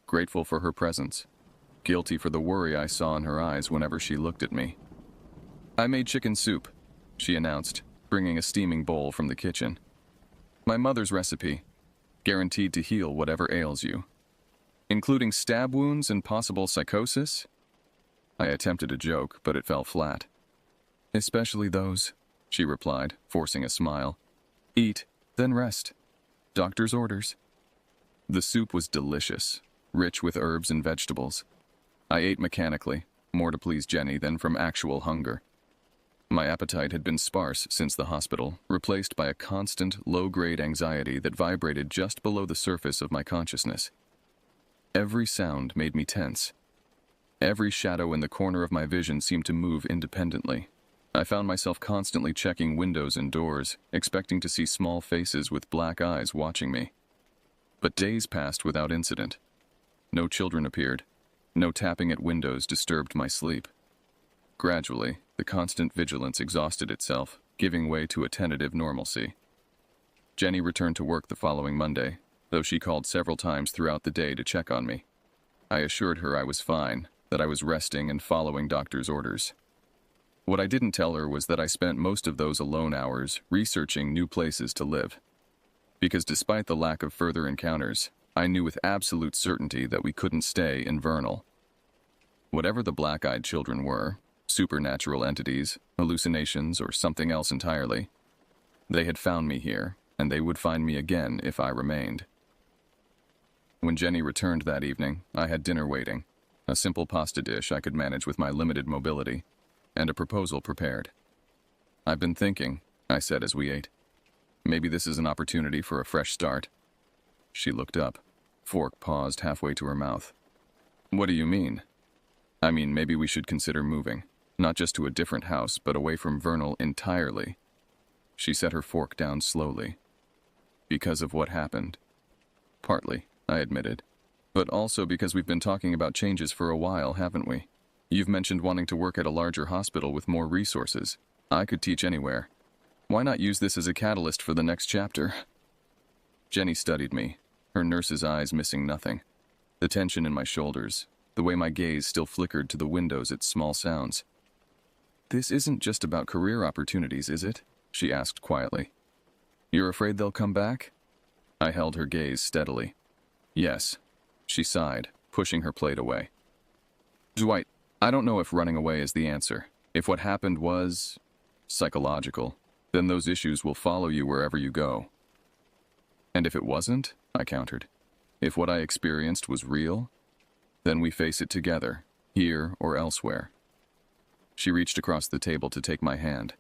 A: Grateful for her presence, guilty for the worry I saw in her eyes whenever she looked at me. "I made chicken soup," she announced, bringing a steaming bowl from the kitchen. "My mother's recipe, guaranteed to heal whatever ails you. Including stab wounds and possible psychosis?" I attempted a joke, but it fell flat. "Especially those," she replied, forcing a smile. "Eat, then rest. Doctor's orders." The soup was delicious, rich with herbs and vegetables. I ate mechanically, more to please Jenny than from actual hunger. My appetite had been sparse since the hospital, replaced by a constant, low-grade anxiety that vibrated just below the surface of my consciousness. Every sound made me tense. Every shadow in the corner of my vision seemed to move independently. I found myself constantly checking windows and doors, expecting to see small faces with black eyes watching me. But days passed without incident. No children appeared. No tapping at windows disturbed my sleep. Gradually, the constant vigilance exhausted itself, giving way to a tentative normalcy. Jenny returned to work the following Monday, though she called several times throughout the day to check on me. I assured her I was fine, that I was resting and following doctor's orders. What I didn't tell her was that I spent most of those alone hours researching new places to live. Because despite the lack of further encounters, I knew with absolute certainty that we couldn't stay in Vernal. Whatever the black-eyed children were, supernatural entities, hallucinations, or something else entirely, they had found me here, and they would find me again if I remained. When Jenny returned that evening, I had dinner waiting, a simple pasta dish I could manage with my limited mobility, and a proposal prepared. "I've been thinking," I said as we ate. "Maybe this is an opportunity for a fresh start." She looked up, fork paused halfway to her mouth. "What do you mean?" "I mean, maybe we should consider moving, not just to a different house, but away from Vernal entirely." She set her fork down slowly. "Because of what happened?" "Partly," I admitted. "But also because we've been talking about changes for a while, haven't we? You've mentioned wanting to work at a larger hospital with more resources. I could teach anywhere. Why not use this as a catalyst for the next chapter?" Jenny studied me, her nurse's eyes missing nothing. The tension in my shoulders, the way my gaze still flickered to the windows at small sounds. "This isn't just about career opportunities, is it?" she asked quietly. "You're afraid they'll come back?" I held her gaze steadily. "Yes," she sighed, pushing her plate away. "Dwight, I don't know if running away is the answer. If what happened was psychological, then those issues will follow you wherever you go." "And if it wasn't?" I countered. "If what I experienced was real, then we face it together, here or elsewhere." She reached across the table to take my hand.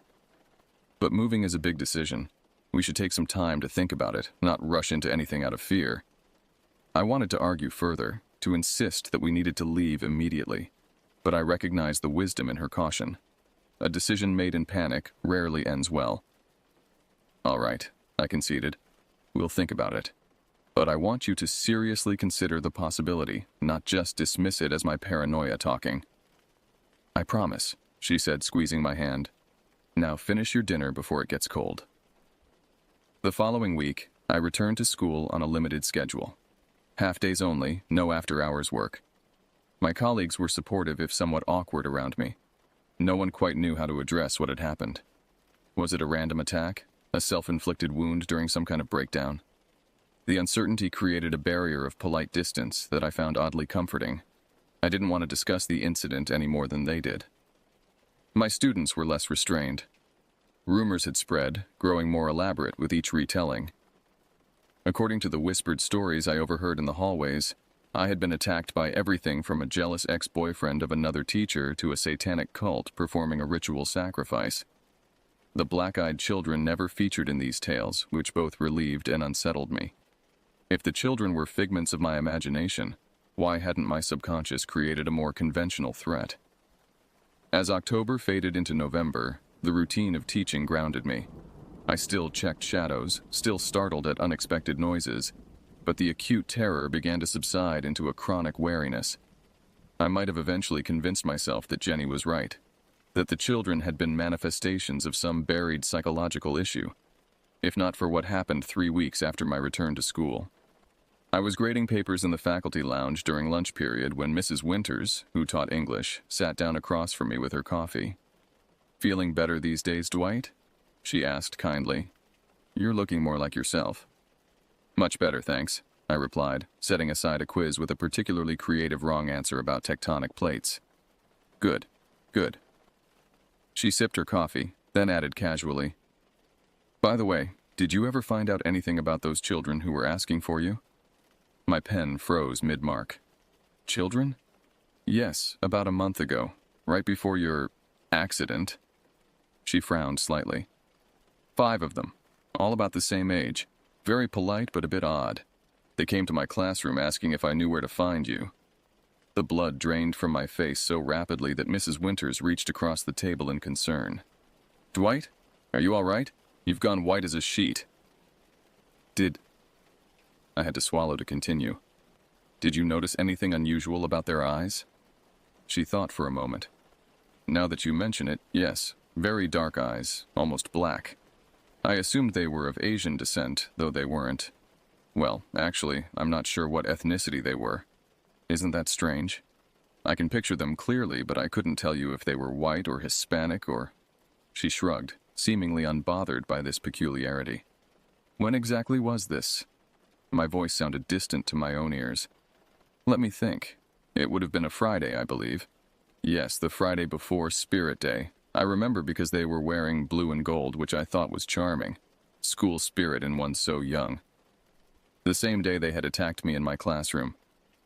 A: "But moving is a big decision. We should take some time to think about it, not rush into anything out of fear." I wanted to argue further, to insist that we needed to leave immediately, but I recognized the wisdom in her caution. A decision made in panic rarely ends well. "All right," I conceded. "We'll think about it. But I want you to seriously consider the possibility, not just dismiss it as my paranoia talking." "I promise," she said, squeezing my hand. "Now finish your dinner before it gets cold." The following week, I returned to school on a limited schedule. Half days only, no after-hours work. My colleagues were supportive if somewhat awkward around me. No one quite knew how to address what had happened. Was it a random attack? A self-inflicted wound during some kind of breakdown? The uncertainty created a barrier of polite distance that I found oddly comforting. I didn't want to discuss the incident any more than they did. My students were less restrained. Rumors had spread, growing more elaborate with each retelling. According to the whispered stories I overheard in the hallways, I had been attacked by everything from a jealous ex-boyfriend of another teacher to a satanic cult performing a ritual sacrifice. The black-eyed children never featured in these tales, which both relieved and unsettled me. If the children were figments of my imagination, why hadn't my subconscious created a more conventional threat? As October faded into November, the routine of teaching grounded me. I still checked shadows, still startled at unexpected noises, but the acute terror began to subside into a chronic wariness. I might have eventually convinced myself that Jenny was right, that the children had been manifestations of some buried psychological issue, if not for what happened 3 weeks after my return to school. I was grading papers in the faculty lounge during lunch period when Mrs. Winters, who taught English, sat down across from me with her coffee. "Feeling better these days, Dwight?" she asked kindly. "You're looking more like yourself." "Much better, thanks," I replied, setting aside a quiz with a particularly creative wrong answer about tectonic plates. Good. She sipped her coffee, then added casually, "By the way, did you ever find out anything about those children who were asking for you?" My pen froze mid-mark. "Children?" "Yes, about a month ago, right before your accident." She frowned slightly. 5 of them, all about the same age. Very polite, but a bit odd. They came to my classroom asking if I knew where to find you. The blood drained from my face so rapidly that Mrs. Winters reached across the table in concern. "Dwight, are you all right? You've gone white as a sheet." I had to swallow to continue. "Did you notice anything unusual about their eyes?" She thought for a moment. "Now that you mention it, yes, very dark eyes, almost black. I assumed they were of Asian descent, though they weren't. Well, actually, I'm not sure what ethnicity they were. Isn't that strange? I can picture them clearly, but I couldn't tell you if they were white or Hispanic or..." She shrugged, seemingly unbothered by this peculiarity. "When exactly was this?" My voice sounded distant to my own ears. "Let me think. It would have been a Friday, I believe. Yes, the Friday before Spirit Day. I remember because they were wearing blue and gold, which I thought was charming. School spirit in one so young. The same day they had attacked me in my classroom.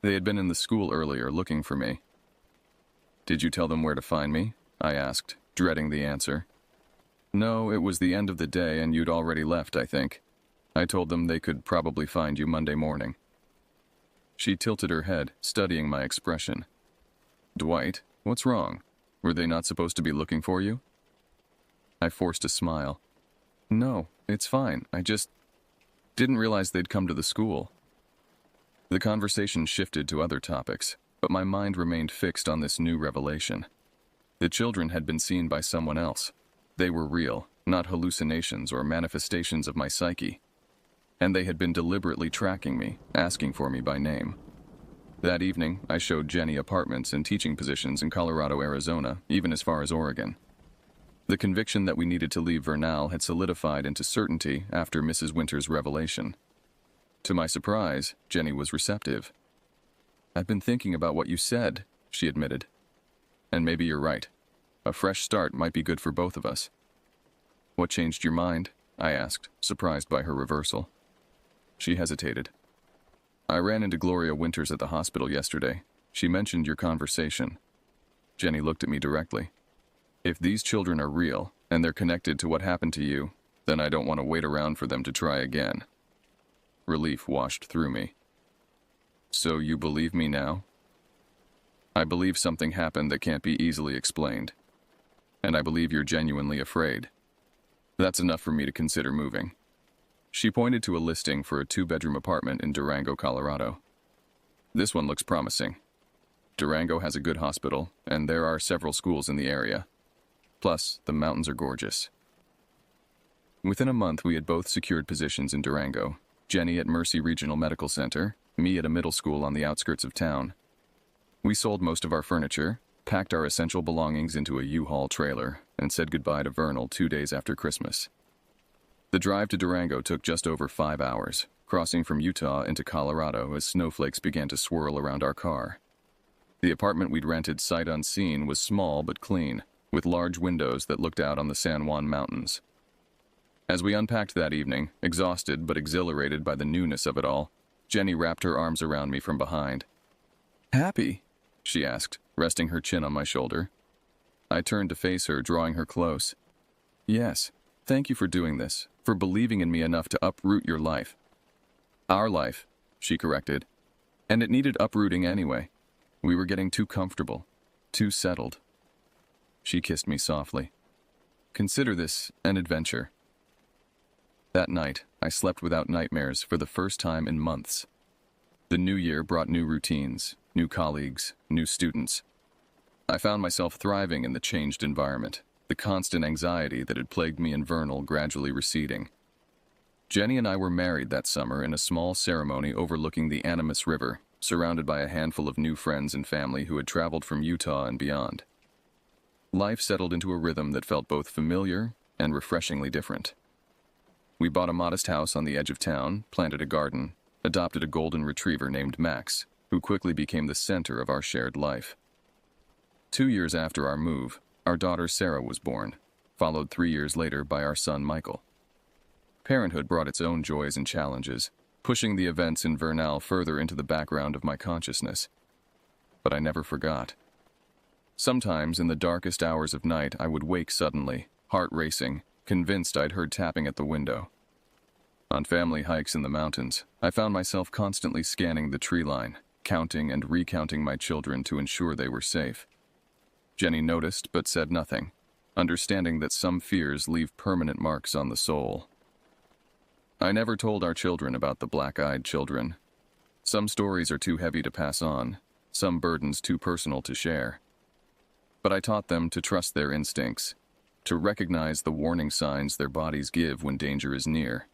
A: They had been in the school earlier looking for me." "Did you tell them where to find me?" I asked, dreading the answer. "No, it was the end of the day and you'd already left, I think. I told them they could probably find you Monday morning." She tilted her head, studying my expression. "Dwight, what's wrong? Were they not supposed to be looking for you?" I forced a smile. "No, it's fine. I just didn't realize they'd come to the school." The conversation shifted to other topics, but my mind remained fixed on this new revelation. The children had been seen by someone else. They were real, not hallucinations or manifestations of my psyche. And they had been deliberately tracking me, asking for me by name. That evening, I showed Jenny apartments and teaching positions in Colorado, Arizona, even as far as Oregon. The conviction that we needed to leave Vernal had solidified into certainty after Mrs. Winters' revelation. To my surprise, Jenny was receptive. "I've been thinking about what you said," she admitted. "And maybe you're right. A fresh start might be good for both of us." "What changed your mind?" I asked, surprised by her reversal. She hesitated. "I ran into Gloria Winters at the hospital yesterday. She mentioned your conversation." Jenny looked at me directly. "If these children are real, and they're connected to what happened to you, then I don't want to wait around for them to try again." Relief washed through me. "So you believe me now?" "I believe something happened that can't be easily explained. And I believe you're genuinely afraid. That's enough for me to consider moving." She pointed to a listing for a 2-bedroom apartment in Durango, Colorado. "This one looks promising. Durango has a good hospital, and there are several schools in the area. Plus, the mountains are gorgeous." Within a month, we had both secured positions in Durango, Jenny at Mercy Regional Medical Center, me at a middle school on the outskirts of town. We sold most of our furniture, packed our essential belongings into a U-Haul trailer, and said goodbye to Vernal 2 days after Christmas. The drive to Durango took just over 5 hours, crossing from Utah into Colorado as snowflakes began to swirl around our car. The apartment we'd rented sight unseen was small but clean, with large windows that looked out on the San Juan Mountains. As we unpacked that evening, exhausted but exhilarated by the newness of it all, Jenny wrapped her arms around me from behind. "Happy?" she asked, resting her chin on my shoulder. I turned to face her, drawing her close. "Yes, thank you for doing this, for believing in me enough to uproot your life." "Our life," she corrected. "And it needed uprooting anyway. We were getting too comfortable, too settled." She kissed me softly. "Consider this an adventure." That night, I slept without nightmares for the first time in months. The new year brought new routines, new colleagues, new students. I found myself thriving in the changed environment, the constant anxiety that had plagued me in Vernal gradually receding. Jenny and I were married that summer in a small ceremony overlooking the Animas River, surrounded by a handful of new friends and family who had traveled from Utah and beyond. Life settled into a rhythm that felt both familiar and refreshingly different. We bought a modest house on the edge of town, planted a garden, adopted a golden retriever named Max, who quickly became the center of our shared life. 2 years after our move, our daughter Sarah was born, followed 3 years later by our son Michael. Parenthood brought its own joys and challenges, pushing the events in Vernal further into the background of my consciousness. But I never forgot. Sometimes in the darkest hours of night, I would wake suddenly, heart racing, convinced I'd heard tapping at the window. On family hikes in the mountains, I found myself constantly scanning the tree line, counting and recounting my children to ensure they were safe. Jenny noticed but said nothing, understanding that some fears leave permanent marks on the soul. I never told our children about the black-eyed children. Some stories are too heavy to pass on, some burdens too personal to share. But I taught them to trust their instincts, to recognize the warning signs their bodies give when danger is near.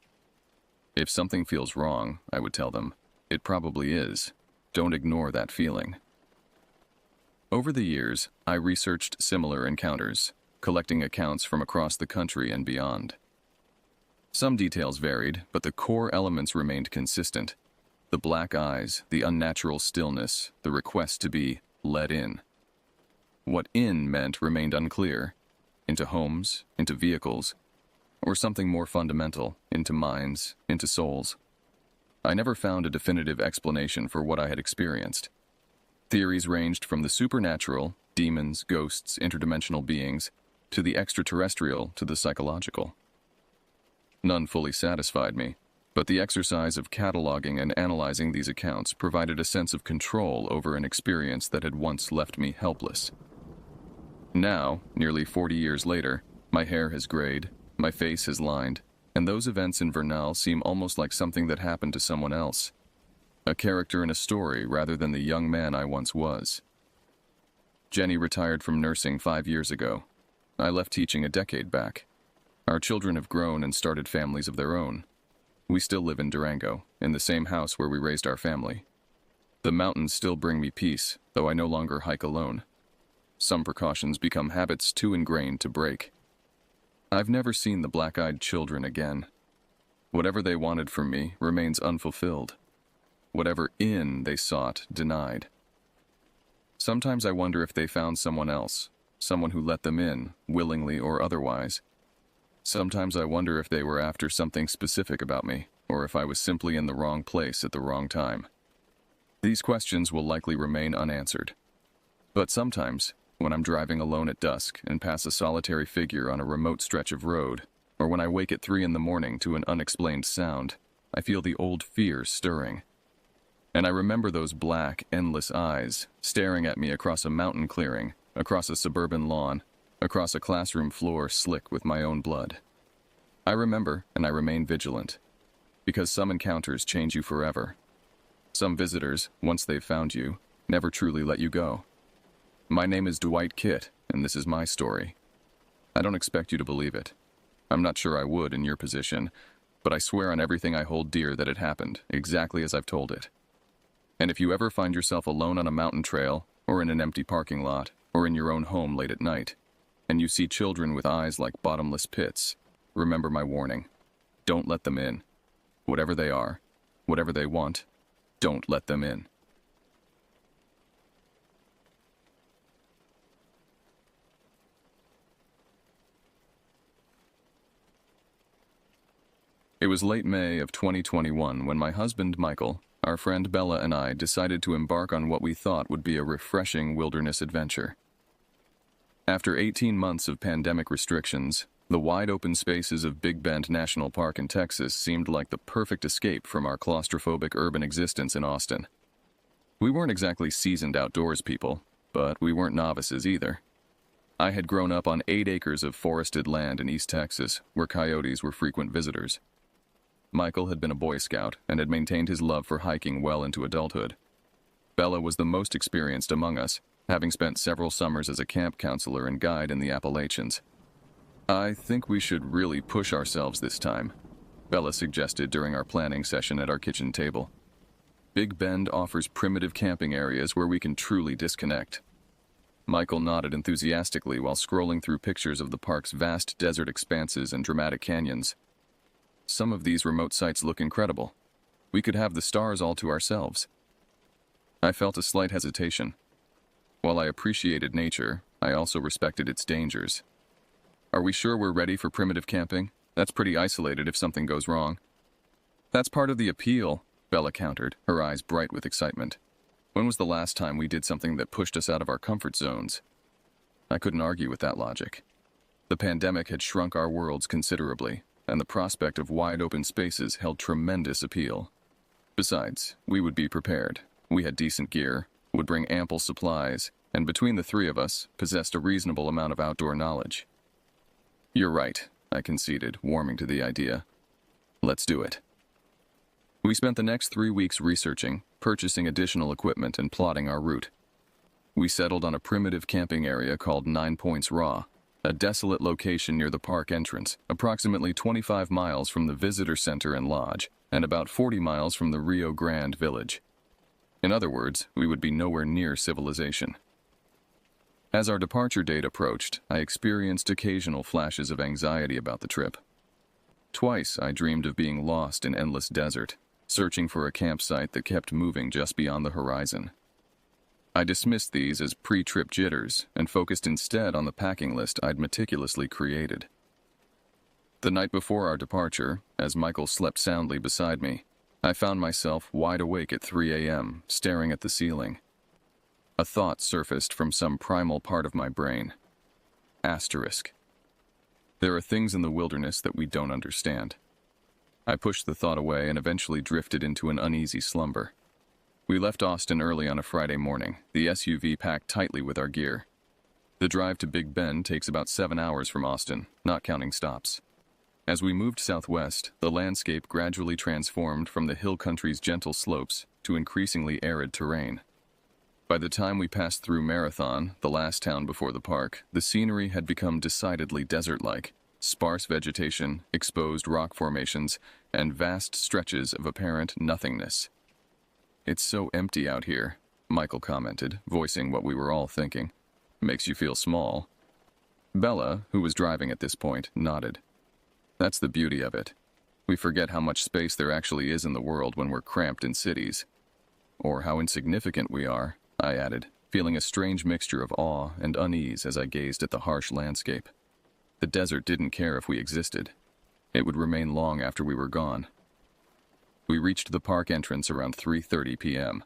A: If something feels wrong, I would tell them, it probably is. Don't ignore that feeling. Over the years, I researched similar encounters, collecting accounts from across the country and beyond. Some details varied, but the core elements remained consistent. The black eyes, the unnatural stillness, the request to be let in. What in meant remained unclear. Into homes, into vehicles, or something more fundamental, into minds, into souls. I never found a definitive explanation for what I had experienced. Theories ranged from the supernatural, demons, ghosts, interdimensional beings, to the extraterrestrial, to the psychological. None fully satisfied me, but the exercise of cataloging and analyzing these accounts provided a sense of control over an experience that had once left me helpless. Now, nearly 40 years later, my hair has grayed, my face has lined, and those events in Vernal seem almost like something that happened to someone else. A character in a story rather than the young man I once was. Jenny retired from nursing 5 years ago. I left teaching a decade back. Our children have grown and started families of their own. We still live in Durango, in the same house where we raised our family. The mountains still bring me peace, though I no longer hike alone. Some precautions become habits too ingrained to break. I've never seen the black-eyed children again. Whatever they wanted from me remains unfulfilled. Whatever in they sought, denied. Sometimes I wonder if they found someone else, someone who let them in, willingly or otherwise. Sometimes I wonder if they were after something specific about me, or if I was simply in the wrong place at the wrong time. These questions will likely remain unanswered. But sometimes, when I'm driving alone at dusk and pass a solitary figure on a remote stretch of road, or when I wake at 3 a.m. to an unexplained sound, I feel the old fear stirring. And I remember those black, endless eyes staring at me across a mountain clearing, across a suburban lawn, across a classroom floor slick with my own blood. I remember, and I remain vigilant, because some encounters change you forever. Some visitors, once they've found you, never truly let you go. My name is Dwight Kitt, and this is my story. I don't expect you to believe it. I'm not sure I would in your position, but I swear on everything I hold dear that it happened, exactly as I've told it. And if you ever find yourself alone on a mountain trail or in an empty parking lot, or in your own home late at night, and you see children with eyes like bottomless pits, remember my warning. Don't let them in. Whatever they are, whatever they want, don't let them in. It was late May of 2021 when my husband Michael, our friend Bella, and I decided to embark on what we thought would be a refreshing wilderness adventure. After 18 months of pandemic restrictions, the wide-open spaces of Big Bend National Park in Texas seemed like the perfect escape from our claustrophobic urban existence in Austin. We weren't exactly seasoned outdoors people, but we weren't novices either. I had grown up on 8 acres of forested land in East Texas, where coyotes were frequent visitors. Michael had been a Boy Scout and had maintained his love for hiking well into adulthood. Bella was the most experienced among us, having spent several summers as a camp counselor and guide in the Appalachians. I think we should really push ourselves this time, Bella suggested during our planning session at our kitchen table. Big Bend offers primitive camping areas where we can truly disconnect. Michael nodded enthusiastically while scrolling through pictures of the park's vast desert expanses and dramatic canyons. Some of these remote sites look incredible. We could have the stars all to ourselves. I felt a slight hesitation. While I appreciated nature, I also respected its dangers. Are we sure we're ready for primitive camping? That's pretty isolated if something goes wrong. That's part of the appeal, Bella countered, her eyes bright with excitement. When was the last time we did something that pushed us out of our comfort zones? I couldn't argue with that logic. The pandemic had shrunk our worlds considerably, and the prospect of wide-open spaces held tremendous appeal. Besides, we would be prepared. We had decent gear, would bring ample supplies, and between the 3 of us, possessed a reasonable amount of outdoor knowledge. You're right, I conceded, warming to the idea. Let's do it. We spent the next 3 weeks researching, purchasing additional equipment, and plotting our route. We settled on a primitive camping area called 9 Points Raw, a desolate location near the park entrance, approximately 25 miles from the visitor center and lodge, and about 40 miles from the Rio Grande village. In other words, we would be nowhere near civilization. As our departure date approached, I experienced occasional flashes of anxiety about the trip. Twice I dreamed of being lost in endless desert, searching for a campsite that kept moving just beyond the horizon. I dismissed these as pre-trip jitters and focused instead on the packing list I'd meticulously created. The night before our departure, as Michael slept soundly beside me, I found myself wide awake at 3 a.m., staring at the ceiling. A thought surfaced from some primal part of my brain. Asterisk. There are things in the wilderness that we don't understand. I pushed the thought away and eventually drifted into an uneasy slumber. We left Austin early on a Friday morning, the SUV packed tightly with our gear. The drive to Big Bend takes about 7 hours from Austin, not counting stops. As we moved southwest, the landscape gradually transformed from the hill country's gentle slopes to increasingly arid terrain. By the time we passed through Marathon, the last town before the park, the scenery had become decidedly desert-like. Sparse vegetation, exposed rock formations, and vast stretches of apparent nothingness. It's so empty out here, Michael commented, voicing what we were all thinking. Makes you feel small. Bella, who was driving at this point, nodded. That's the beauty of it. We forget how much space there actually is in the world when we're cramped in cities. Or how insignificant we are, I added, feeling a strange mixture of awe and unease as I gazed at the harsh landscape. The desert didn't care if we existed. It would remain long after we were gone. We reached the park entrance around 3:30 p.m.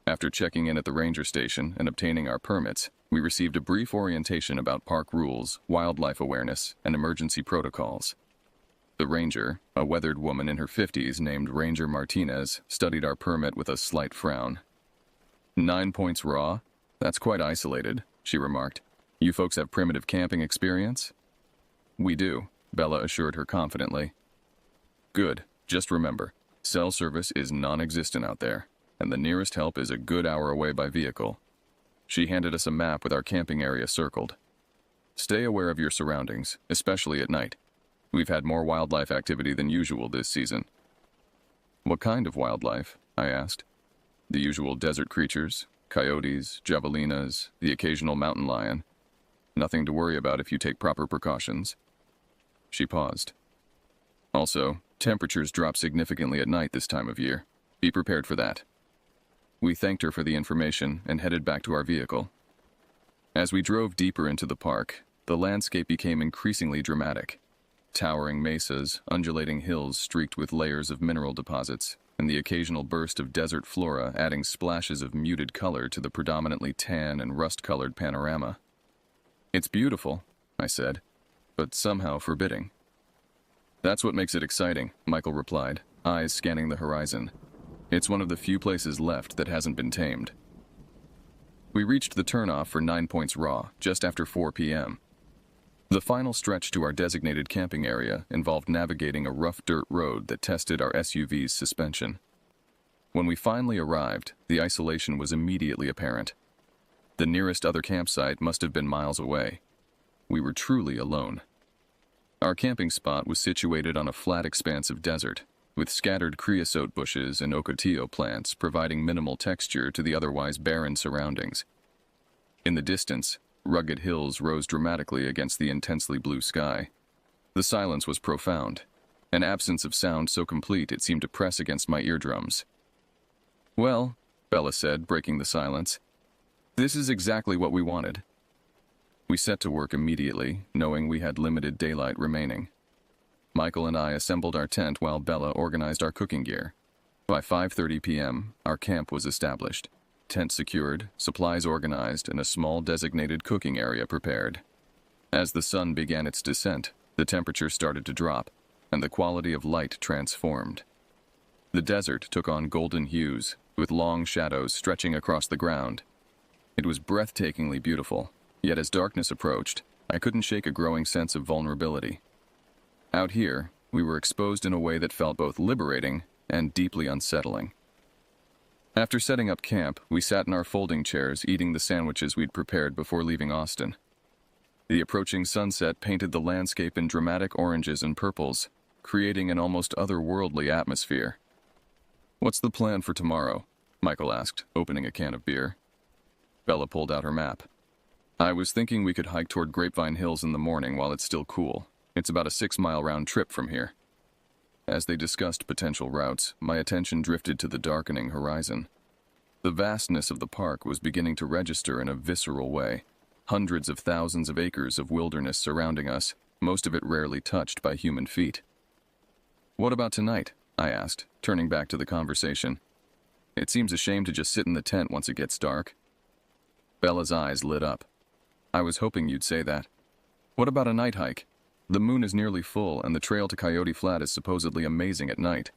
A: After checking in at the ranger station and obtaining our permits, we received a brief orientation about park rules, wildlife awareness, and emergency protocols. The ranger, a weathered woman in her 50s named Ranger Martinez, studied our permit with a slight frown. 9 Points Raw? That's quite isolated, she remarked. You folks have primitive camping experience? We do, Bella assured her confidently. Good. Just remember, cell service is non-existent out there, and the nearest help is a good hour away by vehicle. She handed us a map with our camping area circled. Stay aware of your surroundings, especially at night. We've had more wildlife activity than usual this season. What kind of wildlife? I asked. The usual desert creatures, Coyotes, javelinas, the occasional mountain lion. Nothing to worry about if you take proper precautions. She paused. Also, temperatures drop significantly at night this time of year. Be prepared for that. We thanked her for the information and headed back to our vehicle. As we drove deeper into the park, the landscape became increasingly dramatic. Towering mesas, undulating hills streaked with layers of mineral deposits, and the occasional burst of desert flora adding splashes of muted color to the predominantly tan and rust-colored panorama. "It's beautiful," I said, "but somehow forbidding." "That's what makes it exciting," Michael replied, eyes scanning the horizon. "It's one of the few places left that hasn't been tamed." We reached the turnoff for 9 Points Raw just after 4 p.m. The final stretch to our designated camping area involved navigating a rough dirt road that tested our SUV's suspension. When we finally arrived, the isolation was immediately apparent. The nearest other campsite must have been miles away. We were truly alone. Our camping spot was situated on a flat expanse of desert, with scattered creosote bushes and ocotillo plants providing minimal texture to the otherwise barren surroundings. In the distance, rugged hills rose dramatically against the intensely blue sky. The silence was profound, an absence of sound so complete it seemed to press against my eardrums. "Well," Bella said, breaking the silence, "this is exactly what we wanted." We set to work immediately, knowing we had limited daylight remaining. Michael and I assembled our tent while Bella organized our cooking gear. By 5:30 p.m., our camp was established. Tent secured, supplies organized, and a small designated cooking area prepared. As the sun began its descent, the temperature started to drop, and the quality of light transformed. The desert took on golden hues, with long shadows stretching across the ground. It was breathtakingly beautiful, yet as darkness approached, I couldn't shake a growing sense of vulnerability. Out here, we were exposed in a way that felt both liberating and deeply unsettling. After setting up camp, we sat in our folding chairs eating the sandwiches we'd prepared before leaving Austin. The approaching sunset painted the landscape in dramatic oranges and purples, creating an almost otherworldly atmosphere. "What's the plan for tomorrow?" Michael asked, opening a can of beer. Bella pulled out her map. "I was thinking we could hike toward Grapevine Hills in the morning while it's still cool. It's about a 6-mile round trip from here." As they discussed potential routes, my attention drifted to the darkening horizon. The vastness of the park was beginning to register in a visceral way. Hundreds of thousands of acres of wilderness surrounding us, most of it rarely touched by human feet. "What about tonight?" I asked, turning back to the conversation. "It seems a shame to just sit in the tent once it gets dark." Bella's eyes lit up. "I was hoping you'd say that. What about a night hike? The moon is nearly full, and the trail to Coyote Flat is supposedly amazing at night."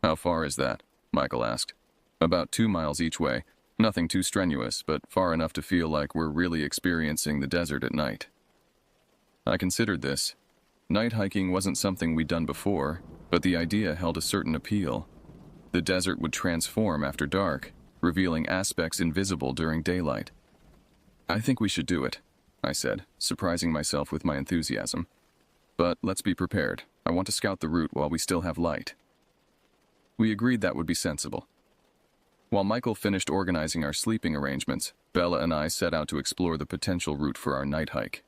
A: "How far is that?" Michael asked. "About 2 miles each way. Nothing too strenuous, but far enough to feel like we're really experiencing the desert at night." I considered this. Night hiking wasn't something we'd done before, but the idea held a certain appeal. The desert would transform after dark, revealing aspects invisible during daylight. "I think we should do it," I said, surprising myself with my enthusiasm. "But let's be prepared. I want to scout the route while we still have light." We agreed that would be sensible. While Michael finished organizing our sleeping arrangements, Bella and I set out to explore the potential route for our night hike.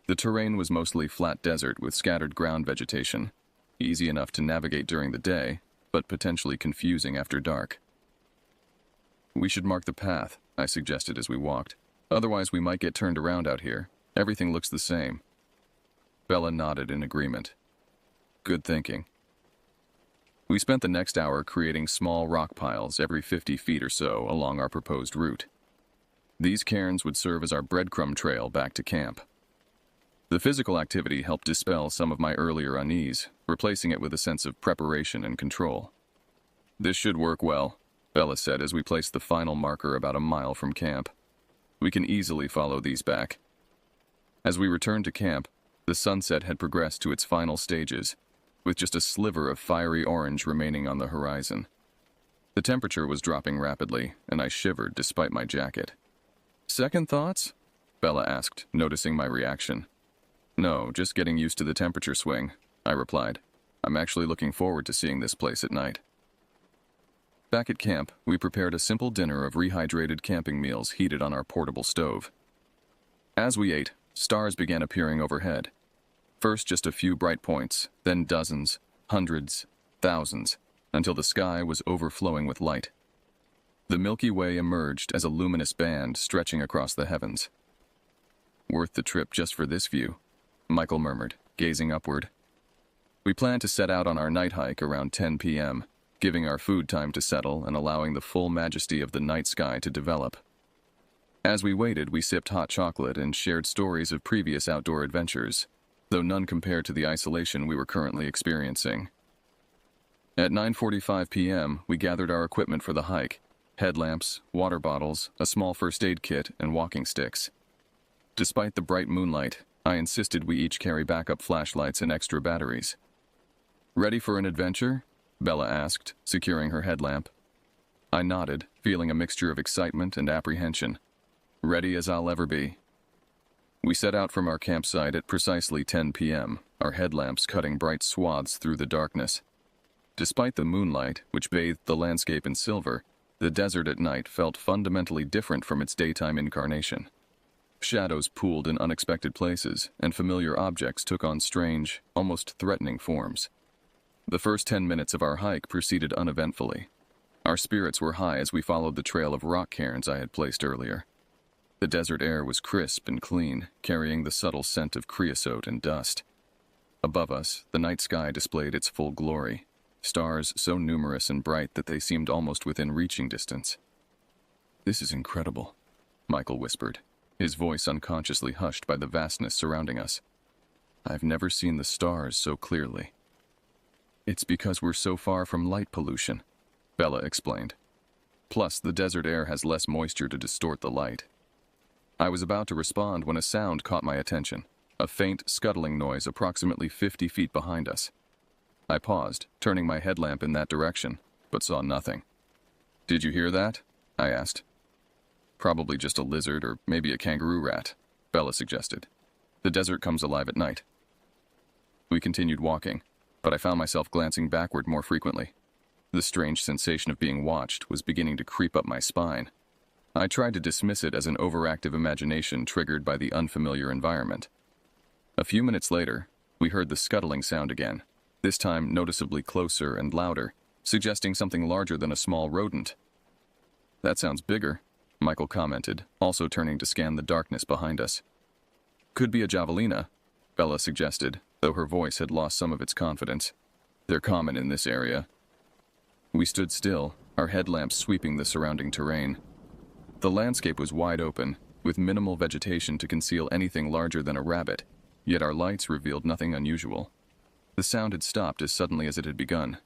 A: The terrain was mostly flat desert with scattered ground vegetation, easy enough to navigate during the day, but potentially confusing after dark. "We should mark the path," I suggested as we walked. "Otherwise we might get turned around out here. Everything looks the same." Bella nodded in agreement. "Good thinking." We spent the next hour creating small rock piles every 50 feet or so along our proposed route. These cairns would serve as our breadcrumb trail back to camp. The physical activity helped dispel some of my earlier unease, replacing it with a sense of preparation and control. "This should work well," Bella said as we placed the final marker about a mile from camp. "We can easily follow these back." As we returned to camp, the sunset had progressed to its final stages, with just a sliver of fiery orange remaining on the horizon. The temperature was dropping rapidly, and I shivered despite my jacket. "Second thoughts?" Bella asked, noticing my reaction. "No, just getting used to the temperature swing," I replied. "I'm actually looking forward to seeing this place at night." Back at camp, we prepared a simple dinner of rehydrated camping meals heated on our portable stove. As we ate, stars began appearing overhead. First just a few bright points, then dozens, hundreds, thousands, until the sky was overflowing with light. The Milky Way emerged as a luminous band stretching across the heavens. "Worth the trip just for this view," Michael murmured, gazing upward. We planned to set out on our night hike around 10 p.m., giving our food time to settle and allowing the full majesty of the night sky to develop. As we waited, we sipped hot chocolate and shared stories of previous outdoor adventures, though none compared to the isolation we were currently experiencing. At 9:45 p.m., we gathered our equipment for the hike: headlamps, water bottles, a small first aid kit, and walking sticks. Despite the bright moonlight, I insisted we each carry backup flashlights and extra batteries. "Ready for an adventure?" Bella asked, securing her headlamp. I nodded, feeling a mixture of excitement and apprehension. Ready as I'll ever be. We set out from our campsite at precisely 10 p.m., our headlamps cutting bright swaths through the darkness. Despite the moonlight, which bathed the landscape in silver, the desert at night felt fundamentally different from its daytime incarnation. Shadows pooled in unexpected places, and familiar objects took on strange, almost threatening forms. The first 10 minutes of our hike proceeded uneventfully. Our spirits were high as we followed the trail of rock cairns I had placed earlier. The desert air was crisp and clean, carrying the subtle scent of creosote and dust. Above us, the night sky displayed its full glory, stars so numerous and bright that they seemed almost within reaching distance. "This is incredible," Michael whispered, his voice unconsciously hushed by the vastness surrounding us. "I've never seen the stars so clearly." "It's because we're so far from light pollution," Bella explained. "Plus, the desert air has less moisture to distort the light." I was about to respond when a sound caught my attention, a faint, scuttling noise approximately 50 feet behind us. I paused, turning my headlamp in that direction, but saw nothing. "Did you hear that?" I asked. "Probably just a lizard or maybe a kangaroo rat," Bella suggested. "The desert comes alive at night." We continued walking, but I found myself glancing backward more frequently. The strange sensation of being watched was beginning to creep up my spine. I tried to dismiss it as an overactive imagination triggered by the unfamiliar environment. A few minutes later, we heard the scuttling sound again, this time noticeably closer and louder, suggesting something larger than a small rodent. "That sounds bigger," Michael commented, also turning to scan the darkness behind us. "Could be a javelina," Bella suggested, though her voice had lost some of its confidence. "They're common in this area." We stood still, our headlamps sweeping the surrounding terrain. The landscape was wide open, with minimal vegetation to conceal anything larger than a rabbit, yet our lights revealed nothing unusual. The sound had stopped as suddenly as it had begun.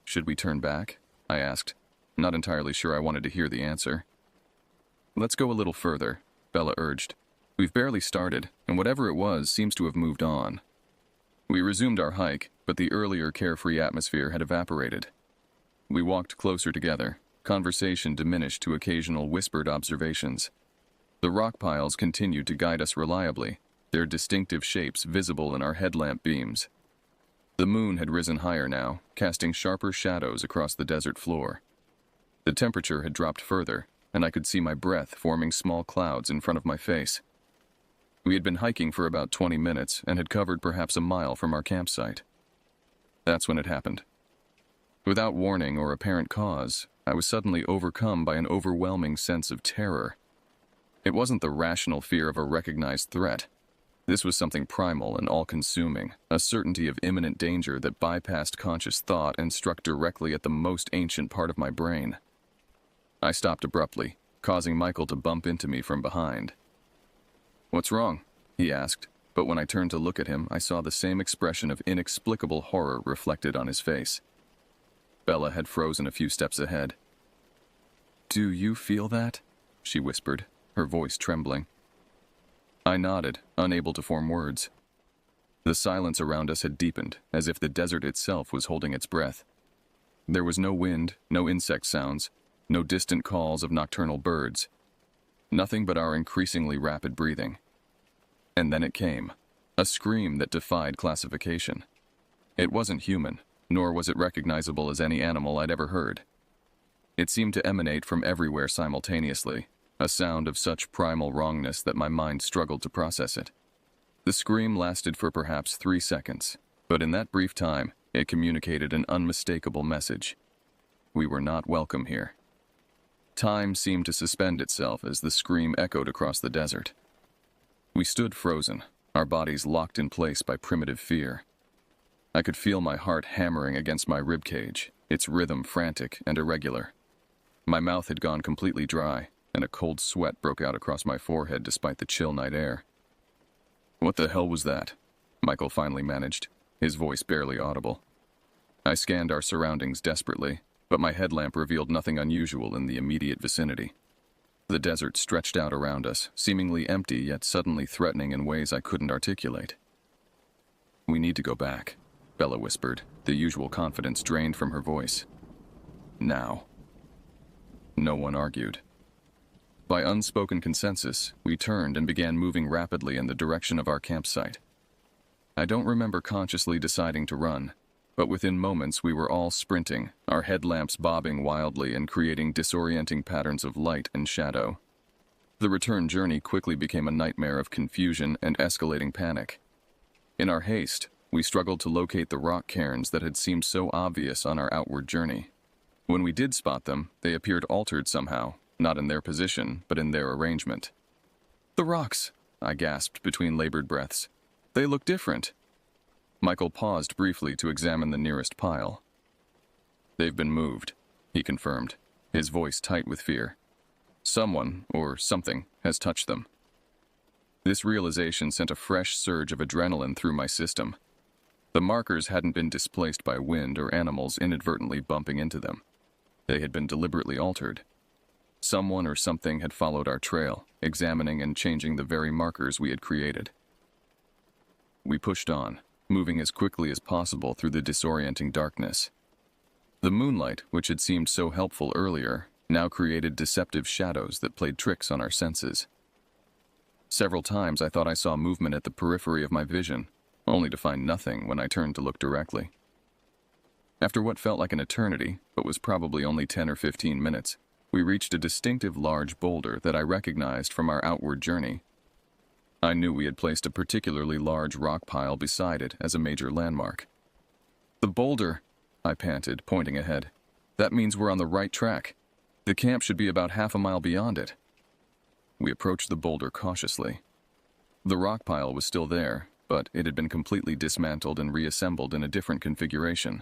A: "Should we turn back?" I asked, not entirely sure I wanted to hear the answer. "Let's go a little further," Bella urged. "We've barely started, and whatever it was seems to have moved on." We resumed our hike, but the earlier carefree atmosphere had evaporated. We walked closer together. Conversation diminished to occasional whispered observations. The rock piles continued to guide us reliably, their distinctive shapes visible in our headlamp beams. The moon had risen higher now, casting sharper shadows across the desert floor. The temperature had dropped further, and I could see my breath forming small clouds in front of my face. We had been hiking for about 20 minutes and had covered perhaps a mile from our campsite. That's when it happened. Without warning or apparent cause, I was suddenly overcome by an overwhelming sense of terror. It wasn't the rational fear of a recognized threat. This was something primal and all-consuming, a certainty of imminent danger that bypassed conscious thought and struck directly at the most ancient part of my brain. I stopped abruptly, causing Michael to bump into me from behind. "What's wrong?" he asked, but when I turned to look at him, I saw the same expression of inexplicable horror reflected on his face. Bella had frozen a few steps ahead. "Do you feel that?" she whispered, her voice trembling. I nodded, unable to form words. The silence around us had deepened, as if the desert itself was holding its breath. There was no wind, no insect sounds, no distant calls of nocturnal birds. Nothing but our increasingly rapid breathing. And then it came, a scream that defied classification. It wasn't human, nor was it recognizable as any animal I'd ever heard. It seemed to emanate from everywhere simultaneously, a sound of such primal wrongness that my mind struggled to process it. The scream lasted for perhaps 3 seconds, but in that brief time, it communicated an unmistakable message. We were not welcome here. Time seemed to suspend itself as the scream echoed across the desert. We stood frozen, our bodies locked in place by primitive fear. I could feel my heart hammering against my ribcage, its rhythm frantic and irregular. My mouth had gone completely dry, and a cold sweat broke out across my forehead despite the chill night air. "What the hell was that?" Michael finally managed, his voice barely audible. I scanned our surroundings desperately, but my headlamp revealed nothing unusual in the immediate vicinity. The desert stretched out around us, seemingly empty yet suddenly threatening in ways I couldn't articulate. "We need to go back," Bella whispered, the usual confidence drained from her voice. "Now." No one argued. By unspoken consensus, we turned and began moving rapidly in the direction of our campsite. I don't remember consciously deciding to run, but within moments we were all sprinting, our headlamps bobbing wildly and creating disorienting patterns of light and shadow. The return journey quickly became a nightmare of confusion and escalating panic. In our haste, we struggled to locate the rock cairns that had seemed so obvious on our outward journey. When we did spot them, they appeared altered somehow, not in their position, but in their arrangement. "The rocks," I gasped between labored breaths. "They look different." Michael paused briefly to examine the nearest pile. "They've been moved," he confirmed, his voice tight with fear. "Someone, or something, has touched them." This realization sent a fresh surge of adrenaline through my system. The markers hadn't been displaced by wind or animals inadvertently bumping into them. They had been deliberately altered. Someone or something had followed our trail, examining and changing the very markers we had created. We pushed on, moving as quickly as possible through the disorienting darkness. The moonlight, which had seemed so helpful earlier, now created deceptive shadows that played tricks on our senses. Several times I thought I saw movement at the periphery of my vision, only to find nothing when I turned to look directly. After what felt like an eternity, but was probably only 10 or 15 minutes, we reached a distinctive large boulder that I recognized from our outward journey. I knew we had placed a particularly large rock pile beside it as a major landmark. "The boulder," I panted, pointing ahead. "That means we're on the right track. The camp should be about half a mile beyond it." We approached the boulder cautiously. The rock pile was still there, but it had been completely dismantled and reassembled in a different configuration.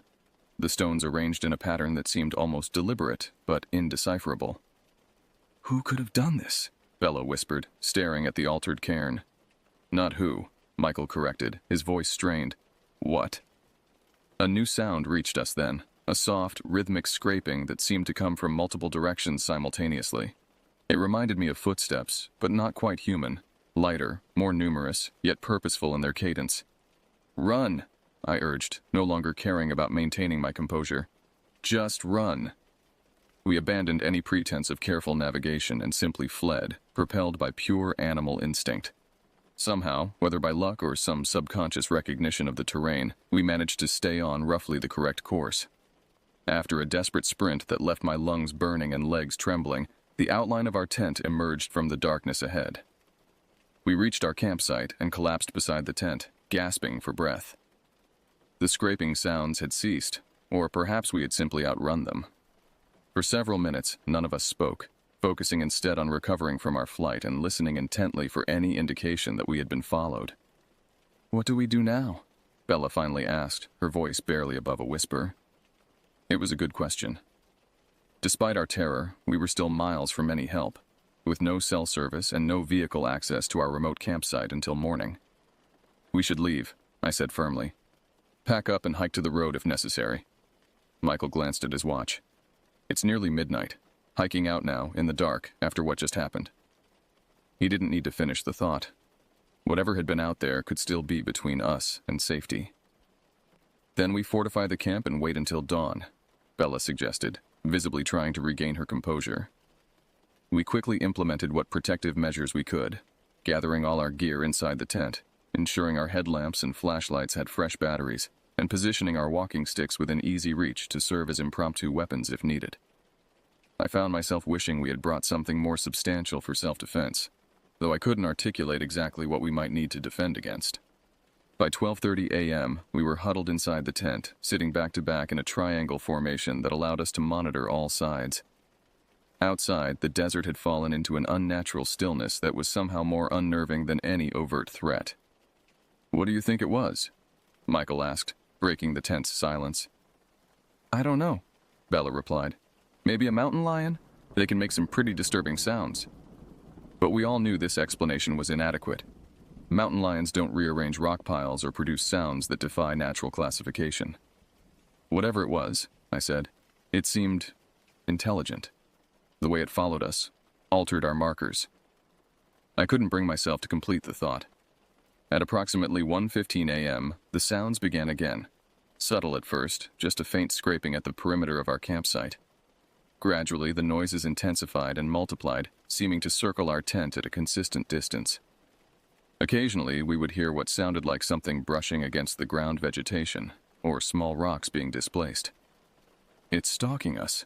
A: The stones arranged in a pattern that seemed almost deliberate, but indecipherable. "Who could have done this?" Bella whispered, staring at the altered cairn. "Not who," Michael corrected, his voice strained. "What?" A new sound reached us then, a soft, rhythmic scraping that seemed to come from multiple directions simultaneously. It reminded me of footsteps, but not quite human, lighter, more numerous, yet purposeful in their cadence. "Run!" I urged, no longer caring about maintaining my composure. "Just run." We abandoned any pretense of careful navigation and simply fled, propelled by pure animal instinct. Somehow, whether by luck or some subconscious recognition of the terrain, we managed to stay on roughly the correct course. After a desperate sprint that left my lungs burning and legs trembling, the outline of our tent emerged from the darkness ahead. We reached our campsite and collapsed beside the tent, gasping for breath. The scraping sounds had ceased, or perhaps we had simply outrun them. For several minutes, none of us spoke, focusing instead on recovering from our flight and listening intently for any indication that we had been followed. "What do we do now?" Bella finally asked, her voice barely above a whisper. It was a good question. Despite our terror, we were still miles from any help, with no cell service and no vehicle access to our remote campsite until morning. "We should leave," I said firmly. "Pack up and hike to the road if necessary." Michael glanced at his watch. "It's nearly midnight. Hiking out now, in the dark, after what just happened." He didn't need to finish the thought. Whatever had been out there could still be between us and safety. "Then we fortify the camp and wait until dawn," Bella suggested, visibly trying to regain her composure. We quickly implemented what protective measures we could, gathering all our gear inside the tent, ensuring our headlamps and flashlights had fresh batteries, and positioning our walking sticks within easy reach to serve as impromptu weapons if needed. I found myself wishing we had brought something more substantial for self-defense, though I couldn't articulate exactly what we might need to defend against. By 12:30 a.m., we were huddled inside the tent, sitting back to back in a triangle formation that allowed us to monitor all sides. Outside, the desert had fallen into an unnatural stillness that was somehow more unnerving than any overt threat. "What do you think it was?" Michael asked, breaking the tense silence. "I don't know," Bella replied. "Maybe a mountain lion? They can make some pretty disturbing sounds." But we all knew this explanation was inadequate. Mountain lions don't rearrange rock piles or produce sounds that defy natural classification. "Whatever it was," I said, "it seemed intelligent. The way it followed us, altered our markers." I couldn't bring myself to complete the thought. At approximately 1:15 a.m., the sounds began again. Subtle at first, just a faint scraping at the perimeter of our campsite. Gradually, the noises intensified and multiplied, seeming to circle our tent at a consistent distance. Occasionally, we would hear what sounded like something brushing against the ground vegetation, or small rocks being displaced. "It's stalking us,"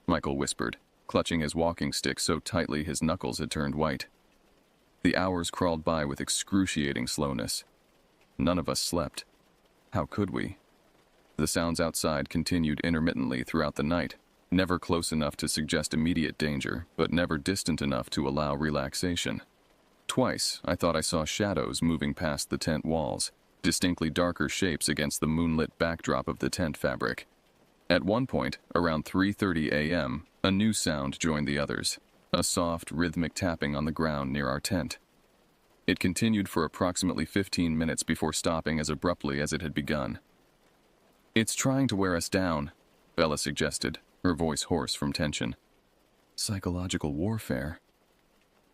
A: Michael whispered, clutching his walking stick so tightly his knuckles had turned white. The hours crawled by with excruciating slowness. None of us slept. How could we? The sounds outside continued intermittently throughout the night, never close enough to suggest immediate danger, but never distant enough to allow relaxation. Twice, I thought I saw shadows moving past the tent walls, distinctly darker shapes against the moonlit backdrop of the tent fabric. At one point, around 3:30 a.m., a new sound joined the others, a soft, rhythmic tapping on the ground near our tent. It continued for approximately 15 minutes before stopping as abruptly as it had begun. "It's trying to wear us down," Bella suggested, her voice hoarse from tension. "Psychological warfare."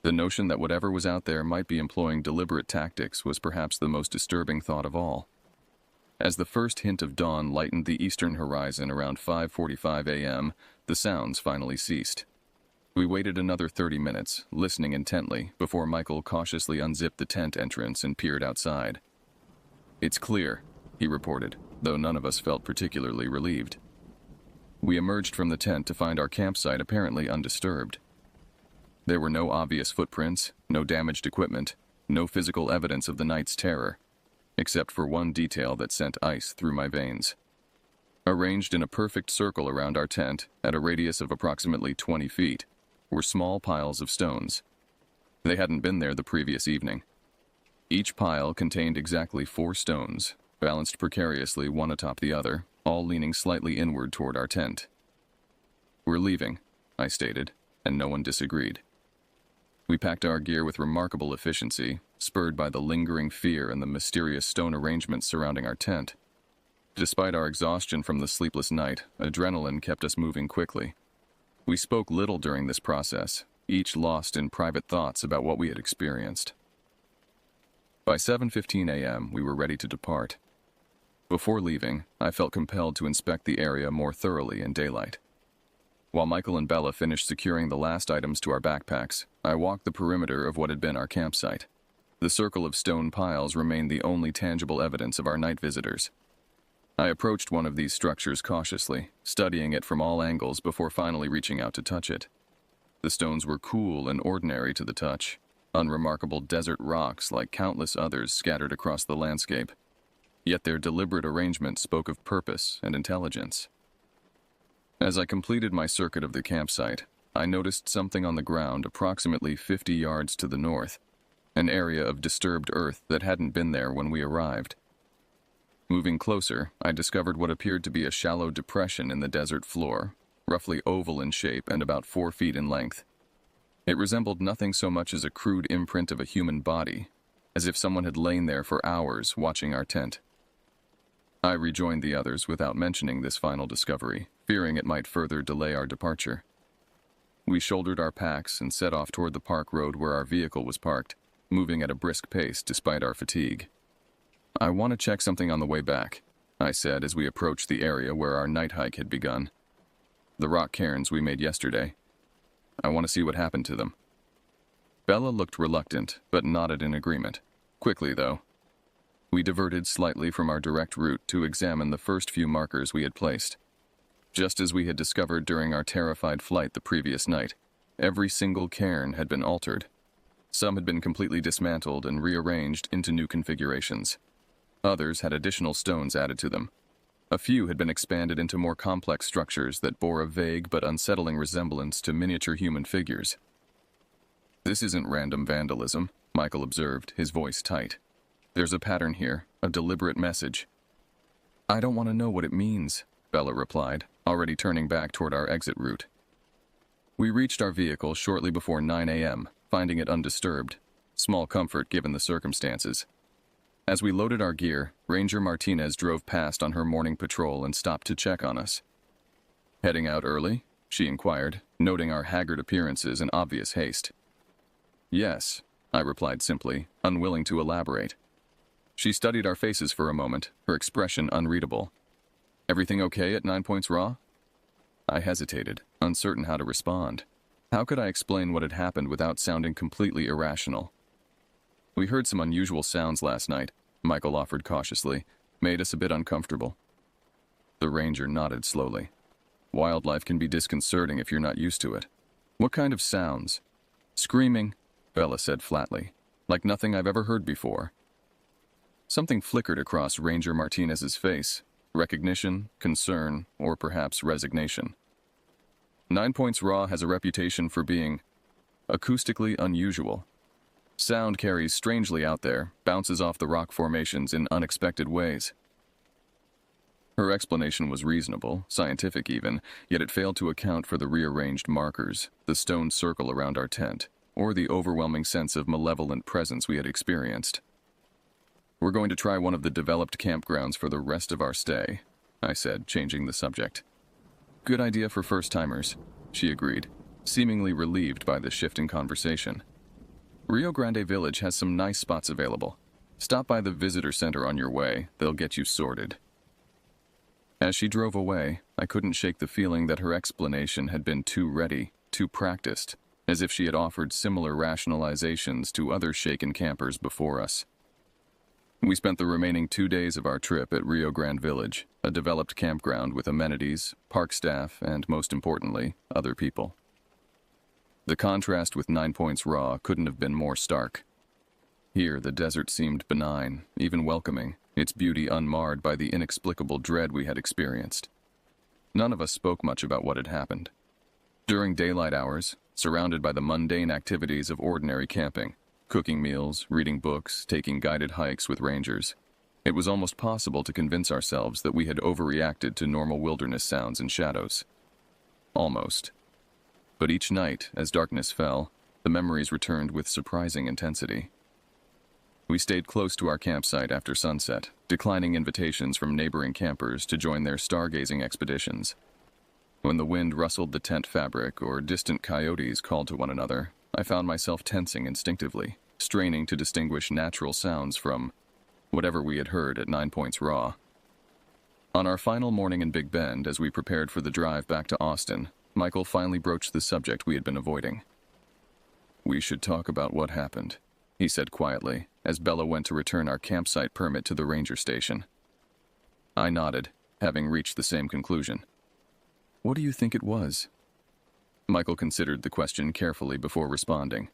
A: The notion that whatever was out there might be employing deliberate tactics was perhaps the most disturbing thought of all. As the first hint of dawn lightened the eastern horizon around 5:45 a.m., the sounds finally ceased. We waited another 30 minutes, listening intently, before Michael cautiously unzipped the tent entrance and peered outside. "It's clear," he reported, though none of us felt particularly relieved. We emerged from the tent to find our campsite apparently undisturbed. There were no obvious footprints, no damaged equipment, no physical evidence of the night's terror, except for one detail that sent ice through my veins. Arranged in a perfect circle around our tent, at a radius of approximately 20 feet, were small piles of stones. They hadn't been there the previous evening. Each pile contained exactly 4 stones, balanced precariously one atop the other, all leaning slightly inward toward our tent. "We're leaving," I stated, and no one disagreed. We packed our gear with remarkable efficiency, spurred by the lingering fear and the mysterious stone arrangements surrounding our tent. Despite our exhaustion from the sleepless night, adrenaline kept us moving quickly. We spoke little during this process, each lost in private thoughts about what we had experienced. By 7:15 a.m., we were ready to depart. Before leaving, I felt compelled to inspect the area more thoroughly in daylight. While Michael and Bella finished securing the last items to our backpacks, I walked the perimeter of what had been our campsite. The circle of stone piles remained the only tangible evidence of our night visitors. I approached one of these structures cautiously, studying it from all angles before finally reaching out to touch it. The stones were cool and ordinary to the touch, unremarkable desert rocks like countless others scattered across the landscape. Yet their deliberate arrangement spoke of purpose and intelligence. As I completed my circuit of the campsite, I noticed something on the ground approximately 50 yards to the north, an area of disturbed earth that hadn't been there when we arrived. Moving closer, I discovered what appeared to be a shallow depression in the desert floor, roughly oval in shape and about 4 feet in length. It resembled nothing so much as a crude imprint of a human body, as if someone had lain there for hours watching our tent. I rejoined the others without mentioning this final discovery, fearing it might further delay our departure. We shouldered our packs and set off toward the park road where our vehicle was parked, moving at a brisk pace despite our fatigue. "I want to check something on the way back," I said as we approached the area where our night hike had begun. "The rock cairns we made yesterday. I want to see what happened to them." Bella looked reluctant, but nodded in agreement. Quickly, though. We diverted slightly from our direct route to examine the first few markers we had placed. Just as we had discovered during our terrified flight the previous night, every single cairn had been altered. Some had been completely dismantled and rearranged into new configurations. Others had additional stones added to them. A few had been expanded into more complex structures that bore a vague but unsettling resemblance to miniature human figures. "This isn't random vandalism," Michael observed, his voice tight. "There's a pattern here, a deliberate message." "I don't want to know what it means," Bella replied, already turning back toward our exit route. We reached our vehicle shortly before 9 a.m., finding it undisturbed, small comfort given the circumstances. As we loaded our gear, Ranger Martinez drove past on her morning patrol and stopped to check on us. "Heading out early?" she inquired, noting our haggard appearances in obvious haste. "Yes," I replied simply, unwilling to elaborate. She studied our faces for a moment, her expression unreadable. "Everything okay at 9 Points Raw?" I hesitated, uncertain how to respond. How could I explain what had happened without sounding completely irrational? "We heard some unusual sounds last night," Michael offered cautiously. "Made us a bit uncomfortable." The ranger nodded slowly. "Wildlife can be disconcerting if you're not used to it." "What kind of sounds?" "Screaming," Bella said flatly, "like nothing I've ever heard before." Something flickered across Ranger Martinez's face. Recognition, concern, or perhaps resignation. 9 Points Raw has a reputation for being acoustically unusual. Sound carries strangely out there, bounces off the rock formations in unexpected ways. Her explanation was reasonable, scientific even, yet it failed to account for the rearranged markers, the stone circle around our tent, or the overwhelming sense of malevolent presence we had experienced. "We're going to try one of the developed campgrounds for the rest of our stay," I said, changing the subject. "Good idea for first-timers," she agreed, seemingly relieved by the shift in conversation. "Rio Grande Village has some nice spots available. Stop by the visitor center on your way, they'll get you sorted." As she drove away, I couldn't shake the feeling that her explanation had been too ready, too practiced, as if she had offered similar rationalizations to other shaken campers before us. We spent the remaining 2 days of our trip at Rio Grande Village, a developed campground with amenities, park staff, and most importantly, other people. The contrast with 9 Points Raw couldn't have been more stark. Here, the desert seemed benign, even welcoming, its beauty unmarred by the inexplicable dread we had experienced. None of us spoke much about what had happened. During daylight hours, surrounded by the mundane activities of ordinary camping, cooking meals, reading books, taking guided hikes with rangers, it was almost possible to convince ourselves that we had overreacted to normal wilderness sounds and shadows. Almost. But each night, as darkness fell, the memories returned with surprising intensity. We stayed close to our campsite after sunset, declining invitations from neighboring campers to join their stargazing expeditions. When the wind rustled the tent fabric or distant coyotes called to one another, I found myself tensing instinctively, straining to distinguish natural sounds from whatever we had heard at 9 Points Raw. On our final morning in Big Bend, as we prepared for the drive back to Austin, Michael finally broached the subject we had been avoiding. "We should talk about what happened," he said quietly, as Bella went to return our campsite permit to the ranger station. I nodded, having reached the same conclusion. "What do you think it was?" Michael considered the question carefully before responding.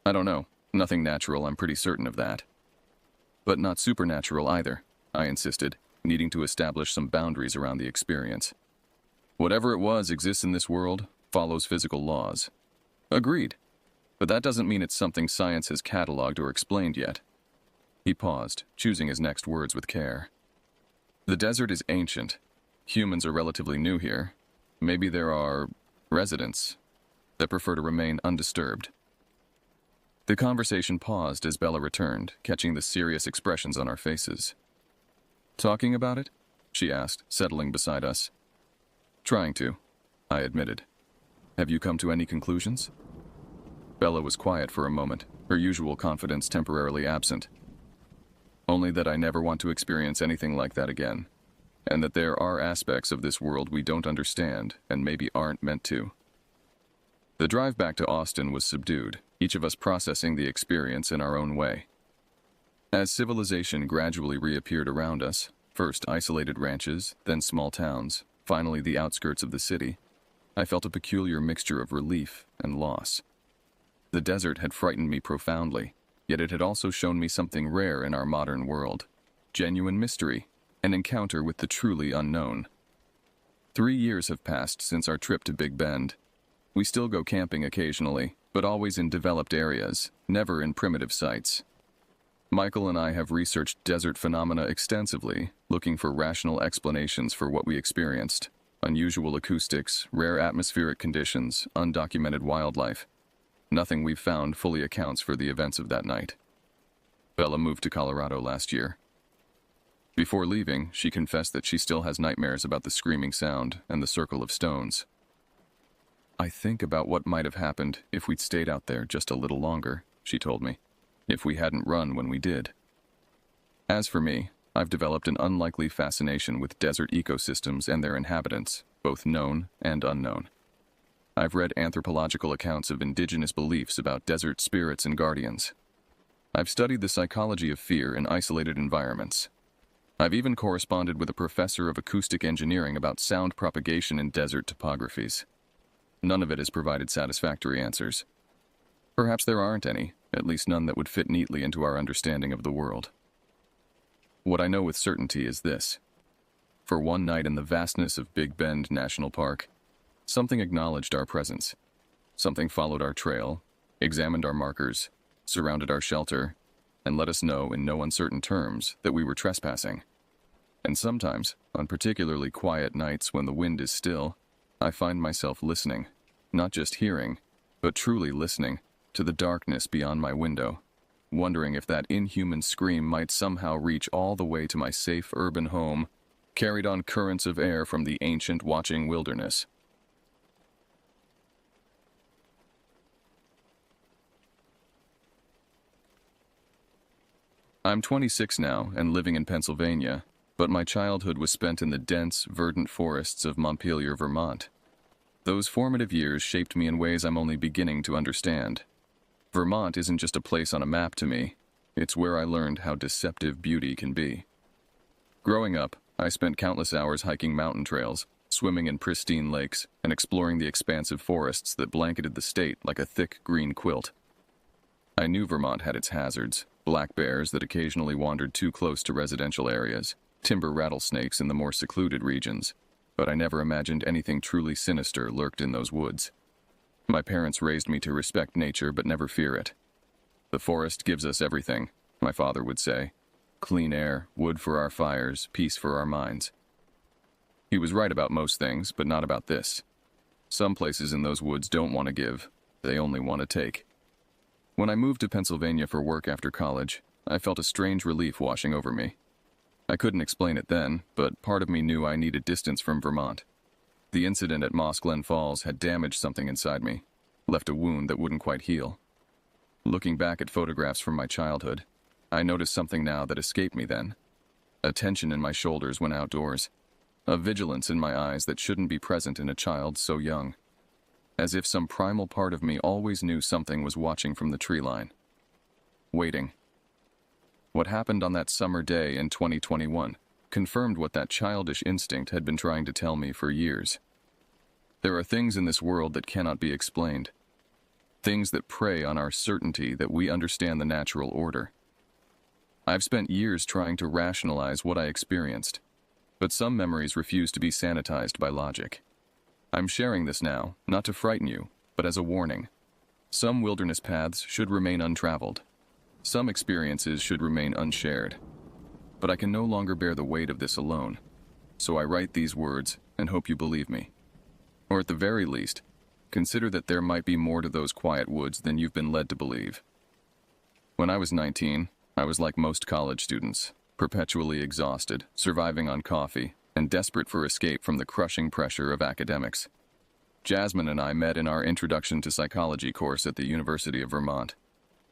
A: "I don't know. Nothing natural, I'm pretty certain of that." "But not supernatural either," I insisted, needing to establish some boundaries around the experience. "Whatever it was exists in this world, follows physical laws." "Agreed. But that doesn't mean it's something science has cataloged or explained yet." He paused, choosing his next words with care. "The desert is ancient. Humans are relatively new here. Maybe there are residents that prefer to remain undisturbed." The conversation paused as Bella returned, catching the serious expressions on our faces. "Talking about it?" she asked, settling beside us. "Trying to," I admitted. "Have you come to any conclusions?" Bella was quiet for a moment, her usual confidence temporarily absent. "Only that I never want to experience anything like that again, and that there are aspects of this world we don't understand and maybe aren't meant to." The drive back to Austin was subdued, each of us processing the experience in our own way. As civilization gradually reappeared around us, first isolated ranches, then small towns, finally the outskirts of the city, I felt a peculiar mixture of relief and loss. The desert had frightened me profoundly, yet it had also shown me something rare in our modern world: genuine mystery, an encounter with the truly unknown. 3 years have passed since our trip to Big Bend. We still go camping occasionally, but always in developed areas, never in primitive sites. Michael and I have researched desert phenomena extensively, looking for rational explanations for what we experienced: unusual acoustics, rare atmospheric conditions, undocumented wildlife. Nothing we've found fully accounts for the events of that night. Bella moved to Colorado last year. Before leaving, she confessed that she still has nightmares about the screaming sound and the circle of stones. "I think about what might have happened if we'd stayed out there just a little longer," she told me, "if we hadn't run when we did." As for me, I've developed an unlikely fascination with desert ecosystems and their inhabitants, both known and unknown. I've read anthropological accounts of indigenous beliefs about desert spirits and guardians. I've studied the psychology of fear in isolated environments. I've even corresponded with a professor of acoustic engineering about sound propagation in desert topographies. None of it has provided satisfactory answers. Perhaps there aren't any, at least none that would fit neatly into our understanding of the world. What I know with certainty is this: for one night in the vastness of Big Bend National Park, something acknowledged our presence. Something followed our trail, examined our markers, surrounded our shelter, and let us know in no uncertain terms that we were trespassing. And sometimes, on particularly quiet nights when the wind is still, I find myself listening, not just hearing, but truly listening, to the darkness beyond my window, wondering if that inhuman scream might somehow reach all the way to my safe urban home, carried on currents of air from the ancient watching wilderness. I'm 26 now and living in Pennsylvania, but my childhood was spent in the dense, verdant forests of Montpelier, Vermont. Those formative years shaped me in ways I'm only beginning to understand. Vermont isn't just a place on a map to me, it's where I learned how deceptive beauty can be. Growing up, I spent countless hours hiking mountain trails, swimming in pristine lakes, and exploring the expansive forests that blanketed the state like a thick green quilt. I knew Vermont had its hazards: black bears that occasionally wandered too close to residential areas, timber rattlesnakes in the more secluded regions, but I never imagined anything truly sinister lurked in those woods. My parents raised me to respect nature but never fear it. "The forest gives us everything," my father would say. "Clean air, wood for our fires, peace for our minds." He was right about most things, but not about this. Some places in those woods don't want to give, they only want to take. When I moved to Pennsylvania for work after college, I felt a strange relief washing over me. I couldn't explain it then, but part of me knew I needed distance from Vermont. The incident at Moss Glen Falls had damaged something inside me, left a wound that wouldn't quite heal. Looking back at photographs from my childhood, I noticed something now that escaped me then. A tension in my shoulders when outdoors, a vigilance in my eyes that shouldn't be present in a child so young. As if some primal part of me always knew something was watching from the tree line. Waiting. What happened on that summer day in 2021 confirmed what that childish instinct had been trying to tell me for years. There are things in this world that cannot be explained. Things that prey on our certainty that we understand the natural order. I've spent years trying to rationalize what I experienced, but some memories refuse to be sanitized by logic. I'm sharing this now, not to frighten you, but as a warning. Some wilderness paths should remain untraveled. Some experiences should remain unshared. But I can no longer bear the weight of this alone, so I write these words and hope you believe me. Or at the very least, consider that there might be more to those quiet woods than you've been led to believe. When I was 19, I was like most college students, perpetually exhausted, surviving on coffee, and desperate for escape from the crushing pressure of academics. Jasmine and I met in our Introduction to Psychology course at the University of Vermont.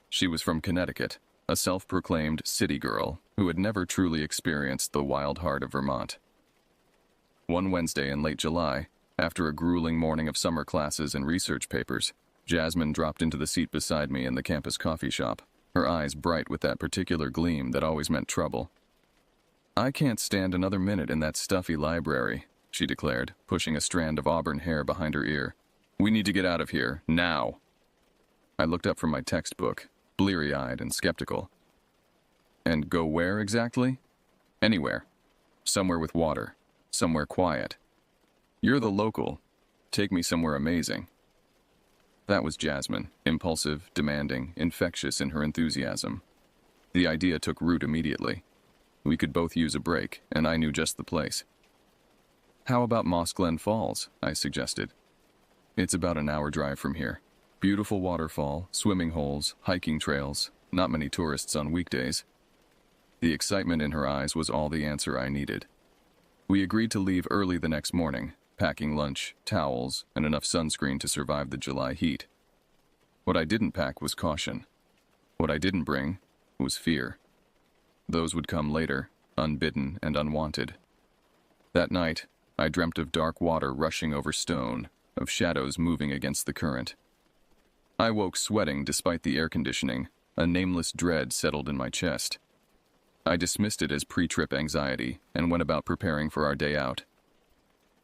A: She was from Connecticut, a self-proclaimed city girl who had never truly experienced the wild heart of Vermont. One Wednesday in late July, after a grueling morning of summer classes and research papers, Jasmine dropped into the seat beside me in the campus coffee shop, her eyes bright with that particular gleam that always meant trouble. "I can't stand another minute in that stuffy library," she declared, pushing a strand of auburn hair behind her ear. "We need to get out of here, now." I looked up from my textbook, bleary-eyed and skeptical. "And go where exactly?" "Anywhere. Somewhere with water. Somewhere quiet. You're the local. Take me somewhere amazing." That was Jasmine, impulsive, demanding, infectious in her enthusiasm. The idea took root immediately. We could both use a break, and I knew just the place. "How about Moss Glen Falls?" I suggested. "It's about an hour drive from here. Beautiful waterfall, swimming holes, hiking trails, not many tourists on weekdays." The excitement in her eyes was all the answer I needed. We agreed to leave early the next morning, packing lunch, towels, and enough sunscreen to survive the July heat. What I didn't pack was caution. What I didn't bring was fear. Those would come later, unbidden and unwanted. That night, I dreamt of dark water rushing over stone, of shadows moving against the current. I woke sweating despite the air conditioning. A nameless dread settled in my chest. I dismissed it as pre-trip anxiety and went about preparing for our day out.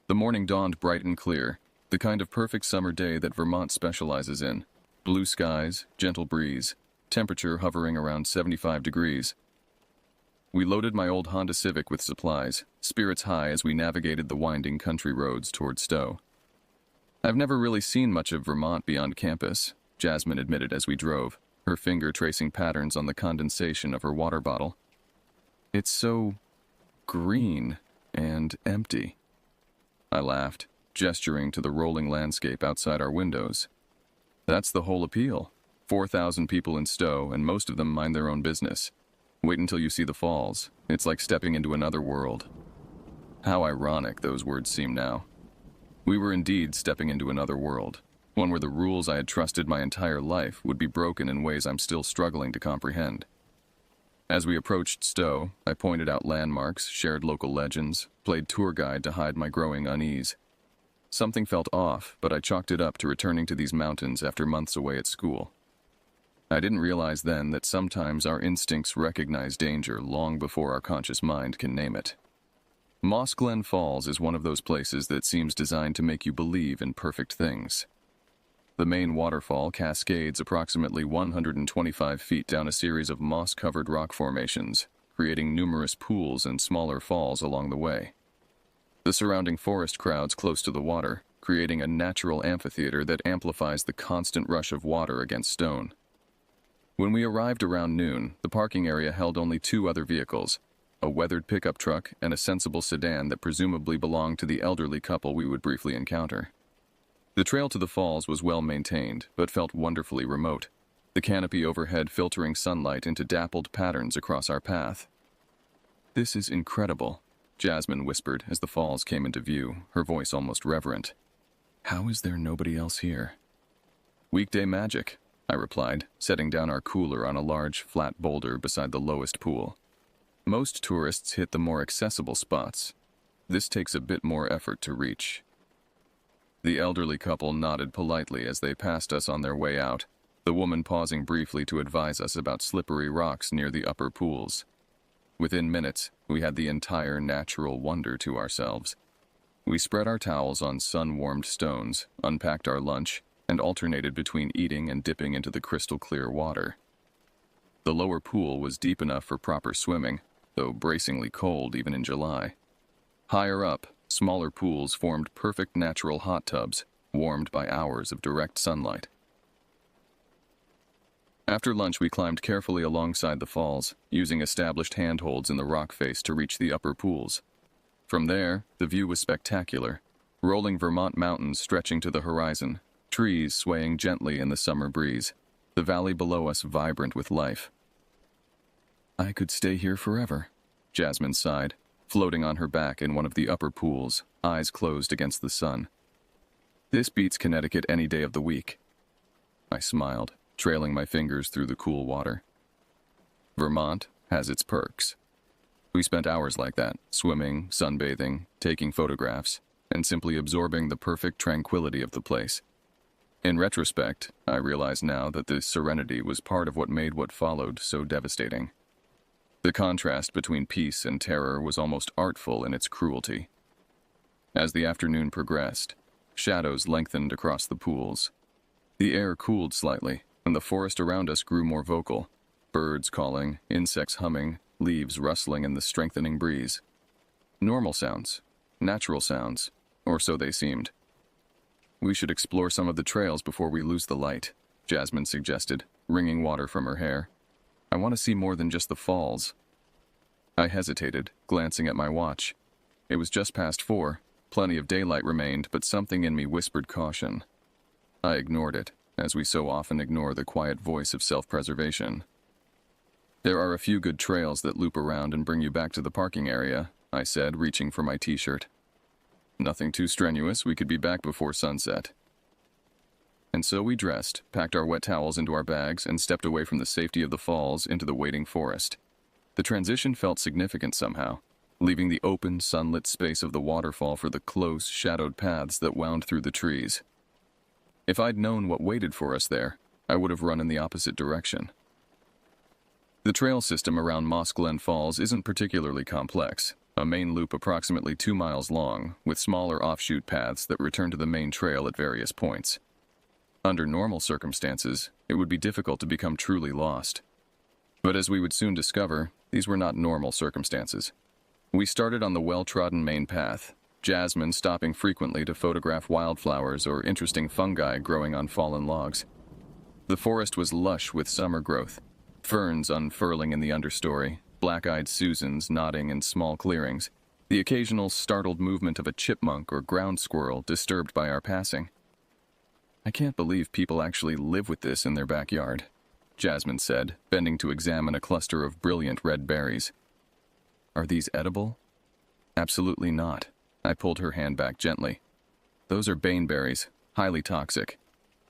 A: The morning dawned bright and clear, the kind of perfect summer day that Vermont specializes in. Blue skies, gentle breeze, temperature hovering around 75 degrees. We loaded my old Honda Civic with supplies, spirits high as we navigated the winding country roads toward Stowe. "I've never really seen much of Vermont beyond campus," Jasmine admitted as we drove, her finger tracing patterns on the condensation of her water bottle. "It's so green and empty." I laughed, gesturing to the rolling landscape outside our windows. "That's the whole appeal. 4,000 people in Stowe, and most of them mind their own business. Wait until you see the falls. It's like stepping into another world." How ironic those words seem now. We were indeed stepping into another world, one where the rules I had trusted my entire life would be broken in ways I'm still struggling to comprehend. As we approached Stowe, I pointed out landmarks, shared local legends, played tour guide to hide my growing unease. Something felt off, but I chalked it up to returning to these mountains after months away at school. I didn't realize then that sometimes our instincts recognize danger long before our conscious mind can name it. Moss Glen Falls is one of those places that seems designed to make you believe in perfect things. The main waterfall cascades approximately 125 feet down a series of moss-covered rock formations, creating numerous pools and smaller falls along the way. The surrounding forest crowds close to the water, creating a natural amphitheater that amplifies the constant rush of water against stone. When we arrived around noon, the parking area held only 2 other vehicles, a weathered pickup truck and a sensible sedan that presumably belonged to the elderly couple we would briefly encounter. The trail to the falls was well maintained, but felt wonderfully remote, the canopy overhead filtering sunlight into dappled patterns across our path. "This is incredible," Jasmine whispered as the falls came into view, her voice almost reverent. "How is there nobody else here?" "Weekday magic," I replied, setting down our cooler on a large, flat boulder beside the lowest pool. "Most tourists hit the more accessible spots. This takes a bit more effort to reach." The elderly couple nodded politely as they passed us on their way out, the woman pausing briefly to advise us about slippery rocks near the upper pools. Within minutes, we had the entire natural wonder to ourselves. We spread our towels on sun-warmed stones, unpacked our lunch, and alternated between eating and dipping into the crystal-clear water. The lower pool was deep enough for proper swimming, though bracingly cold even in July. Higher up, smaller pools formed perfect natural hot tubs, warmed by hours of direct sunlight. After lunch, we climbed carefully alongside the falls, using established handholds in the rock face to reach the upper pools. From there, the view was spectacular, rolling Vermont mountains stretching to the horizon, trees swaying gently in the summer breeze, the valley below us vibrant with life. "I could stay here forever," Jasmine sighed, floating on her back in one of the upper pools, eyes closed against the sun. "This beats Connecticut any day of the week." I smiled, trailing my fingers through the cool water. Vermont has its perks. We spent hours like that, swimming, sunbathing, taking photographs, and simply absorbing the perfect tranquility of the place. In retrospect, I realize now that this serenity was part of what made what followed so devastating. The contrast between peace and terror was almost artful in its cruelty. As the afternoon progressed, shadows lengthened across the pools. The air cooled slightly, and the forest around us grew more vocal, birds calling, insects humming, leaves rustling in the strengthening breeze. Normal sounds, natural sounds, or so they seemed. "We should explore some of the trails before we lose the light," Jasmine suggested, wringing water from her hair. "I want to see more than just the falls." I hesitated, glancing at my watch. It was just past 4. Plenty of daylight remained, but something in me whispered caution. I ignored it, as we so often ignore the quiet voice of self-preservation. "There are a few good trails that loop around and bring you back to the parking area," I said, reaching for my t-shirt. "Nothing too strenuous, we could be back before sunset." And so we dressed, packed our wet towels into our bags, and stepped away from the safety of the falls into the waiting forest. The transition felt significant somehow, leaving the open, sunlit space of the waterfall for the close, shadowed paths that wound through the trees. If I'd known what waited for us there, I would have run in the opposite direction. The trail system around Moss Glen Falls isn't particularly complex, a main loop approximately 2 miles long, with smaller offshoot paths that return to the main trail at various points. Under normal circumstances, it would be difficult to become truly lost. But as we would soon discover, these were not normal circumstances. We started on the well-trodden main path, Jasmine stopping frequently to photograph wildflowers or interesting fungi growing on fallen logs. The forest was lush with summer growth, ferns unfurling in the understory, black-eyed Susans nodding in small clearings, the occasional startled movement of a chipmunk or ground squirrel disturbed by our passing. "I can't believe people actually live with this in their backyard," Jasmine said, bending to examine a cluster of brilliant red berries. "Are these edible?" "Absolutely not." I pulled her hand back gently. "Those are baneberries, highly toxic.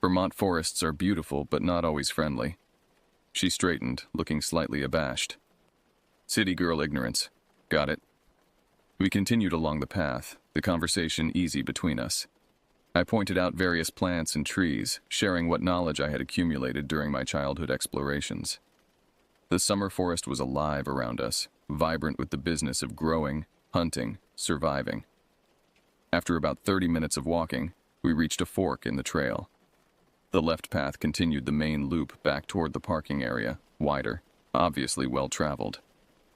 A: Vermont forests are beautiful, but not always friendly." She straightened, looking slightly abashed. "City girl ignorance. Got it." We continued along the path, the conversation easy between us. I pointed out various plants and trees, sharing what knowledge I had accumulated during my childhood explorations. The summer forest was alive around us, vibrant with the business of growing, hunting, surviving. After about 30 minutes of walking, we reached a fork in the trail. The left path continued the main loop back toward the parking area, wider, obviously well-traveled.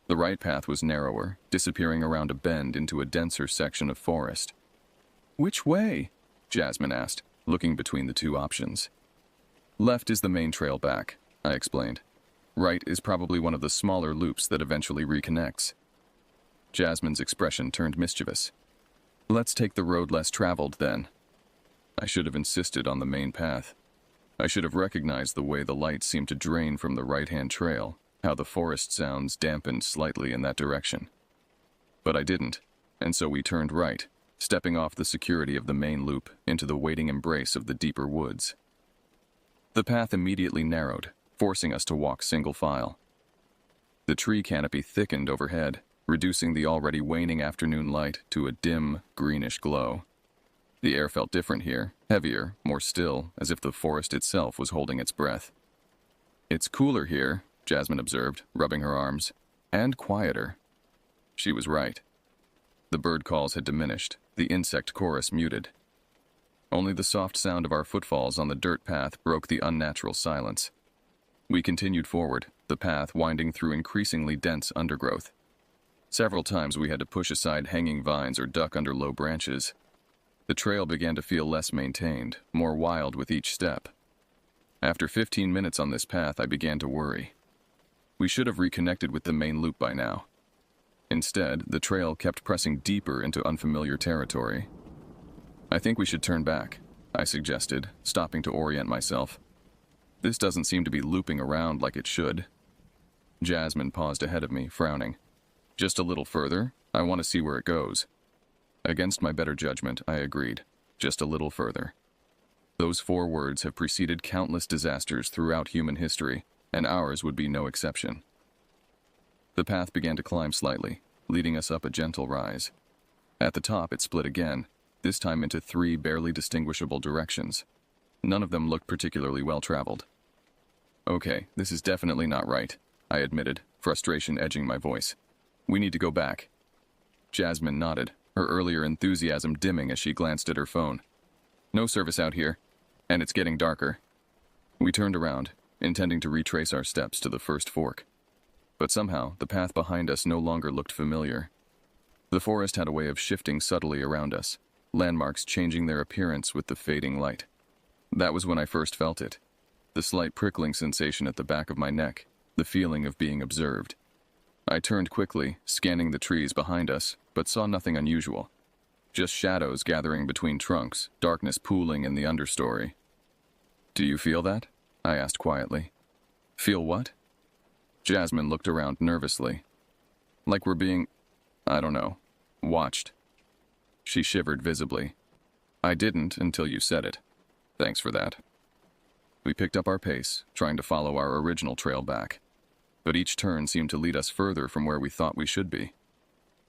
A: The right path was narrower, disappearing around a bend into a denser section of forest. "Which way?" Jasmine asked, looking between the two options. "Left is the main trail back," I explained. "Right is probably one of the smaller loops that eventually reconnects." Jasmine's expression turned mischievous. "Let's take the road less traveled, then." I should have insisted on the main path. I should have recognized the way the light seemed to drain from the right-hand trail, how the forest sounds dampened slightly in that direction. But I didn't, and so we turned right, stepping off the security of the main loop into the waiting embrace of the deeper woods. The path immediately narrowed, forcing us to walk single file. The tree canopy thickened overhead, reducing the already waning afternoon light to a dim, greenish glow. The air felt different here, heavier, more still, as if the forest itself was holding its breath. "It's cooler here," Jasmine observed, rubbing her arms, "and quieter." She was right. The bird calls had diminished, the insect chorus muted. Only the soft sound of our footfalls on the dirt path broke the unnatural silence. We continued forward, the path winding through increasingly dense undergrowth. Several times we had to push aside hanging vines or duck under low branches. The trail began to feel less maintained, more wild with each step. After 15 minutes on this path, I began to worry. We should have reconnected with the main loop by now. Instead, the trail kept pressing deeper into unfamiliar territory. "I think we should turn back," I suggested, stopping to orient myself. "This doesn't seem to be looping around like it should." Jasmine paused ahead of me, frowning. "Just a little further. I want to see where it goes." Against my better judgment, I agreed. Just a little further. Those 4 words have preceded countless disasters throughout human history, and ours would be no exception. The path began to climb slightly, leading us up a gentle rise. At the top, it split again, this time into 3 barely distinguishable directions. None of them looked particularly well-traveled. "Okay, this is definitely not right," I admitted, frustration edging my voice. "We need to go back." Jasmine nodded, her earlier enthusiasm dimming as she glanced at her phone. "No service out here, and it's getting darker." We turned around, intending to retrace our steps to the first fork. But somehow, the path behind us no longer looked familiar. The forest had a way of shifting subtly around us, landmarks changing their appearance with the fading light. That was when I first felt it. The slight prickling sensation at the back of my neck, the feeling of being observed. I turned quickly, scanning the trees behind us, but saw nothing unusual. Just shadows gathering between trunks, darkness pooling in the understory. "Do you feel that?" I asked quietly. "Feel what?" Jasmine looked around nervously. "Like we're being, I don't know, watched." She shivered visibly. "I didn't until you said it. Thanks for that." We picked up our pace, trying to follow our original trail back. But each turn seemed to lead us further from where we thought we should be.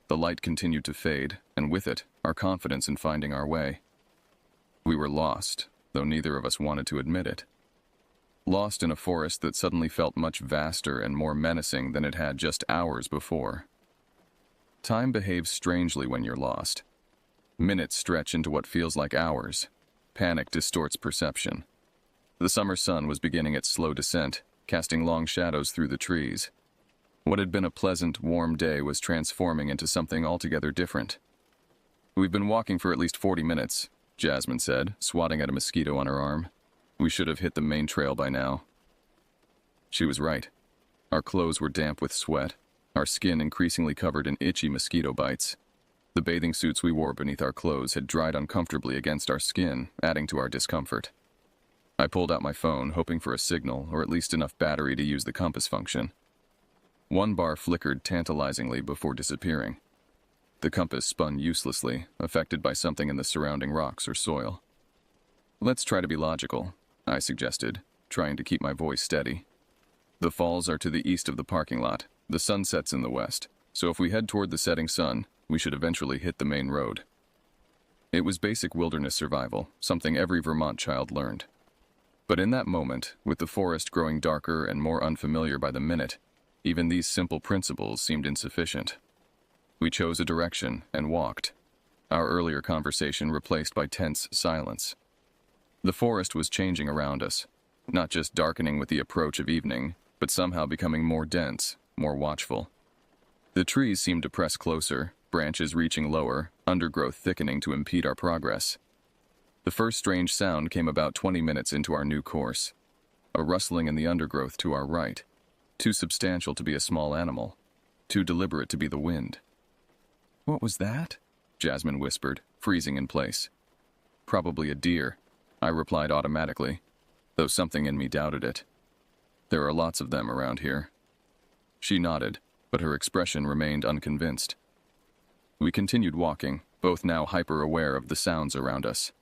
A: The light continued to fade, and with it, our confidence in finding our way. We were lost, though neither of us wanted to admit it. Lost in a forest that suddenly felt much vaster and more menacing than it had just hours before. Time behaves strangely when you're lost. Minutes stretch into what feels like hours. Panic distorts perception. The summer sun was beginning its slow descent, casting long shadows through the trees. What had been a pleasant, warm day was transforming into something altogether different. "We've been walking for at least 40 minutes, Jasmine said, swatting at a mosquito on her arm. "We should have hit the main trail by now." She was right. Our clothes were damp with sweat, our skin increasingly covered in itchy mosquito bites. The bathing suits we wore beneath our clothes had dried uncomfortably against our skin, adding to our discomfort. I pulled out my phone, hoping for a signal, or at least enough battery to use the compass function. One bar flickered tantalizingly before disappearing. The compass spun uselessly, affected by something in the surrounding rocks or soil. "Let's try to be logical," I suggested, trying to keep my voice steady. "The falls are to the east of the parking lot. The sun sets in the west, so if we head toward the setting sun, we should eventually hit the main road." It was basic wilderness survival, something every Vermont child learned. But in that moment, with the forest growing darker and more unfamiliar by the minute, even these simple principles seemed insufficient. We chose a direction and walked, our earlier conversation replaced by tense silence. The forest was changing around us, not just darkening with the approach of evening, but somehow becoming more dense, more watchful. The trees seemed to press closer, branches reaching lower, undergrowth thickening to impede our progress. The first strange sound came about 20 minutes into our new course. A rustling in the undergrowth to our right. Too substantial to be a small animal. Too deliberate to be the wind. "What was that?" Jasmine whispered, freezing in place. "Probably a deer," I replied automatically, though something in me doubted it. "There are lots of them around here." She nodded, but her expression remained unconvinced. We continued walking, both now hyper-aware of the sounds around us.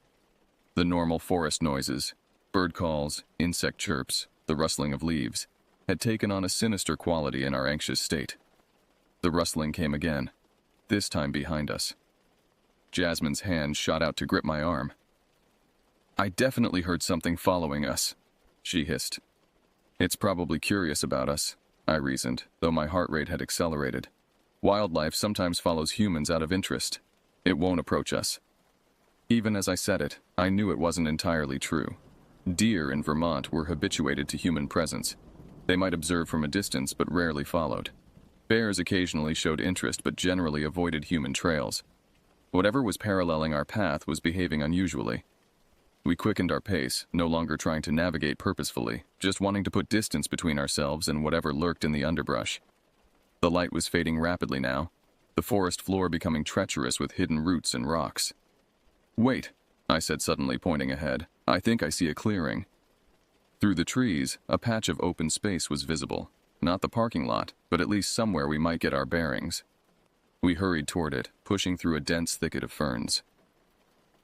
A: The normal forest noises, bird calls, insect chirps, the rustling of leaves, had taken on a sinister quality in our anxious state. The rustling came again, this time behind us. Jasmine's hand shot out to grip my arm. "I definitely heard something following us," she hissed. "It's probably curious about us," I reasoned, though my heart rate had accelerated. Wildlife sometimes follows humans out of interest. It won't approach us. Even as I said it, I knew it wasn't entirely true. Deer in Vermont were habituated to human presence. They might observe from a distance, but rarely followed. Bears occasionally showed interest, but generally avoided human trails. Whatever was paralleling our path was behaving unusually. We quickened our pace, no longer trying to navigate purposefully, just wanting to put distance between ourselves and whatever lurked in the underbrush. The light was fading rapidly now, the forest floor becoming treacherous with hidden roots and rocks. "Wait," I said suddenly, pointing ahead. "I think I see a clearing." Through the trees, a patch of open space was visible. Not the parking lot, but at least somewhere we might get our bearings. We hurried toward it, pushing through a dense thicket of ferns.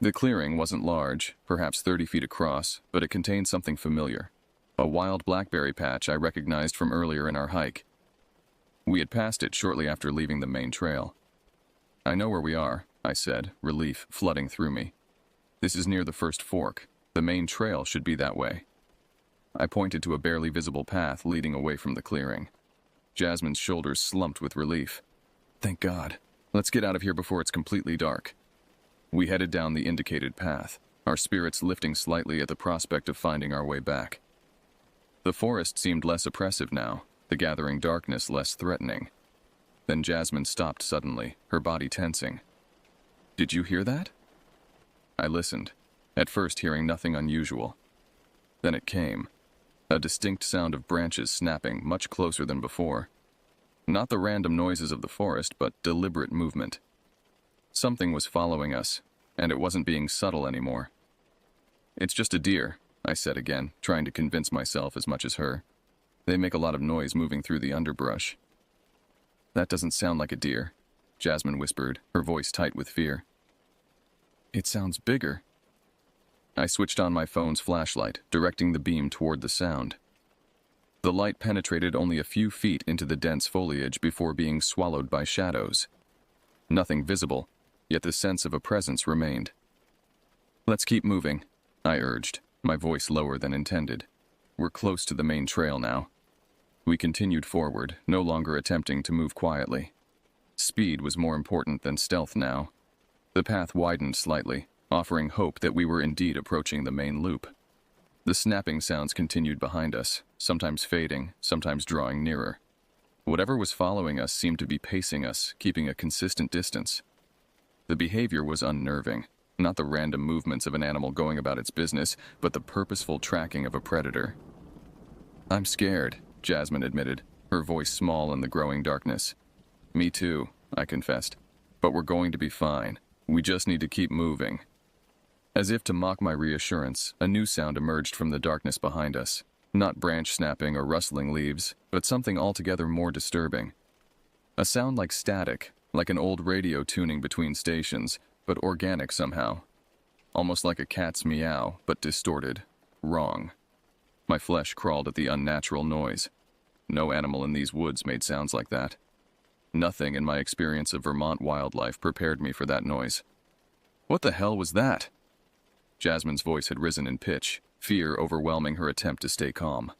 A: The clearing wasn't large, perhaps 30 feet across, but it contained something familiar. A wild blackberry patch I recognized from earlier in our hike. We had passed it shortly after leaving the main trail. "I know where we are," I said, relief flooding through me. "This is near the first fork. The main trail should be that way." I pointed to a barely visible path leading away from the clearing. Jasmine's shoulders slumped with relief. "Thank God." Let's get out of here before it's completely dark. We headed down the indicated path, our spirits lifting slightly at the prospect of finding our way back. The forest seemed less oppressive now, the gathering darkness less threatening. Then Jasmine stopped suddenly, her body tensing. "Did you hear that?" I listened, at first hearing nothing unusual. Then it came, a distinct sound of branches snapping much closer than before. Not the random noises of the forest, but deliberate movement. Something was following us, and it wasn't being subtle anymore. "It's just a deer," I said again, trying to convince myself as much as her. "They make a lot of noise moving through the underbrush." "That doesn't sound like a deer," Jasmine whispered, her voice tight with fear. "It sounds bigger." I switched on my phone's flashlight, directing the beam toward the sound. The light penetrated only a few feet into the dense foliage before being swallowed by shadows. Nothing visible, yet the sense of a presence remained. "Let's keep moving," I urged, my voice lower than intended. "We're close to the main trail now." We continued forward, no longer attempting to move quietly. Speed was more important than stealth now. The path widened slightly, offering hope that we were indeed approaching the main loop. The snapping sounds continued behind us, sometimes fading, sometimes drawing nearer. Whatever was following us seemed to be pacing us, keeping a consistent distance. The behavior was unnerving, not the random movements of an animal going about its business, but the purposeful tracking of a predator. "I'm scared," Jasmine admitted, her voice small in the growing darkness. "Me too," I confessed. "But we're going to be fine. We just need to keep moving." As if to mock my reassurance, a new sound emerged from the darkness behind us. Not branch snapping or rustling leaves, but something altogether more disturbing. A sound like static, like an old radio tuning between stations, but organic somehow. Almost like a cat's meow, but distorted. Wrong. My flesh crawled at the unnatural noise. No animal in these woods made sounds like that. Nothing in my experience of Vermont wildlife prepared me for that noise. "What the hell was that?" Jasmine's voice had risen in pitch, fear overwhelming her attempt to stay calm.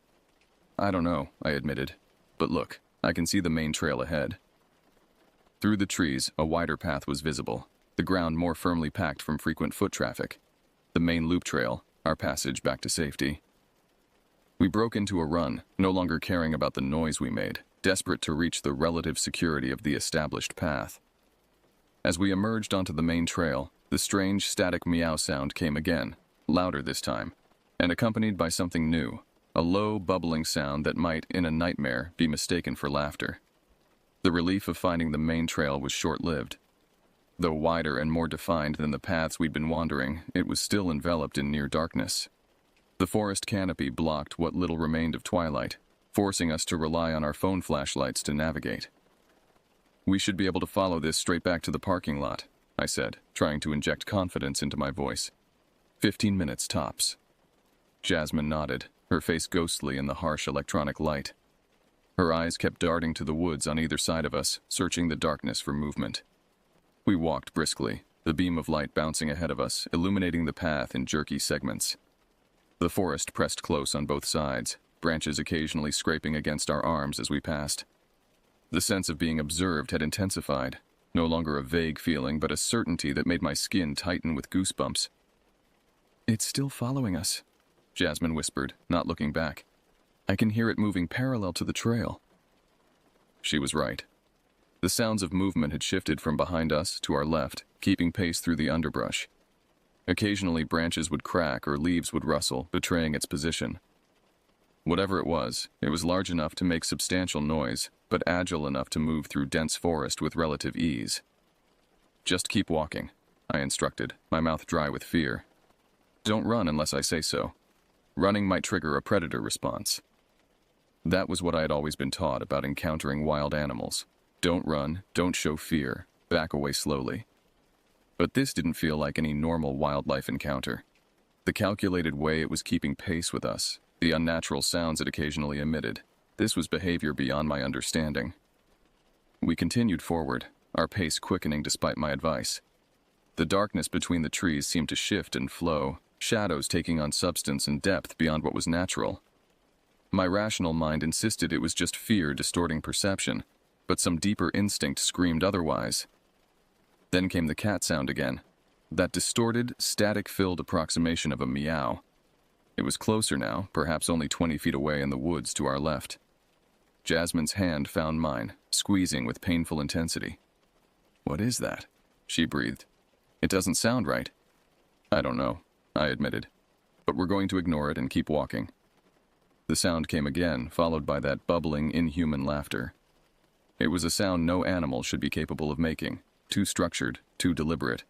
A: "I don't know," I admitted. "But look, I can see the main trail ahead." Through the trees, a wider path was visible, the ground more firmly packed from frequent foot traffic. The main loop trail, our passage back to safety. We broke into a run, no longer caring about the noise we made, desperate to reach the relative security of the established path. As we emerged onto the main trail, the strange static meow sound came again, louder this time, and accompanied by something new, a low, bubbling sound that might, in a nightmare, be mistaken for laughter. The relief of finding the main trail was short-lived. Though wider and more defined than the paths we'd been wandering, it was still enveloped in near darkness. The forest canopy blocked what little remained of twilight, forcing us to rely on our phone flashlights to navigate. "We should be able to follow this straight back to the parking lot," I said, trying to inject confidence into my voice. 15 minutes tops." Jasmine nodded, her face ghostly in the harsh electronic light. Her eyes kept darting to the woods on either side of us, searching the darkness for movement. We walked briskly, the beam of light bouncing ahead of us, illuminating the path in jerky segments. The forest pressed close on both sides, branches occasionally scraping against our arms as we passed. The sense of being observed had intensified, no longer a vague feeling, but a certainty that made my skin tighten with goosebumps. "It's still following us," Jasmine whispered, not looking back. "I can hear it moving parallel to the trail." She was right. The sounds of movement had shifted from behind us to our left, keeping pace through the underbrush. Occasionally branches would crack or leaves would rustle, betraying its position. Whatever it was large enough to make substantial noise, but agile enough to move through dense forest with relative ease. "Just keep walking," I instructed, my mouth dry with fear. "Don't run unless I say so. Running might trigger a predator response." That was what I had always been taught about encountering wild animals. Don't run, don't show fear, back away slowly. But this didn't feel like any normal wildlife encounter. The calculated way it was keeping pace with us, the unnatural sounds it occasionally emitted, this was behavior beyond my understanding. We continued forward, our pace quickening despite my advice. The darkness between the trees seemed to shift and flow, shadows taking on substance and depth beyond what was natural. My rational mind insisted it was just fear distorting perception, but some deeper instinct screamed otherwise. Then came the cat sound again. That distorted, static-filled approximation of a meow. It was closer now, perhaps only 20 feet away in the woods to our left. Jasmine's hand found mine, squeezing with painful intensity. "What is that?" she breathed. "It doesn't sound right." "I don't know," I admitted. "But we're going to ignore it and keep walking." The sound came again, followed by that bubbling, inhuman laughter. It was a sound no animal should be capable of making, too structured, too deliberate.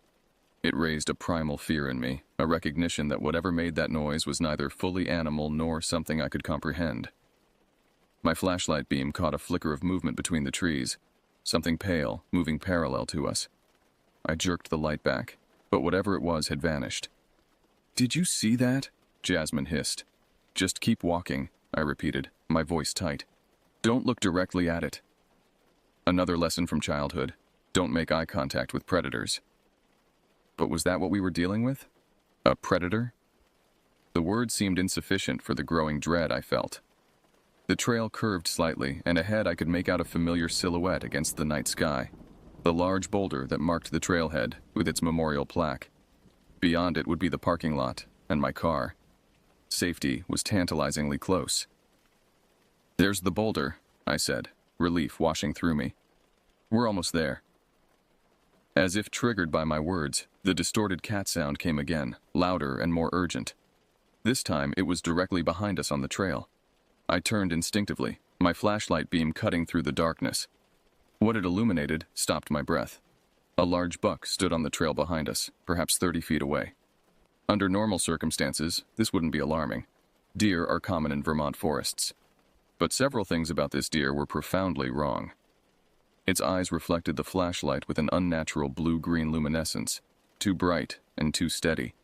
A: It raised a primal fear in me, a recognition that whatever made that noise was neither fully animal nor something I could comprehend. My flashlight beam caught a flicker of movement between the trees, something pale, moving parallel to us. I jerked the light back, but whatever it was had vanished. "Did you see that?" Jasmine hissed. "Just keep walking," I repeated, my voice tight. "Don't look directly at it." Another lesson from childhood: don't make eye contact with predators. But was that what we were dealing with? A predator? The word seemed insufficient for the growing dread I felt. The trail curved slightly, and ahead I could make out a familiar silhouette against the night sky. The large boulder that marked the trailhead, with its memorial plaque. Beyond it would be the parking lot, and my car. Safety was tantalizingly close. "There's the boulder," I said, relief washing through me. "We're almost there." As if triggered by my words, the distorted cat sound came again, louder and more urgent. This time it was directly behind us on the trail. I turned instinctively, my flashlight beam cutting through the darkness. What it illuminated stopped my breath. A large buck stood on the trail behind us, perhaps 30 feet away. Under normal circumstances, this wouldn't be alarming. Deer are common in Vermont forests. But several things about this deer were profoundly wrong. Its eyes reflected the flashlight with an unnatural blue-green luminescence, too bright and too steady.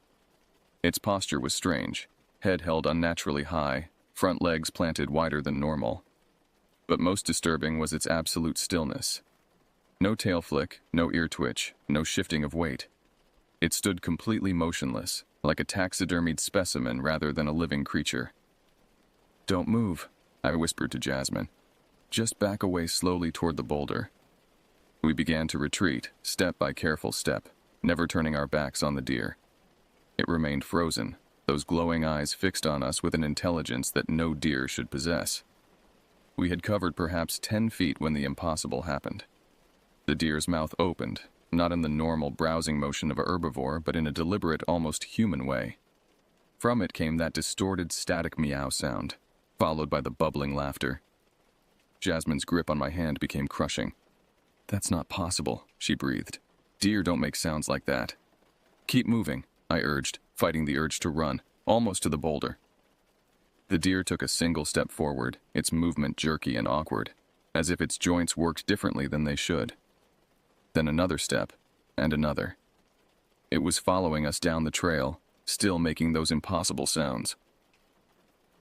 A: Its posture was strange, head held unnaturally high, front legs planted wider than normal. But most disturbing was its absolute stillness. No tail flick, no ear twitch, no shifting of weight. It stood completely motionless, like a taxidermied specimen rather than a living creature. "Don't move," I whispered to Jasmine. "Just back away slowly toward the boulder." We began to retreat, step by careful step, never turning our backs on the deer. It remained frozen, those glowing eyes fixed on us with an intelligence that no deer should possess. We had covered perhaps 10 feet when the impossible happened. The deer's mouth opened, not in the normal browsing motion of a herbivore, but in a deliberate, almost human way. From it came that distorted, static meow sound, followed by the bubbling laughter. Jasmine's grip on my hand became crushing. "That's not possible," she breathed. "Deer don't make sounds like that." "Keep moving," I urged, fighting the urge to run, almost to the boulder. The deer took a single step forward, its movement jerky and awkward, as if its joints worked differently than they should. Then another step, and another. It was following us down the trail, still making those impossible sounds.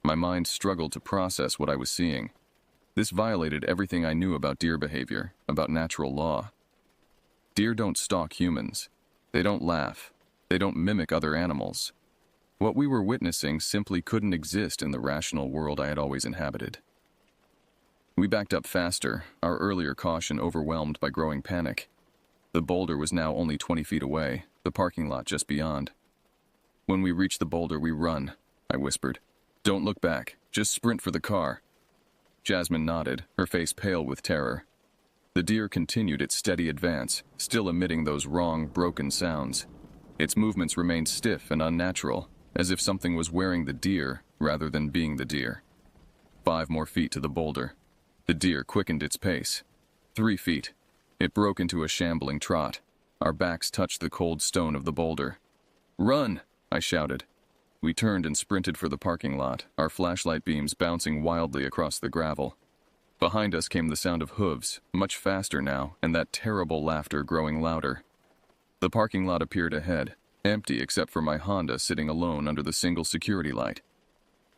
A: My mind struggled to process what I was seeing. This violated everything I knew about deer behavior, about natural law. Deer don't stalk humans. They don't laugh. They don't mimic other animals. What we were witnessing simply couldn't exist in the rational world I had always inhabited. We backed up faster, our earlier caution overwhelmed by growing panic. The boulder was now only 20 feet away, the parking lot just beyond. "When we reach the boulder, we run," I whispered. "Don't look back. Just sprint for the car." Jasmine nodded, her face pale with terror. The deer continued its steady advance, still emitting those wrong, broken sounds. Its movements remained stiff and unnatural, as if something was wearing the deer rather than being the deer. 5 more feet to the boulder. The deer quickened its pace. 3 feet. It broke into a shambling trot. Our backs touched the cold stone of the boulder. "Run!" I shouted. We turned and sprinted for the parking lot, our flashlight beams bouncing wildly across the gravel. Behind us came the sound of hooves, much faster now, and that terrible laughter growing louder. The parking lot appeared ahead, empty except for my Honda sitting alone under the single security light.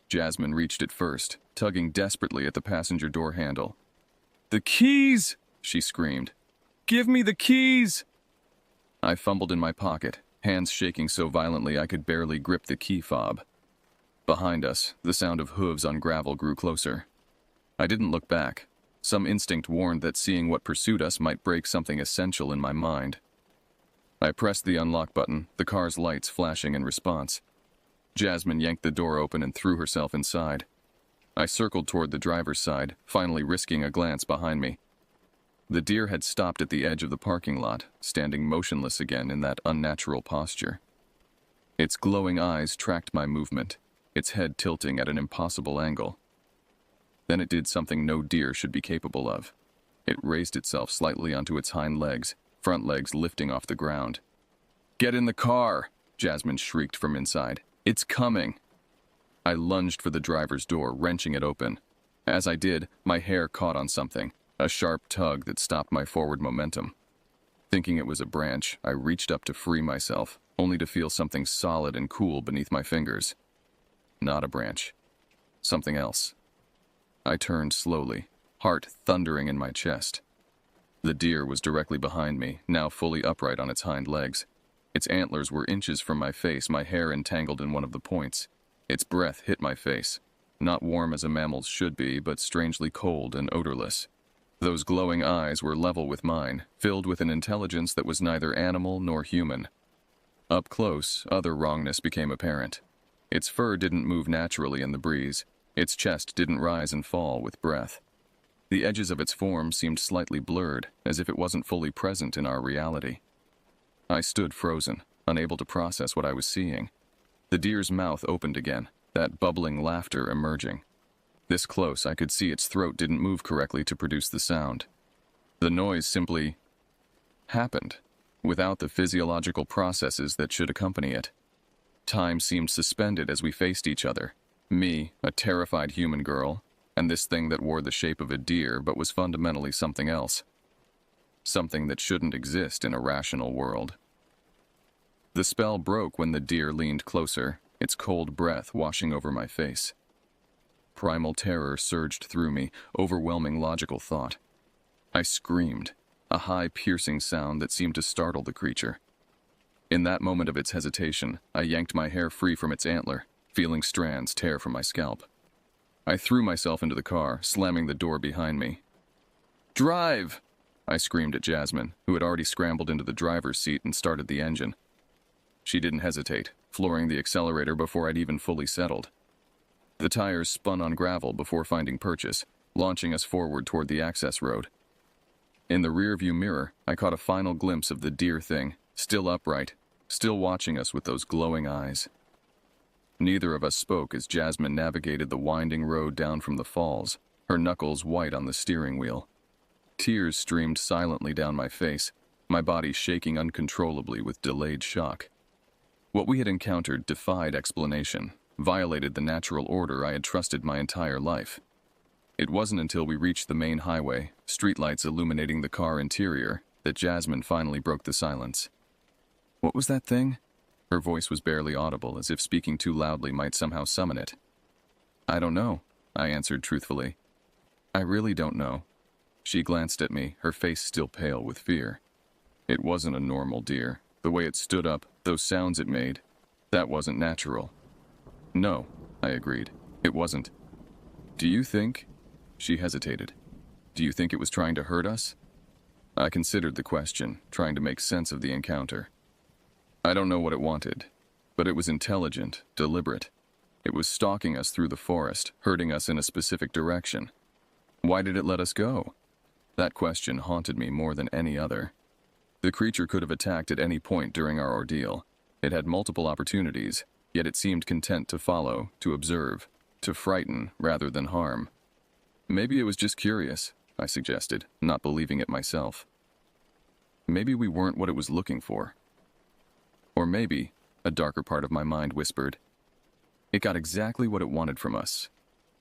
A: Jasmine reached it first, tugging desperately at the passenger door handle. "The keys!" she screamed. "Give me the keys!" I fumbled in my pocket, hands shaking so violently I could barely grip the key fob. Behind us, the sound of hooves on gravel grew closer. I didn't look back. Some instinct warned that seeing what pursued us might break something essential in my mind. I pressed the unlock button, the car's lights flashing in response. Jasmine yanked the door open and threw herself inside. I circled toward the driver's side, finally risking a glance behind me. The deer had stopped at the edge of the parking lot, standing motionless again in that unnatural posture. Its glowing eyes tracked my movement, its head tilting at an impossible angle. Then it did something no deer should be capable of. It raised itself slightly onto its hind legs, front legs lifting off the ground. "Get in the car!" Jasmine shrieked from inside. "It's coming!" I lunged for the driver's door, wrenching it open. As I did, my hair caught on something, a sharp tug that stopped my forward momentum. Thinking it was a branch, I reached up to free myself, only to feel something solid and cool beneath my fingers. Not a branch. Something else. I turned slowly, heart thundering in my chest. The deer was directly behind me, now fully upright on its hind legs. Its antlers were inches from my face, my hair entangled in one of the points. Its breath hit my face, not warm as a mammal's should be, but strangely cold and odorless. Those glowing eyes were level with mine, filled with an intelligence that was neither animal nor human. Up close, other wrongness became apparent. Its fur didn't move naturally in the breeze. Its chest didn't rise and fall with breath. The edges of its form seemed slightly blurred, as if it wasn't fully present in our reality. I stood frozen, unable to process what I was seeing. The deer's mouth opened again, that bubbling laughter emerging. This close, I could see its throat didn't move correctly to produce the sound. The noise simply happened, without the physiological processes that should accompany it. Time seemed suspended as we faced each other. Me, a terrified human girl, and this thing that wore the shape of a deer but was fundamentally something else. Something that shouldn't exist in a rational world. The spell broke when the deer leaned closer, its cold breath washing over my face. Primal terror surged through me, overwhelming logical thought. I screamed, a high, piercing sound that seemed to startle the creature. In that moment of its hesitation, I yanked my hair free from its antler, feeling strands tear from my scalp. I threw myself into the car, slamming the door behind me. "Drive!" I screamed at Jasmine, who had already scrambled into the driver's seat and started the engine. She didn't hesitate, flooring the accelerator before I'd even fully settled. The tires spun on gravel before finding purchase, launching us forward toward the access road. In the rearview mirror, I caught a final glimpse of the deer thing, still upright, still watching us with those glowing eyes. Neither of us spoke as Jasmine navigated the winding road down from the falls, her knuckles white on the steering wheel. Tears streamed silently down my face, my body shaking uncontrollably with delayed shock. What we had encountered defied explanation, violated the natural order I had trusted my entire life. It wasn't until we reached the main highway, streetlights illuminating the car interior, that Jasmine finally broke the silence. "What was that thing?" Her voice was barely audible, as if speaking too loudly might somehow summon it. "I don't know," I answered truthfully. "I really don't know." She glanced at me, her face still pale with fear. It wasn't a normal deer. The way it stood up, those sounds it made, that wasn't natural. "No," I agreed. "It wasn't." "Do you think—" She hesitated. "Do you think it was trying to hurt us?" I considered the question, trying to make sense of the encounter. I don't know what it wanted, but it was intelligent, deliberate. It was stalking us through the forest, herding us in a specific direction. Why did it let us go? That question haunted me more than any other. The creature could have attacked at any point during our ordeal. It had multiple opportunities, yet it seemed content to follow, to observe, to frighten rather than harm. Maybe it was just curious, I suggested, not believing it myself. Maybe we weren't what it was looking for. Or maybe, a darker part of my mind whispered, it got exactly what it wanted from us.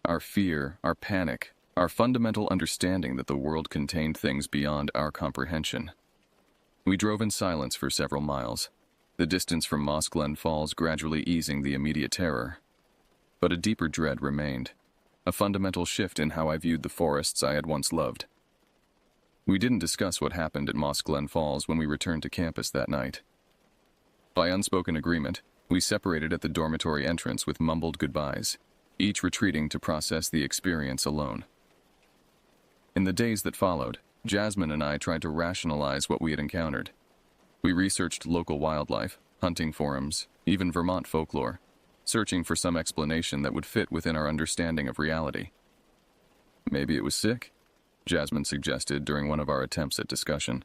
A: Our fear, our panic, our fundamental understanding that the world contained things beyond our comprehension. We drove in silence for several miles, the distance from Moss Glen Falls gradually easing the immediate terror. But a deeper dread remained, a fundamental shift in how I viewed the forests I had once loved. We didn't discuss what happened at Moss Glen Falls when we returned to campus that night. By unspoken agreement, we separated at the dormitory entrance with mumbled goodbyes, each retreating to process the experience alone. In the days that followed, Jasmine and I tried to rationalize what we had encountered. We researched local wildlife, hunting forums, even Vermont folklore, searching for some explanation that would fit within our understanding of reality. Maybe it was sick, Jasmine suggested during one of our attempts at discussion.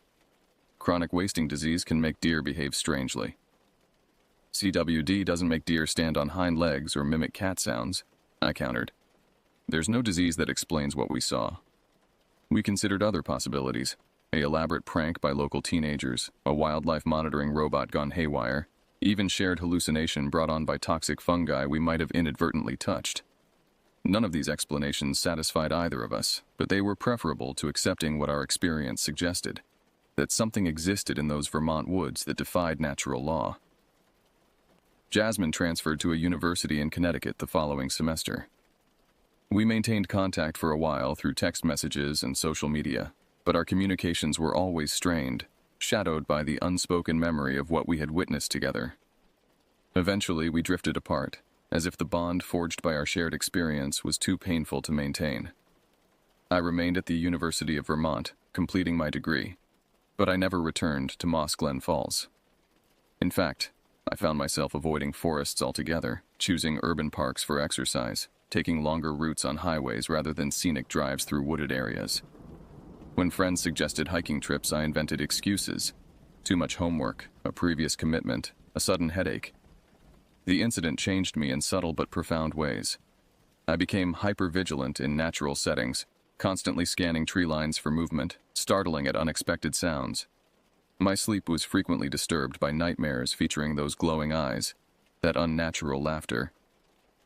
A: Chronic wasting disease can make deer behave strangely. CWD doesn't make deer stand on hind legs or mimic cat sounds, I countered. There's no disease that explains what we saw. We considered other possibilities, an elaborate prank by local teenagers, a wildlife monitoring robot gone haywire, even shared hallucination brought on by toxic fungi we might have inadvertently touched. None of these explanations satisfied either of us, but they were preferable to accepting what our experience suggested, that something existed in those Vermont woods that defied natural law. Jasmine transferred to a university in Connecticut the following semester. We maintained contact for a while through text messages and social media, but our communications were always strained, shadowed by the unspoken memory of what we had witnessed together. Eventually, we drifted apart, as if the bond forged by our shared experience was too painful to maintain. I remained at the University of Vermont, completing my degree, but I never returned to Moss Glen Falls. In fact, I found myself avoiding forests altogether, choosing urban parks for exercise, taking longer routes on highways rather than scenic drives through wooded areas. When friends suggested hiking trips, I invented excuses. Too much homework, a previous commitment, a sudden headache. The incident changed me in subtle but profound ways. I became hyper-vigilant in natural settings, constantly scanning tree lines for movement, startling at unexpected sounds. My sleep was frequently disturbed by nightmares featuring those glowing eyes, that unnatural laughter.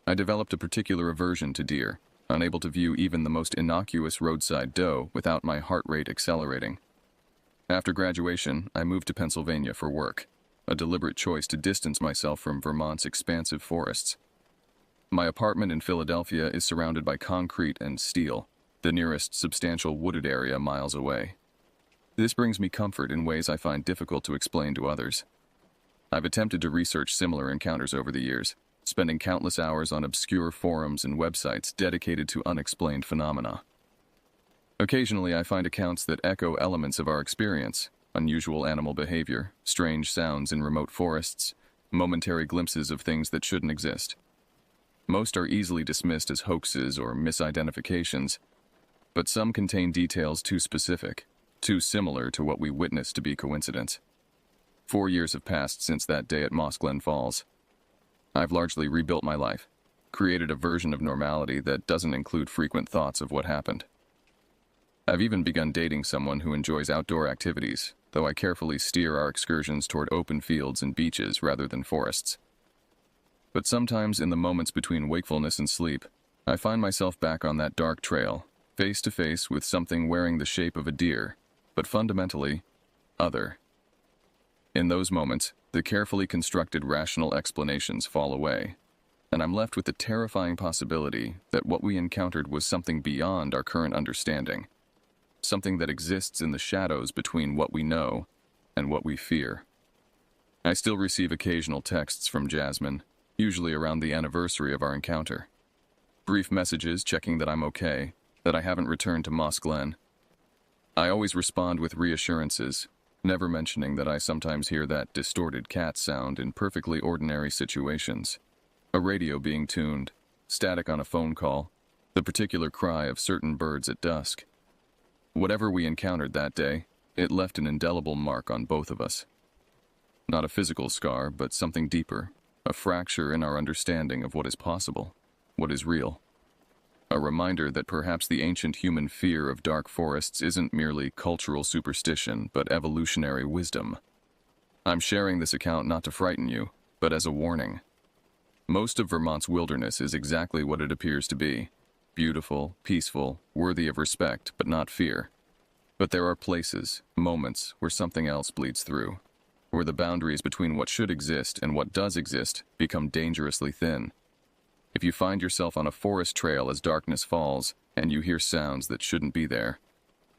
A: I developed a particular aversion to deer, unable to view even the most innocuous roadside doe without my heart rate accelerating. After graduation, I moved to Pennsylvania for work, a deliberate choice to distance myself from Vermont's expansive forests. My apartment in Philadelphia is surrounded by concrete and steel, the nearest substantial wooded area miles away. This brings me comfort in ways I find difficult to explain to others. I've attempted to research similar encounters over the years, spending countless hours on obscure forums and websites dedicated to unexplained phenomena. Occasionally, I find accounts that echo elements of our experience: unusual animal behavior, strange sounds in remote forests, momentary glimpses of things that shouldn't exist. Most are easily dismissed as hoaxes or misidentifications, but some contain details too specific, too similar to what we witnessed to be coincidence. 4 years have passed since that day at Moss Glen Falls. I've largely rebuilt my life, created a version of normality that doesn't include frequent thoughts of what happened. I've even begun dating someone who enjoys outdoor activities, though I carefully steer our excursions toward open fields and beaches rather than forests. But sometimes in the moments between wakefulness and sleep, I find myself back on that dark trail, face to face with something wearing the shape of a deer, but fundamentally, other. In those moments, the carefully constructed rational explanations fall away, and I'm left with the terrifying possibility that what we encountered was something beyond our current understanding, something that exists in the shadows between what we know and what we fear. I still receive occasional texts from Jasmine, usually around the anniversary of our encounter. Brief messages checking that I'm okay, that I haven't returned to Moss Glen. I always respond with reassurances, never mentioning that I sometimes hear that distorted cat sound in perfectly ordinary situations. A radio being tuned, static on a phone call, the particular cry of certain birds at dusk. Whatever we encountered that day, it left an indelible mark on both of us. Not a physical scar, but something deeper, a fracture in our understanding of what is possible, what is real. A reminder that perhaps the ancient human fear of dark forests isn't merely cultural superstition, but evolutionary wisdom. I'm sharing this account not to frighten you, but as a warning. Most of Vermont's wilderness is exactly what it appears to be: beautiful, peaceful, worthy of respect, but not fear. But there are places, moments, where something else bleeds through, where the boundaries between what should exist and what does exist become dangerously thin. If you find yourself on a forest trail as darkness falls, and you hear sounds that shouldn't be there,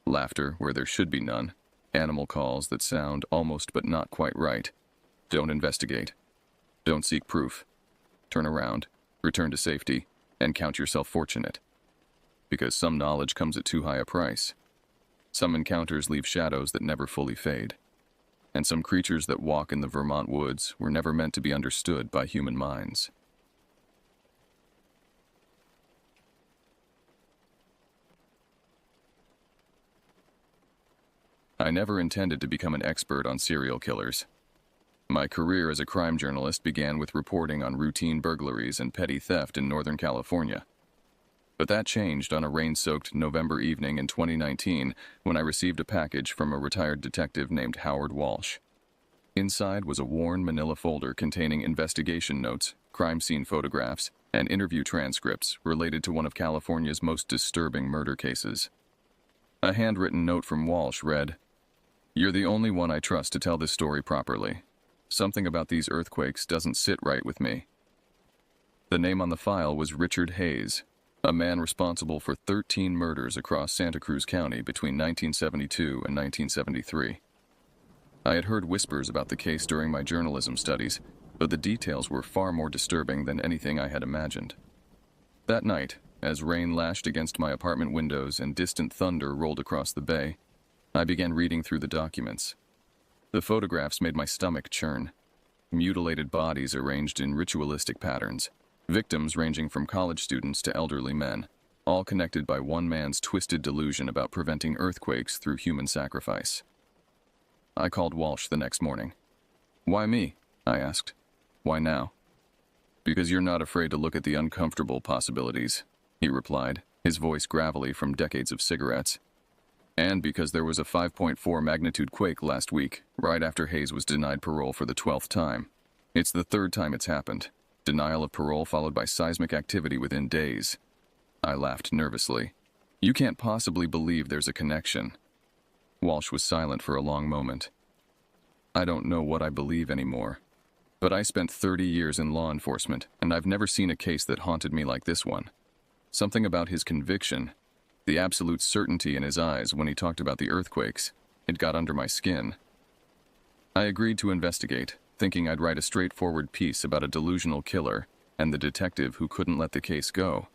A: laughter where there should be none, animal calls that sound almost but not quite right, don't investigate. Don't seek proof. Turn around, return to safety, and count yourself fortunate. Because some knowledge comes at too high a price. Some encounters leave shadows that never fully fade. and some creatures that walk in the Vermont woods were never meant to be understood by human minds. I never intended to become an expert on serial killers. My career as a crime journalist began with reporting on routine burglaries and petty theft in Northern California. But that changed on a rain-soaked November evening in 2019 when I received a package from a retired detective named Howard Walsh. Inside was a worn manila folder containing investigation notes, crime scene photographs, and interview transcripts related to one of California's most disturbing murder cases. A handwritten note from Walsh read, "You're the only one I trust to tell this story properly. Something about these earthquakes doesn't sit right with me." The name on the file was Richard Hayes, a man responsible for 13 murders across Santa Cruz County between 1972 and 1973. I had heard whispers about the case during my journalism studies, but the details were far more disturbing than anything I had imagined. That night, as rain lashed against my apartment windows and distant thunder rolled across the bay, I began reading through the documents. The photographs made my stomach churn. Mutilated bodies arranged in ritualistic patterns, victims ranging from college students to elderly men, all connected by one man's twisted delusion about preventing earthquakes through human sacrifice. I called Walsh the next morning. "Why me?" I asked. "Why now?" "Because you're not afraid to look at the uncomfortable possibilities," he replied, his voice gravelly from decades of cigarettes. "And because there was a 5.4 magnitude quake last week, right after Hayes was denied parole for the 12th time. It's the third time it's happened. Denial of parole followed by seismic activity within days." I laughed nervously. "You can't possibly believe there's a connection." Walsh was silent for a long moment. "I don't know what I believe anymore. But I spent 30 years in law enforcement, and I've never seen a case that haunted me like this one. Something about his conviction, the absolute certainty in his eyes when he talked about the earthquakes, it got under my skin." I agreed to investigate, thinking I'd write a straightforward piece about a delusional killer and the detective who couldn't let the case go.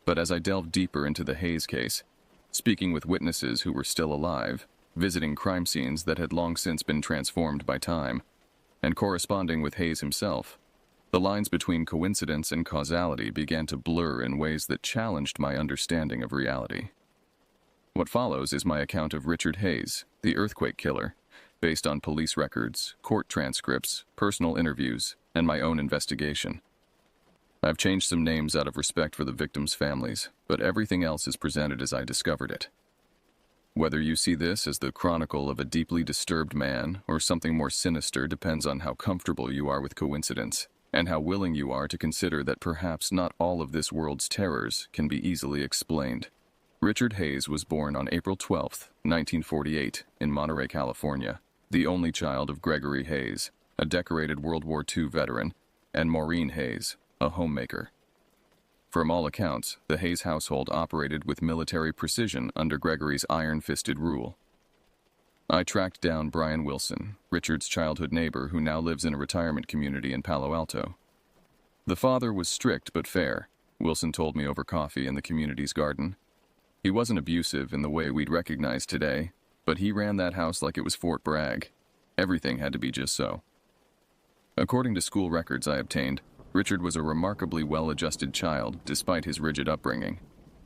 A: But as I delved deeper into the Hayes case, speaking with witnesses who were still alive, visiting crime scenes that had long since been transformed by time, and corresponding with Hayes himself, the lines between coincidence and causality began to blur in ways that challenged my understanding of reality. What follows is my account of Richard Hayes, the earthquake killer, based on police records, court transcripts, personal interviews, and my own investigation. I've changed some names out of respect for the victims' families, but everything else is presented as I discovered it. Whether you see this as the chronicle of a deeply disturbed man or something more sinister depends on how comfortable you are with coincidence, and how willing you are to consider that perhaps not all of this world's terrors can be easily explained. Richard Hayes was born on April 12, 1948, in Monterey, California, the only child of Gregory Hayes, a decorated World War II veteran, and Maureen Hayes, a homemaker. From all accounts, the Hayes household operated with military precision under Gregory's iron-fisted rule. I tracked down Brian Wilson, Richard's childhood neighbor who now lives in a retirement community in Palo Alto. The father was strict but fair, Wilson told me over coffee in the community's garden. He wasn't abusive in the way we'd recognize today, but he ran that house like it was Fort Bragg. Everything had to be just so. According to school records I obtained, Richard was a remarkably well-adjusted child despite his rigid upbringing.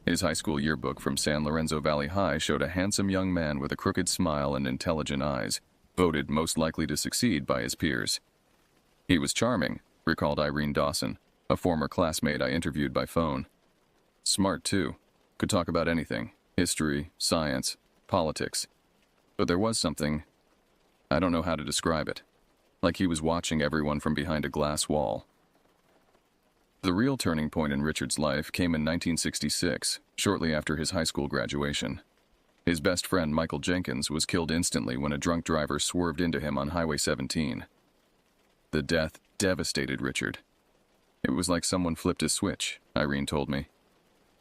A: His high school yearbook from San Lorenzo Valley High showed a handsome young man with a crooked smile and intelligent eyes, voted most likely to succeed by his peers. "He was charming," recalled Irene Dawson, a former classmate I interviewed by phone. "Smart, too. Could talk about anything, history, science, politics. But there was something, I don't know how to describe it, like he was watching everyone from behind a glass wall." The real turning point in Richard's life came in 1966, shortly after his high school graduation. His best friend Michael Jenkins was killed instantly when a drunk driver swerved into him on Highway 17. The death devastated Richard. It was like someone flipped a switch, Irene told me.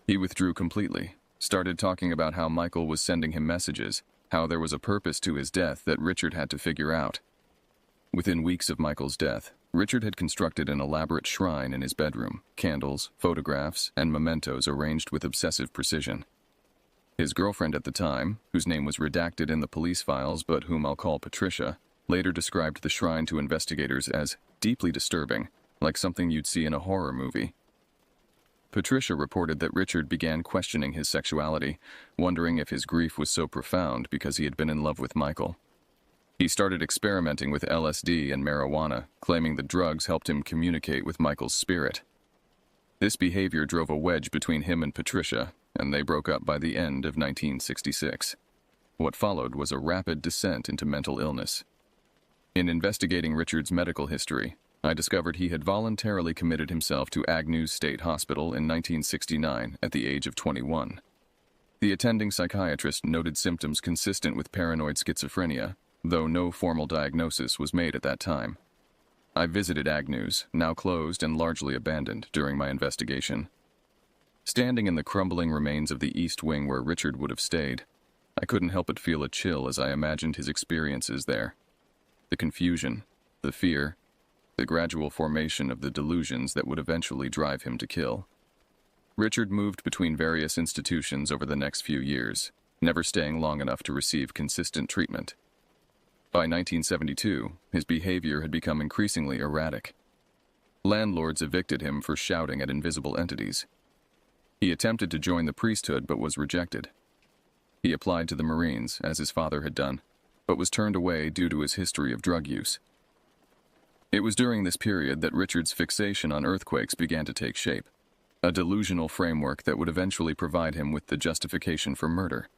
A: He withdrew completely, started talking about how Michael was sending him messages, how there was a purpose to his death that Richard had to figure out. Within weeks of Michael's death, Richard had constructed an elaborate shrine in his bedroom, candles, photographs, and mementos arranged with obsessive precision. His girlfriend at the time, whose name was redacted in the police files but whom I'll call Patricia, later described the shrine to investigators as deeply disturbing, like something you'd see in a horror movie. Patricia reported that Richard began questioning his sexuality, wondering if his grief was so profound because he had been in love with Michael. He started experimenting with LSD and marijuana, claiming the drugs helped him communicate with Michael's spirit. This behavior drove a wedge between him and Patricia, and they broke up by the end of 1966. What followed was a rapid descent into mental illness. In investigating Richard's medical history, I discovered he had voluntarily committed himself to Agnews State Hospital in 1969 at the age of 21. The attending psychiatrist noted symptoms consistent with paranoid schizophrenia, though no formal diagnosis was made at that time. I visited Agnews, now closed and largely abandoned, during my investigation. Standing in the crumbling remains of the East Wing where Richard would have stayed, I couldn't help but feel a chill as I imagined his experiences there. The confusion, the fear, the gradual formation of the delusions that would eventually drive him to kill. Richard moved between various institutions over the next few years, never staying long enough to receive consistent treatment. By 1972, his behavior had become increasingly erratic. Landlords evicted him for shouting at invisible entities. He attempted to join the priesthood but was rejected. He applied to the Marines, as his father had done, but was turned away due to his history of drug use. It was during this period that Richard's fixation on earthquakes began to take shape, a delusional framework that would eventually provide him with the justification for murder.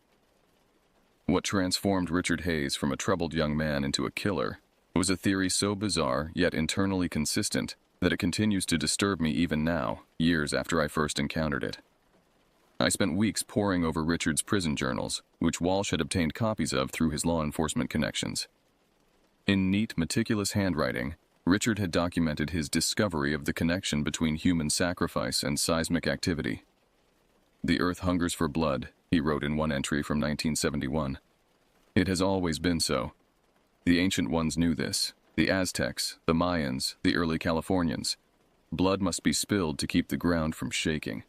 A: What transformed Richard Hayes from a troubled young man into a killer was a theory so bizarre yet internally consistent that it continues to disturb me even now, years after I first encountered it. I spent weeks poring over Richard's prison journals, which Walsh had obtained copies of through his law enforcement connections. In neat, meticulous handwriting, Richard had documented his discovery of the connection between human sacrifice and seismic activity. "The earth hungers for blood," he wrote in one entry from 1971. "It has always been so. The ancient ones knew this. The Aztecs, the Mayans, the early Californians. Blood must be spilled to keep the ground from shaking.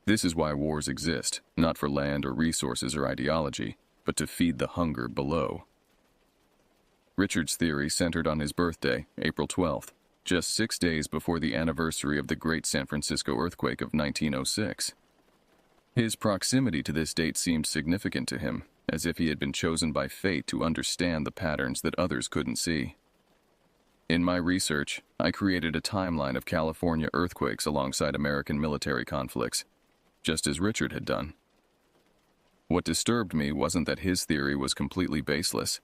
A: This is why wars exist, not for land or resources or ideology, but to feed the hunger below." Richard's theory centered on his birthday, April 12th, just 6 days before the anniversary of the Great San Francisco earthquake of 1906. His proximity to this date seemed significant to him, as if he had been chosen by fate to understand the patterns that others couldn't see. In my research, I created a timeline of California earthquakes alongside American military conflicts, just as Richard had done. What disturbed me wasn't that his theory was completely baseless.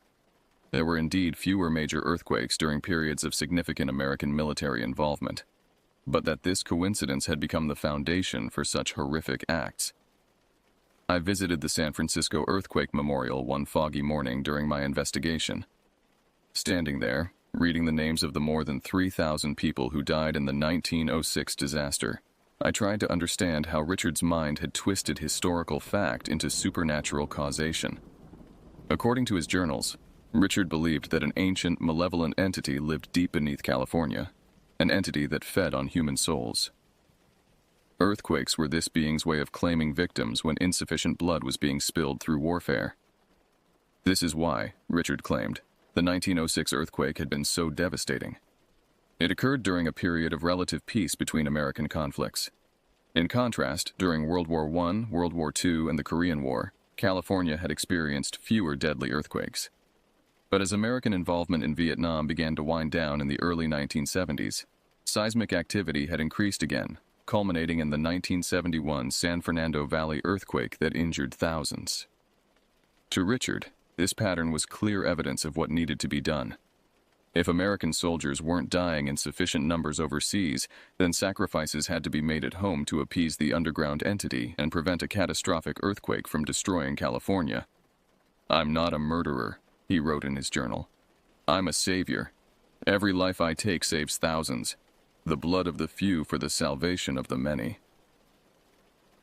A: There were indeed fewer major earthquakes during periods of significant American military involvement, but that this coincidence had become the foundation for such horrific acts. I visited the San Francisco Earthquake Memorial one foggy morning during my investigation. Standing there, reading the names of the more than 3,000 people who died in the 1906 disaster, I tried to understand how Richard's mind had twisted historical fact into supernatural causation. According to his journals, Richard believed that an ancient, malevolent entity lived deep beneath California, an entity that fed on human souls. Earthquakes were this being's way of claiming victims when insufficient blood was being spilled through warfare. This is why, Richard claimed, the 1906 earthquake had been so devastating. It occurred during a period of relative peace between American conflicts. In contrast, during World War I, World War II, and the Korean War, California had experienced fewer deadly earthquakes. But as American involvement in Vietnam began to wind down in the early 1970s, seismic activity had increased again, culminating in the 1971 San Fernando Valley earthquake that injured thousands. To Richard, this pattern was clear evidence of what needed to be done. If American soldiers weren't dying in sufficient numbers overseas, then sacrifices had to be made at home to appease the underground entity and prevent a catastrophic earthquake from destroying California. "I'm not a murderer," he wrote in his journal. "I'm a savior. Every life I take saves thousands. The blood of the few for the salvation of the many."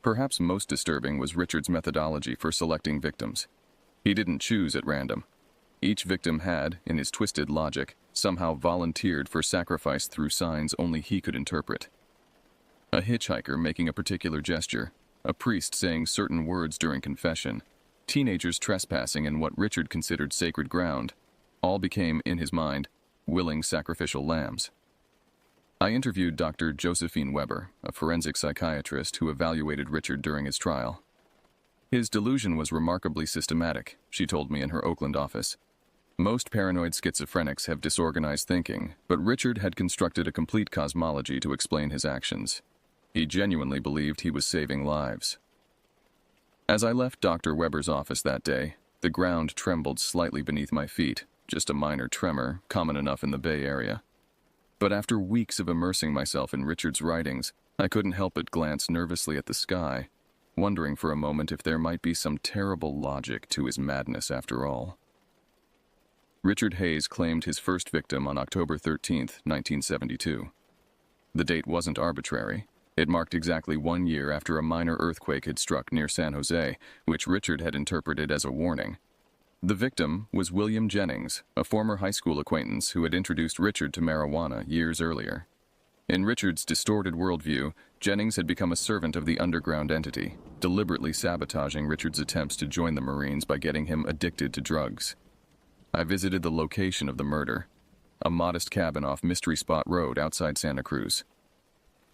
A: Perhaps most disturbing was Richard's methodology for selecting victims. He didn't choose at random. Each victim had, in his twisted logic, somehow volunteered for sacrifice through signs only he could interpret. A hitchhiker making a particular gesture, a priest saying certain words during confession, teenagers trespassing in what Richard considered sacred ground, all became, in his mind, willing sacrificial lambs. I interviewed Dr. Josephine Weber, a forensic psychiatrist who evaluated Richard during his trial. His delusion was remarkably systematic, she told me in her Oakland office. Most paranoid schizophrenics have disorganized thinking, but Richard had constructed a complete cosmology to explain his actions. He genuinely believed he was saving lives. As I left Dr. Weber's office that day, the ground trembled slightly beneath my feet, just a minor tremor, common enough in the Bay Area. But after weeks of immersing myself in Richard's writings, I couldn't help but glance nervously at the sky, wondering for a moment if there might be some terrible logic to his madness after all. Richard Hayes claimed his first victim on October 13, 1972. The date wasn't arbitrary. It marked exactly 1 year after a minor earthquake had struck near San Jose, which Richard had interpreted as a warning. The victim was William Jennings, a former high school acquaintance who had introduced Richard to marijuana years earlier. In Richard's distorted worldview, Jennings had become a servant of the underground entity, deliberately sabotaging Richard's attempts to join the Marines by getting him addicted to drugs. I visited the location of the murder, a modest cabin off Mystery Spot Road outside Santa Cruz.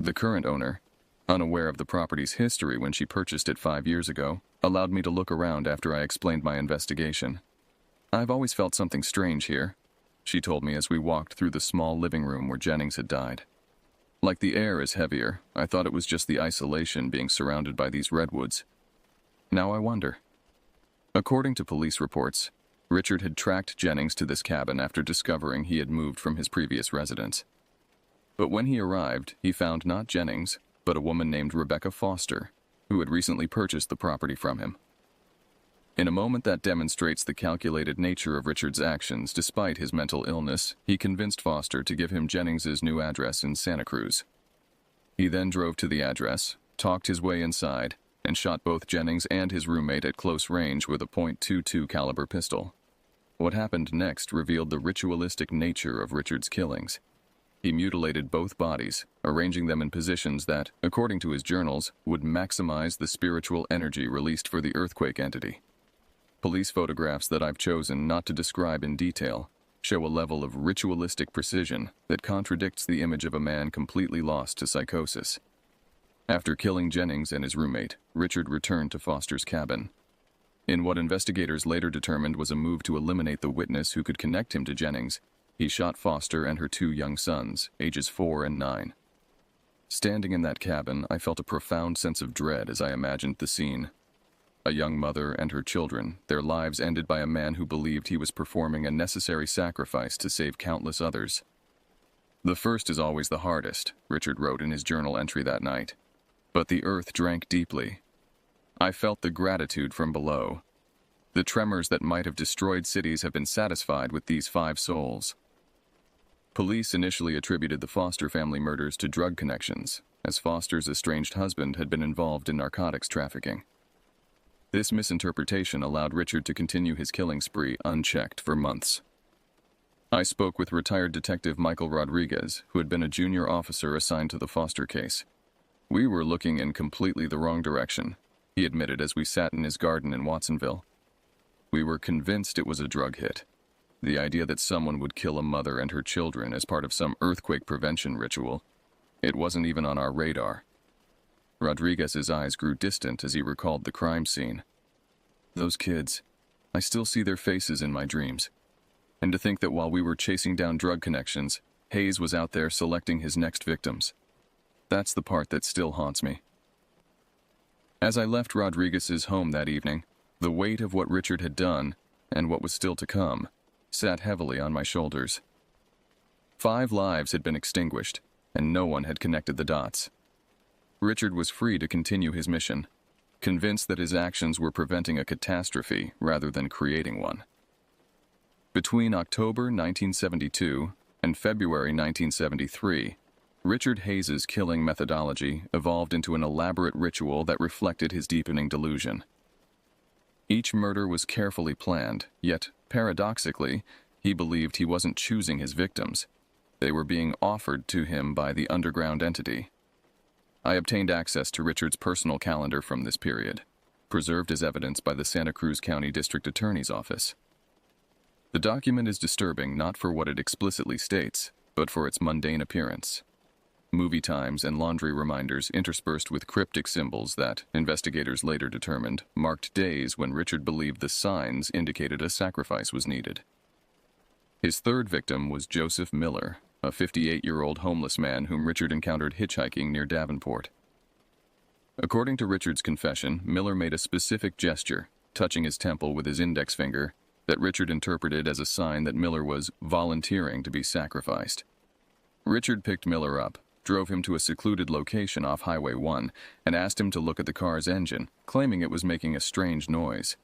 A: The current owner, unaware of the property's history when she purchased it 5 years ago, allowed me to look around after I explained my investigation. "I've always felt something strange here," she told me as we walked through the small living room where Jennings had died. "Like the air is heavier, I thought it was just the isolation being surrounded by these redwoods. Now I wonder." According to police reports, Richard had tracked Jennings to this cabin after discovering he had moved from his previous residence. But when he arrived, he found not Jennings, but a woman named Rebecca Foster, who had recently purchased the property from him. In a moment that demonstrates the calculated nature of Richard's actions despite his mental illness, he convinced Foster to give him Jennings's new address in Santa Cruz. He then drove to the address, talked his way inside, and shot both Jennings and his roommate at close range with a .22 caliber pistol. What happened next revealed the ritualistic nature of Richard's killings. He mutilated both bodies, arranging them in positions that, according to his journals, would maximize the spiritual energy released for the earthquake entity. Police photographs that I've chosen not to describe in detail show a level of ritualistic precision that contradicts the image of a man completely lost to psychosis. After killing Jennings and his roommate, Richard returned to Foster's cabin. In what investigators later determined was a move to eliminate the witness who could connect him to Jennings, he shot Foster and her 2 young sons, ages 4 and 9. Standing in that cabin, I felt a profound sense of dread as I imagined the scene. A young mother and her children, their lives ended by a man who believed he was performing a necessary sacrifice to save countless others. "The first is always the hardest," Richard wrote in his journal entry that night. "But the earth drank deeply. I felt the gratitude from below. The tremors that might have destroyed cities have been satisfied with these 5 souls." Police initially attributed the Foster family murders to drug connections, as Foster's estranged husband had been involved in narcotics trafficking. This misinterpretation allowed Richard to continue his killing spree unchecked for months. I spoke with retired Detective Michael Rodriguez, who had been a junior officer assigned to the Foster case. "We were looking in completely the wrong direction," he admitted as we sat in his garden in Watsonville. "We were convinced it was a drug hit. The idea that someone would kill a mother and her children as part of some earthquake prevention ritual, it wasn't even on our radar." Rodriguez's eyes grew distant as he recalled the crime scene. "Those kids, I still see their faces in my dreams. And to think that while we were chasing down drug connections, Hayes was out there selecting his next victims. That's the part that still haunts me." As I left Rodriguez's home that evening, the weight of what Richard had done, and what was still to come, sat heavily on my shoulders. 5 lives had been extinguished, and no one had connected the dots. Richard was free to continue his mission, convinced that his actions were preventing a catastrophe rather than creating one. Between October 1972 and February 1973, Richard Hayes's killing methodology evolved into an elaborate ritual that reflected his deepening delusion. Each murder was carefully planned, yet, paradoxically, he believed he wasn't choosing his victims. They were being offered to him by the underground entity. I obtained access to Richard's personal calendar from this period, preserved as evidence by the Santa Cruz County District Attorney's Office. The document is disturbing not for what it explicitly states, but for its mundane appearance. Movie times and laundry reminders interspersed with cryptic symbols that, investigators later determined, marked days when Richard believed the signs indicated a sacrifice was needed. His third victim was Joseph Miller, a 58-year-old homeless man whom Richard encountered hitchhiking near Davenport. According to Richard's confession, Miller made a specific gesture, touching his temple with his index finger, that Richard interpreted as a sign that Miller was volunteering to be sacrificed. Richard picked Miller up, drove him to a secluded location off Highway 1, and asked him to look at the car's engine, claiming it was making a strange noise.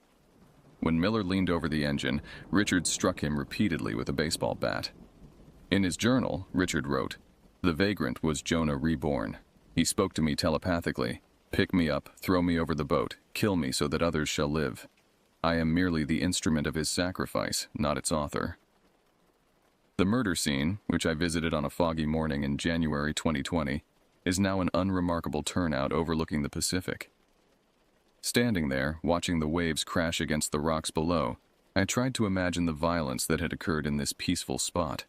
A: When Miller leaned over the engine, Richard struck him repeatedly with a baseball bat. In his journal, Richard wrote, "The vagrant was Jonah reborn. He spoke to me telepathically. Pick me up, throw me over the boat, kill me so that others shall live. I am merely the instrument of his sacrifice, not its author." The murder scene, which I visited on a foggy morning in January 2020, is now an unremarkable turnout overlooking the Pacific. Standing there, watching the waves crash against the rocks below, I tried to imagine the violence that had occurred in this peaceful spot.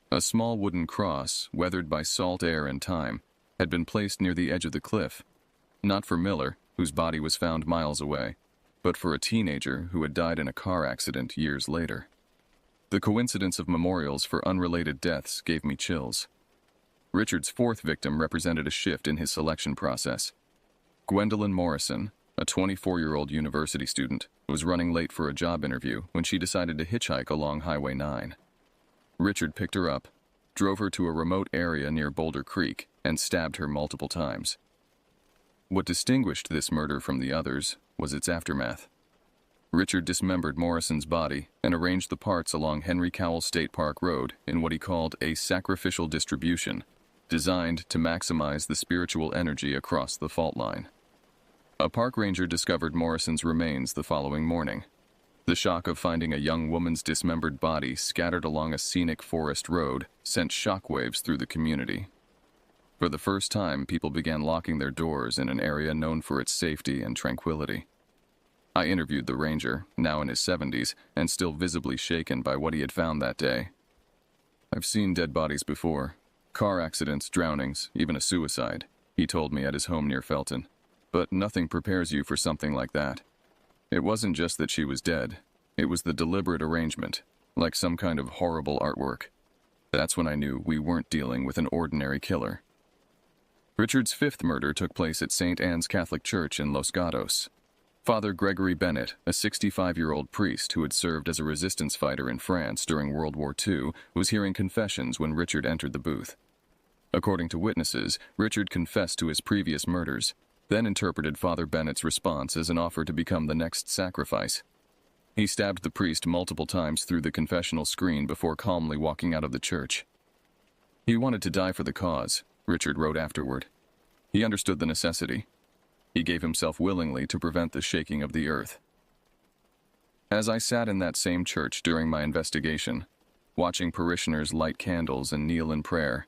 A: A small wooden cross, weathered by salt air and time, had been placed near the edge of the cliff, not for Miller, whose body was found miles away, but for a teenager who had died in a car accident years later. The coincidence of memorials for unrelated deaths gave me chills. Richard's fourth victim represented a shift in his selection process. Gwendolyn Morrison, a 24-year-old university student, was running late for a job interview when she decided to hitchhike along Highway 9. Richard picked her up, drove her to a remote area near Boulder Creek, and stabbed her multiple times. What distinguished this murder from the others was its aftermath. Richard dismembered Morrison's body and arranged the parts along Henry Cowell State Park Road in what he called a sacrificial distribution, designed to maximize the spiritual energy across the fault line. A park ranger discovered Morrison's remains the following morning. The shock of finding a young woman's dismembered body scattered along a scenic forest road sent shockwaves through the community. For the first time, people began locking their doors in an area known for its safety and tranquility. I interviewed the ranger, now in his 70s, and still visibly shaken by what he had found that day. "I've seen dead bodies before. Car accidents, drownings, even a suicide," he told me at his home near Felton. "But nothing prepares you for something like that. It wasn't just that she was dead. It was the deliberate arrangement, like some kind of horrible artwork. That's when I knew we weren't dealing with an ordinary killer." Richard's fifth murder took place at St. Anne's Catholic Church in Los Gatos. Father Gregory Bennett, a 65-year-old priest who had served as a resistance fighter in France during World War II, was hearing confessions when Richard entered the booth. According to witnesses, Richard confessed to his previous murders, then interpreted Father Bennett's response as an offer to become the next sacrifice. He stabbed the priest multiple times through the confessional screen before calmly walking out of the church. "He wanted to die for the cause," Richard wrote afterward. "He understood the necessity. He gave himself willingly to prevent the shaking of the earth." As I sat in that same church during my investigation, watching parishioners light candles and kneel in prayer,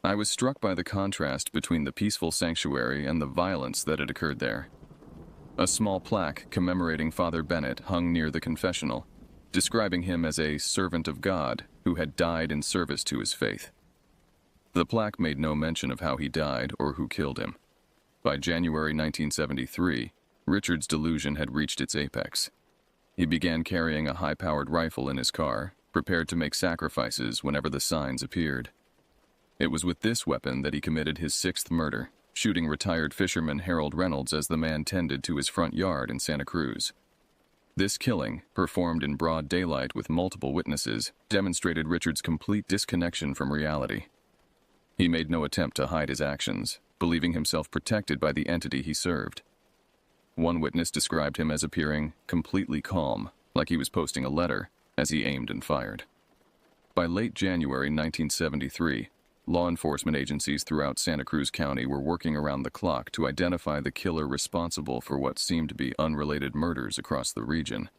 A: I was struck by the contrast between the peaceful sanctuary and the violence that had occurred there. A small plaque commemorating Father Bennett hung near the confessional, describing him as a servant of God who had died in service to his faith. The plaque made no mention of how he died or who killed him. By January 1973, Richard's delusion had reached its apex. He began carrying a high-powered rifle in his car, prepared to make sacrifices whenever the signs appeared. It was with this weapon that he committed his sixth murder, shooting retired fisherman Harold Reynolds as the man tended to his front yard in Santa Cruz. This killing, performed in broad daylight with multiple witnesses, demonstrated Richard's complete disconnection from reality. He made no attempt to hide his actions, believing himself protected by the entity he served. One witness described him as appearing completely calm, like he was posting a letter, as he aimed and fired. By late January 1973, law enforcement agencies throughout Santa Cruz County were working around the clock to identify the killer responsible for what seemed to be unrelated murders across the region.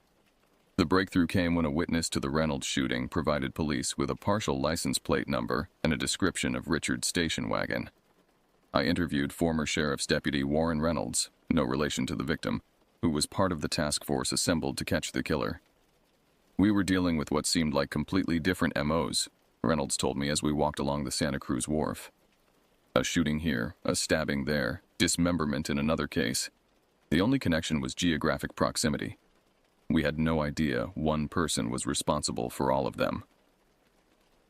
A: The breakthrough came when a witness to the Reynolds shooting provided police with a partial license plate number and a description of Richard's station wagon. I interviewed former Sheriff's Deputy Warren Reynolds, no relation to the victim, who was part of the task force assembled to catch the killer. We were dealing with what seemed like completely different MOs, Reynolds told me as we walked along the Santa Cruz Wharf. A shooting here, a stabbing there, dismemberment in another case. The only connection was geographic proximity. We had no idea one person was responsible for all of them.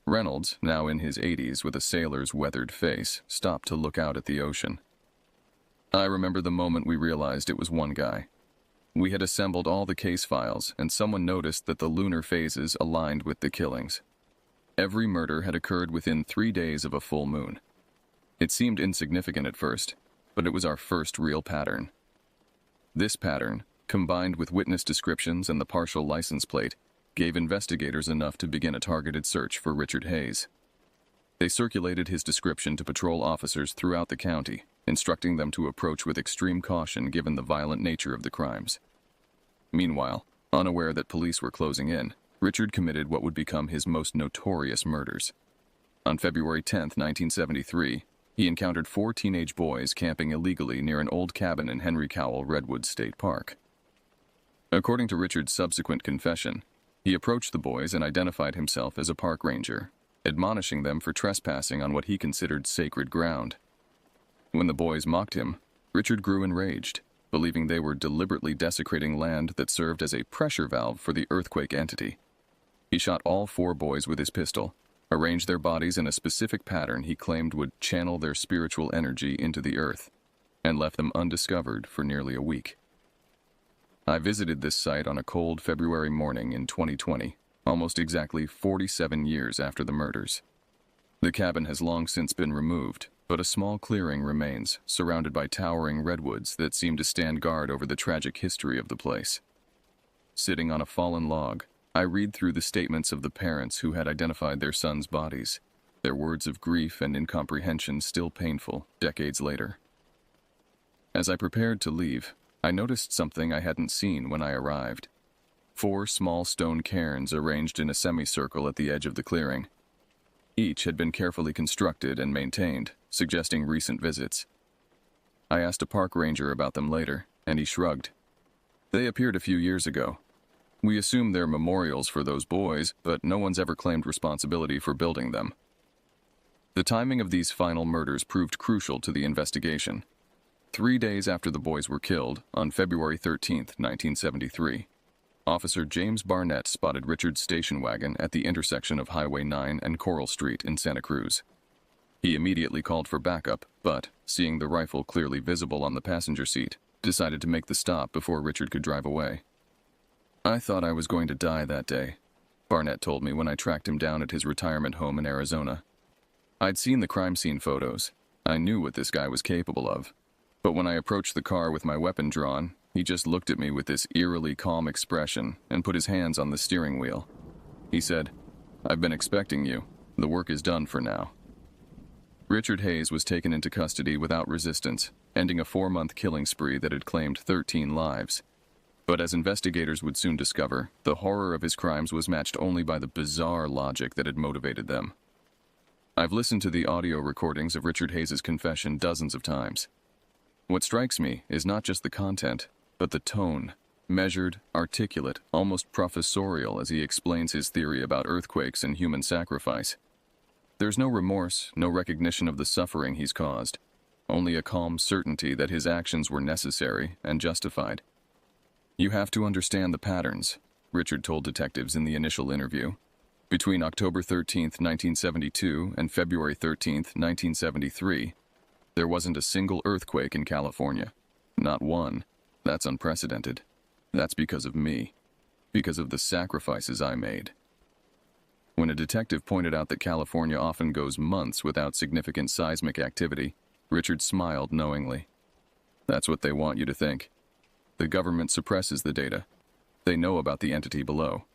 A: Reynolds, now in his 80s with a sailor's weathered face, stopped to look out at the ocean. I remember the moment we realized it was one guy. We had assembled all the case files, and someone noticed that the lunar phases aligned with the killings. Every murder had occurred within 3 days of a full moon. It seemed insignificant at first, but it was our first real pattern. This pattern, combined with witness descriptions and the partial license plate, gave investigators enough to begin a targeted search for Richard Hayes. They circulated his description to patrol officers throughout the county, instructing them to approach with extreme caution given the violent nature of the crimes. Meanwhile, unaware that police were closing in, Richard committed what would become his most notorious murders. On February 10, 1973, he encountered 4 teenage boys camping illegally near an old cabin in Henry Cowell Redwood State Park. According to Richard's subsequent confession, he approached the boys and identified himself as a park ranger, admonishing them for trespassing on what he considered sacred ground. When the boys mocked him, Richard grew enraged, believing they were deliberately desecrating land that served as a pressure valve for the earthquake entity. He shot all 4 boys with his pistol, arranged their bodies in a specific pattern he claimed would channel their spiritual energy into the earth, and left them undiscovered for nearly a week. I visited this site on a cold February morning in 2020, almost exactly 47 years after the murders. The cabin has long since been removed, but a small clearing remains, surrounded by towering redwoods that seem to stand guard over the tragic history of the place. Sitting on a fallen log, I read through the statements of the parents who had identified their sons' bodies, their words of grief and incomprehension still painful decades later. As I prepared to leave, I noticed something I hadn't seen when I arrived. 4 small stone cairns arranged in a semicircle at the edge of the clearing. Each had been carefully constructed and maintained, suggesting recent visits. I asked a park ranger about them later, and he shrugged. They appeared a few years ago. We assume they're memorials for those boys, but no one's ever claimed responsibility for building them. The timing of these final murders proved crucial to the investigation. 3 days after the boys were killed, on February 13, 1973, Officer James Barnett spotted Richard's station wagon at the intersection of Highway 9 and Coral Street in Santa Cruz. He immediately called for backup, but, seeing the rifle clearly visible on the passenger seat, decided to make the stop before Richard could drive away. "I thought I was going to die that day," Barnett told me when I tracked him down at his retirement home in Arizona. I'd seen the crime scene photos. I knew what this guy was capable of. But when I approached the car with my weapon drawn, he just looked at me with this eerily calm expression and put his hands on the steering wheel. He said, "I've been expecting you. The work is done for now." Richard Hayes was taken into custody without resistance, ending a 4-month killing spree that had claimed 13 lives. But as investigators would soon discover, the horror of his crimes was matched only by the bizarre logic that had motivated them. I've listened to the audio recordings of Richard Hayes' confession dozens of times. What strikes me is not just the content, but the tone, measured, articulate, almost professorial as he explains his theory about earthquakes and human sacrifice. There's no remorse, no recognition of the suffering he's caused, only a calm certainty that his actions were necessary and justified. "You have to understand the patterns," Richard told detectives in the initial interview. Between October 13, 1972 and February 13, 1973, there wasn't a single earthquake in California. Not one. That's unprecedented. That's because of me. Because of the sacrifices I made. When a detective pointed out that California often goes months without significant seismic activity, Richard smiled knowingly. That's what they want you to think. The government suppresses the data. They know about the entity below.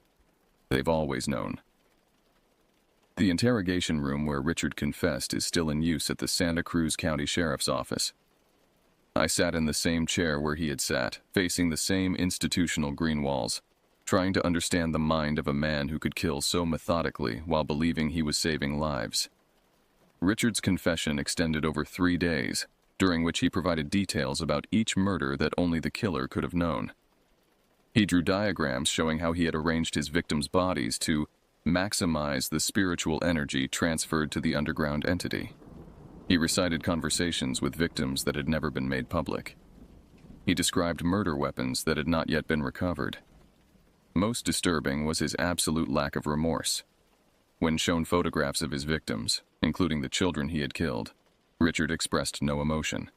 A: They've always known. The interrogation room where Richard confessed is still in use at the Santa Cruz County Sheriff's Office. I sat in the same chair where he had sat, facing the same institutional green walls, trying to understand the mind of a man who could kill so methodically while believing he was saving lives. Richard's confession extended over 3 days, during which he provided details about each murder that only the killer could have known. He drew diagrams showing how he had arranged his victims' bodies to maximize the spiritual energy transferred to the underground entity. He recited conversations with victims that had never been made public. He described murder weapons that had not yet been recovered. Most disturbing was his absolute lack of remorse. When shown photographs of his victims, including the children he had killed, Richard expressed no emotion.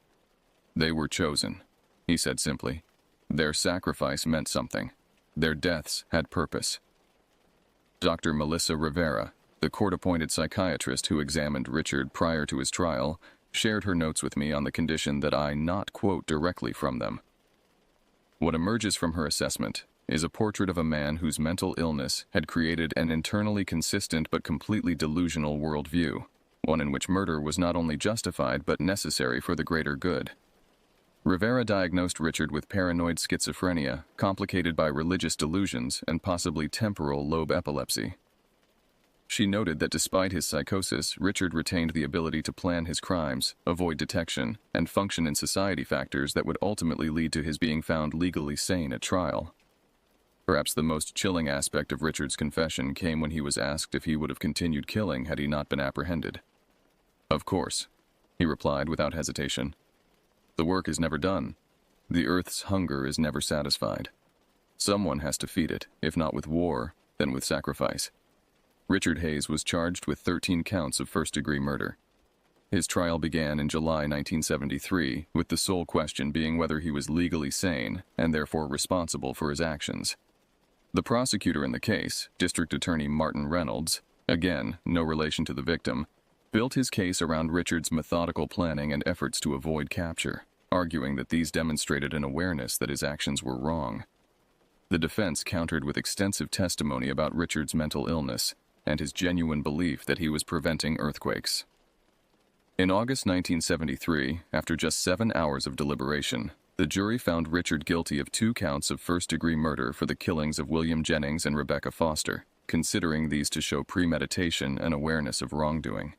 A: They were chosen, he said simply. Their sacrifice meant something. Their deaths had purpose. Dr. Melissa Rivera, the court-appointed psychiatrist who examined Richard prior to his trial, shared her notes with me on the condition that I not quote directly from them. What emerges from her assessment is a portrait of a man whose mental illness had created an internally consistent but completely delusional worldview, one in which murder was not only justified but necessary for the greater good. Rivera diagnosed Richard with paranoid schizophrenia, complicated by religious delusions and possibly temporal lobe epilepsy. She noted that despite his psychosis, Richard retained the ability to plan his crimes, avoid detection, and function in society, factors that would ultimately lead to his being found legally sane at trial. Perhaps the most chilling aspect of Richard's confession came when he was asked if he would have continued killing had he not been apprehended. "Of course," he replied without hesitation. "The work is never done. The Earth's hunger is never satisfied. Someone has to feed it, if not with war, then with sacrifice." Richard Hayes was charged with 13 counts of first-degree murder. His trial began in July 1973, with the sole question being whether he was legally sane and therefore responsible for his actions. The prosecutor in the case, District Attorney Martin Reynolds, again no relation to the victim, built his case around Richard's methodical planning and efforts to avoid capture, arguing that these demonstrated an awareness that his actions were wrong. The defense countered with extensive testimony about Richard's mental illness and his genuine belief that he was preventing earthquakes. In August 1973, after just 7 hours of deliberation, the jury found Richard guilty of 2 counts of first-degree murder for the killings of William Jennings and Rebecca Foster, considering these to show premeditation and awareness of wrongdoing.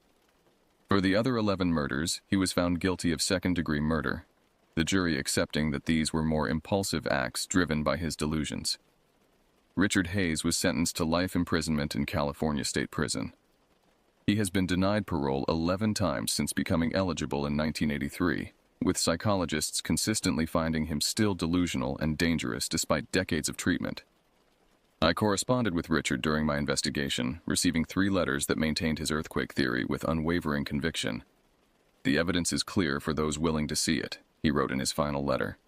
A: For the other 11 murders, he was found guilty of second-degree murder, the jury accepting that these were more impulsive acts driven by his delusions. Richard Hayes was sentenced to life imprisonment in California State Prison. He has been denied parole 11 times since becoming eligible in 1983, with psychologists consistently finding him still delusional and dangerous despite decades of treatment. I corresponded with Richard during my investigation, receiving 3 letters that maintained his earthquake theory with unwavering conviction. "The evidence is clear for those willing to see it," he wrote in his final letter.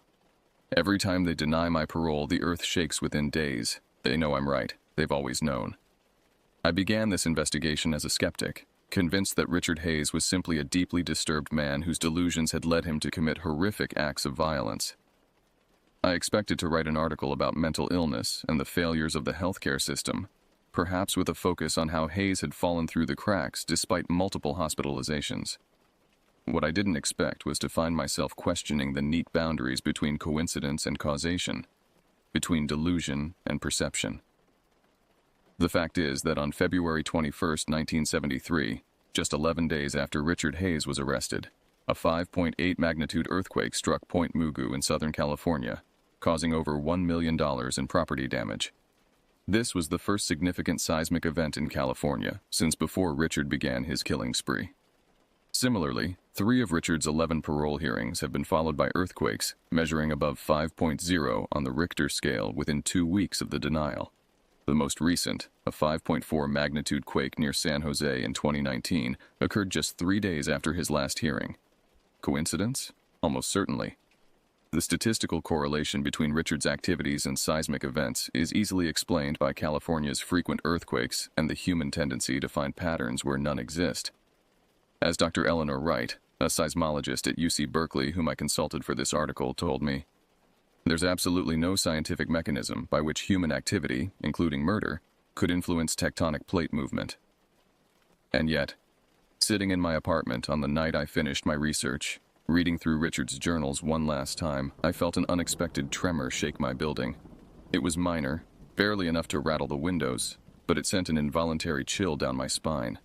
A: "Every time they deny my parole, the earth shakes within days. They know I'm right. They've always known." I began this investigation as a skeptic, convinced that Richard Hayes was simply a deeply disturbed man whose delusions had led him to commit horrific acts of violence. I expected to write an article about mental illness and the failures of the healthcare system, perhaps with a focus on how Hayes had fallen through the cracks despite multiple hospitalizations. What I didn't expect was to find myself questioning the neat boundaries between coincidence and causation, between delusion and perception. The fact is that on February 21, 1973, just 11 days after Richard Hayes was arrested, a 5.8 magnitude earthquake struck Point Mugu in Southern California, causing over $1 million in property damage. This was the first significant seismic event in California since before Richard began his killing spree. Similarly, 3 of Richard's 11 parole hearings have been followed by earthquakes measuring above 5.0 on the Richter scale within 2 weeks of the denial. The most recent, a 5.4 magnitude quake near San Jose in 2019, occurred just 3 days after his last hearing. Coincidence? Almost certainly. The statistical correlation between Richard's activities and seismic events is easily explained by California's frequent earthquakes and the human tendency to find patterns where none exist. As Dr. Eleanor Wright, a seismologist at UC Berkeley whom I consulted for this article, told me, "There's absolutely no scientific mechanism by which human activity, including murder, could influence tectonic plate movement." And yet, sitting in my apartment on the night I finished my research, reading through Richard's journals one last time, I felt an unexpected tremor shake my building. It was minor, barely enough to rattle the windows, but it sent an involuntary chill down my spine.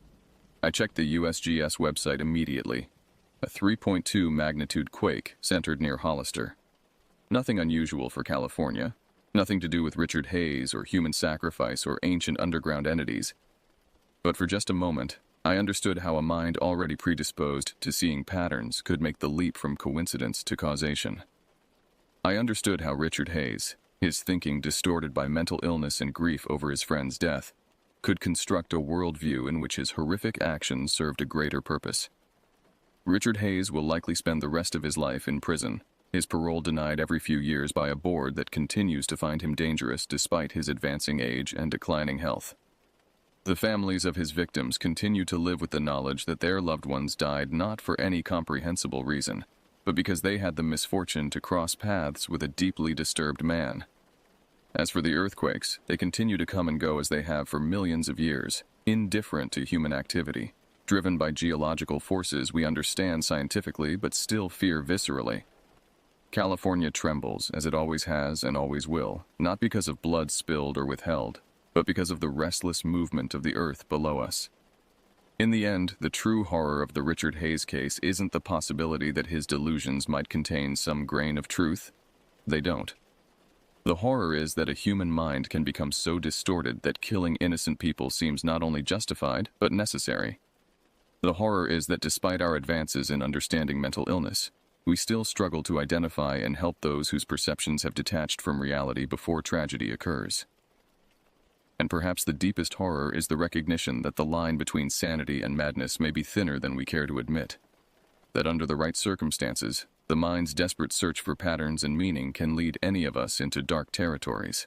A: I checked the USGS website immediately. A 3.2 magnitude quake centered near Hollister. Nothing unusual for California. Nothing to do with Richard Hayes or human sacrifice or ancient underground entities. But for just a moment, I understood how a mind already predisposed to seeing patterns could make the leap from coincidence to causation. I understood how Richard Hayes, his thinking distorted by mental illness and grief over his friend's death, could construct a worldview in which his horrific actions served a greater purpose. Richard Hayes will likely spend the rest of his life in prison, his parole denied every few years by a board that continues to find him dangerous despite his advancing age and declining health. The families of his victims continue to live with the knowledge that their loved ones died not for any comprehensible reason, but because they had the misfortune to cross paths with a deeply disturbed man. As for the earthquakes, they continue to come and go as they have for millions of years, indifferent to human activity, driven by geological forces we understand scientifically but still fear viscerally. California trembles, as it always has and always will, not because of blood spilled or withheld, but because of the restless movement of the earth below us. In the end, the true horror of the Richard Hayes case isn't the possibility that his delusions might contain some grain of truth. They don't. The horror is that a human mind can become so distorted that killing innocent people seems not only justified, but necessary. The horror is that despite our advances in understanding mental illness, we still struggle to identify and help those whose perceptions have detached from reality before tragedy occurs. And perhaps the deepest horror is the recognition that the line between sanity and madness may be thinner than we care to admit. That under the right circumstances, the mind's desperate search for patterns and meaning can lead any of us into dark territories.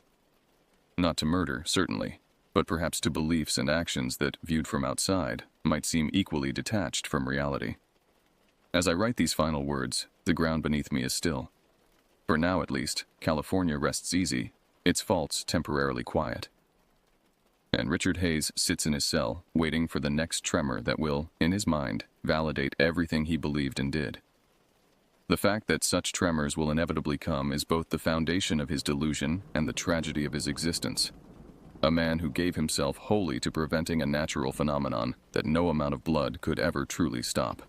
A: Not to murder, certainly, but perhaps to beliefs and actions that, viewed from outside, might seem equally detached from reality. As I write these final words, the ground beneath me is still. For now at least, California rests easy, its faults temporarily quiet. And Richard Hayes sits in his cell, waiting for the next tremor that will, in his mind, validate everything he believed and did. The fact that such tremors will inevitably come is both the foundation of his delusion and the tragedy of his existence. A man who gave himself wholly to preventing a natural phenomenon that no amount of blood could ever truly stop.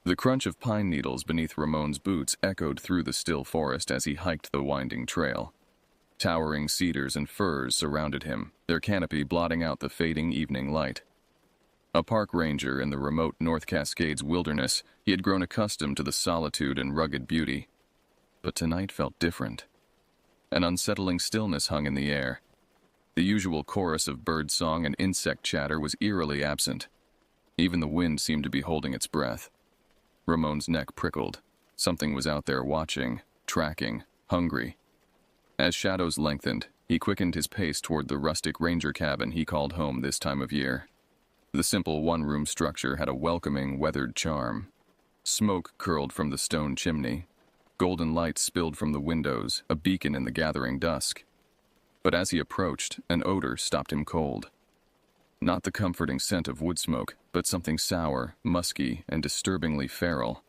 A: The crunch of pine needles beneath Ramon's boots echoed through the still forest as he hiked the winding trail. Towering cedars and firs surrounded him, their canopy blotting out the fading evening light. A park ranger in the remote North Cascades wilderness, he had grown accustomed to the solitude and rugged beauty. But tonight felt different. An unsettling stillness hung in the air. The usual chorus of bird song and insect chatter was eerily absent. Even the wind seemed to be holding its breath. Ramon's neck prickled. Something was out there watching, tracking, hungry. As shadows lengthened, he quickened his pace toward the rustic ranger cabin he called home this time of year. The simple one-room structure had a welcoming, weathered charm. Smoke curled from the stone chimney. Golden light spilled from the windows, a beacon in the gathering dusk. But as he approached, an odor stopped him cold. Not the comforting scent of wood smoke, but something sour, musky, and disturbingly feral.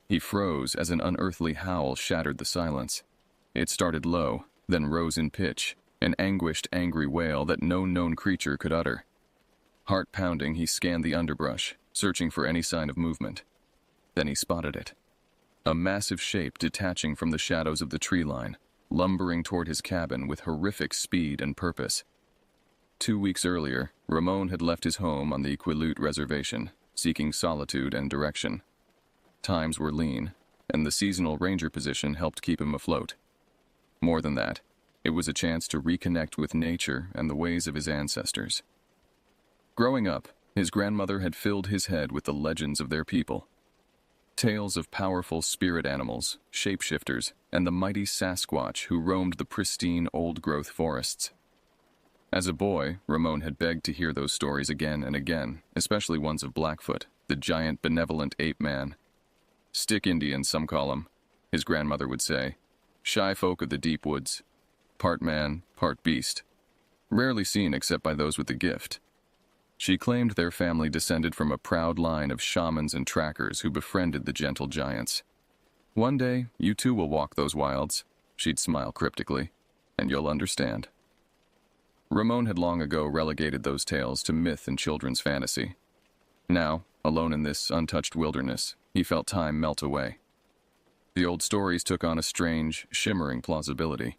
A: He froze as an unearthly howl shattered the silence. It started low, then rose in pitch, an anguished, angry wail that no known creature could utter. Heart pounding, he scanned the underbrush, searching for any sign of movement. Then he spotted it. A massive shape detaching from the shadows of the tree line, lumbering toward his cabin with horrific speed and purpose. 2 weeks earlier, Ramon had left his home on the Quileute Reservation, seeking solitude and direction. Times were lean, and the seasonal ranger position helped keep him afloat. More than that, it was a chance to reconnect with nature and the ways of his ancestors. Growing up, his grandmother had filled his head with the legends of their people. Tales of powerful spirit animals, shapeshifters, and the mighty Sasquatch who roamed the pristine old-growth forests. As a boy, Ramon had begged to hear those stories again and again, especially ones of Blackfoot, the giant benevolent ape man. Stick Indian, some call him, his grandmother would say. Shy folk of the deep woods. Part man, part beast. rarely seen except by those with the gift. She claimed their family descended from a proud line of shamans and trackers who befriended the gentle giants. "One day, you too will walk those wilds," she'd smile cryptically, "and you'll understand." Ramon had long ago relegated those tales to myth and children's fantasy. Now, alone in this untouched wilderness, he felt time melt away. The old stories took on a strange, shimmering plausibility.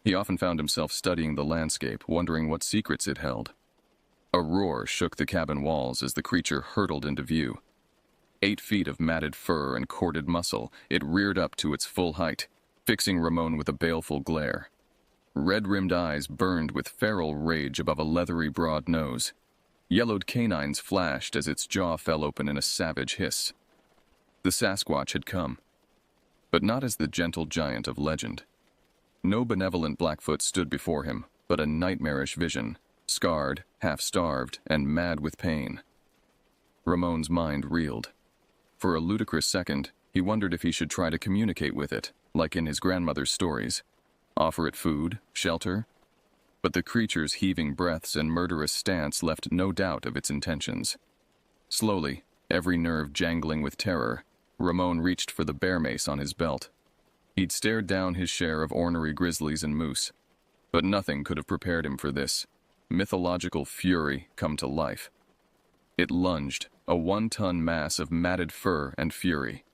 A: He often found himself studying the landscape, wondering what secrets it held. A roar shook the cabin walls as the creature hurtled into view. 8 feet of matted fur and corded muscle, it reared up to its full height, fixing Ramon with a baleful glare. Red-rimmed eyes burned with feral rage above a leathery broad nose. Yellowed canines flashed as its jaw fell open in a savage hiss. The Sasquatch had come, but not as the gentle giant of legend. No benevolent Blackfoot stood before him, but a nightmarish vision, scarred, half-starved, and mad with pain. Ramon's mind reeled. For a ludicrous second, he wondered if he should try to communicate with it, like in his grandmother's stories. Offer it food, shelter? But the creature's heaving breaths and murderous stance left no doubt of its intentions. Slowly, every nerve jangling with terror, Ramon reached for the bear mace on his belt. He'd stared down his share of ornery grizzlies and moose, but nothing could have prepared him for this mythological fury come to life. It lunged, a 1-ton mass of matted fur and fury.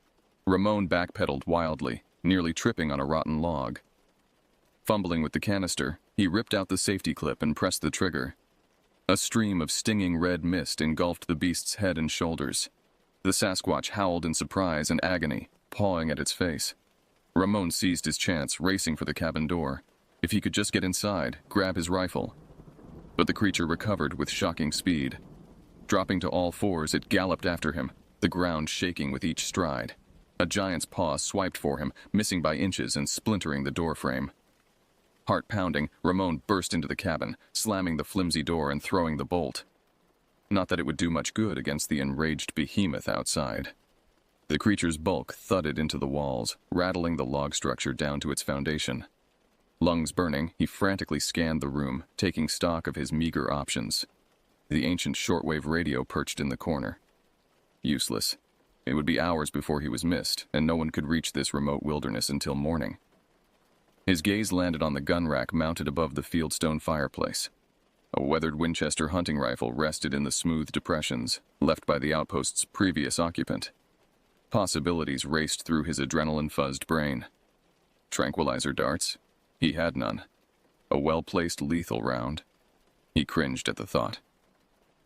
A: Ramon backpedaled wildly, nearly tripping on a rotten log. Fumbling with the canister, he ripped out the safety clip and pressed the trigger. A stream of stinging red mist engulfed the beast's head and shoulders. The Sasquatch howled in surprise and agony, pawing at its face. Ramon seized his chance, racing for the cabin door. If he could just get inside, grab his rifle. But the creature recovered with shocking speed. Dropping to all fours, it galloped after him, the ground shaking with each stride. A giant's paw swiped for him, missing by inches and splintering the door frame. Heart pounding, Ramon burst into the cabin, slamming the flimsy door and throwing the bolt. Not that it would do much good against the enraged behemoth outside. The creature's bulk thudded into the walls, rattling the log structure down to its foundation. Lungs burning, he frantically scanned the room, taking stock of his meager options. The ancient shortwave radio perched in the corner. Useless. It would be hours before he was missed, and no one could reach this remote wilderness until morning. His gaze landed on the gun rack mounted above the fieldstone fireplace. A weathered Winchester hunting rifle rested in the smooth depressions left by the outpost's previous occupant. Possibilities raced through his adrenaline-fuzzed brain. Tranquilizer darts? He had none. A well-placed lethal round? He cringed at the thought.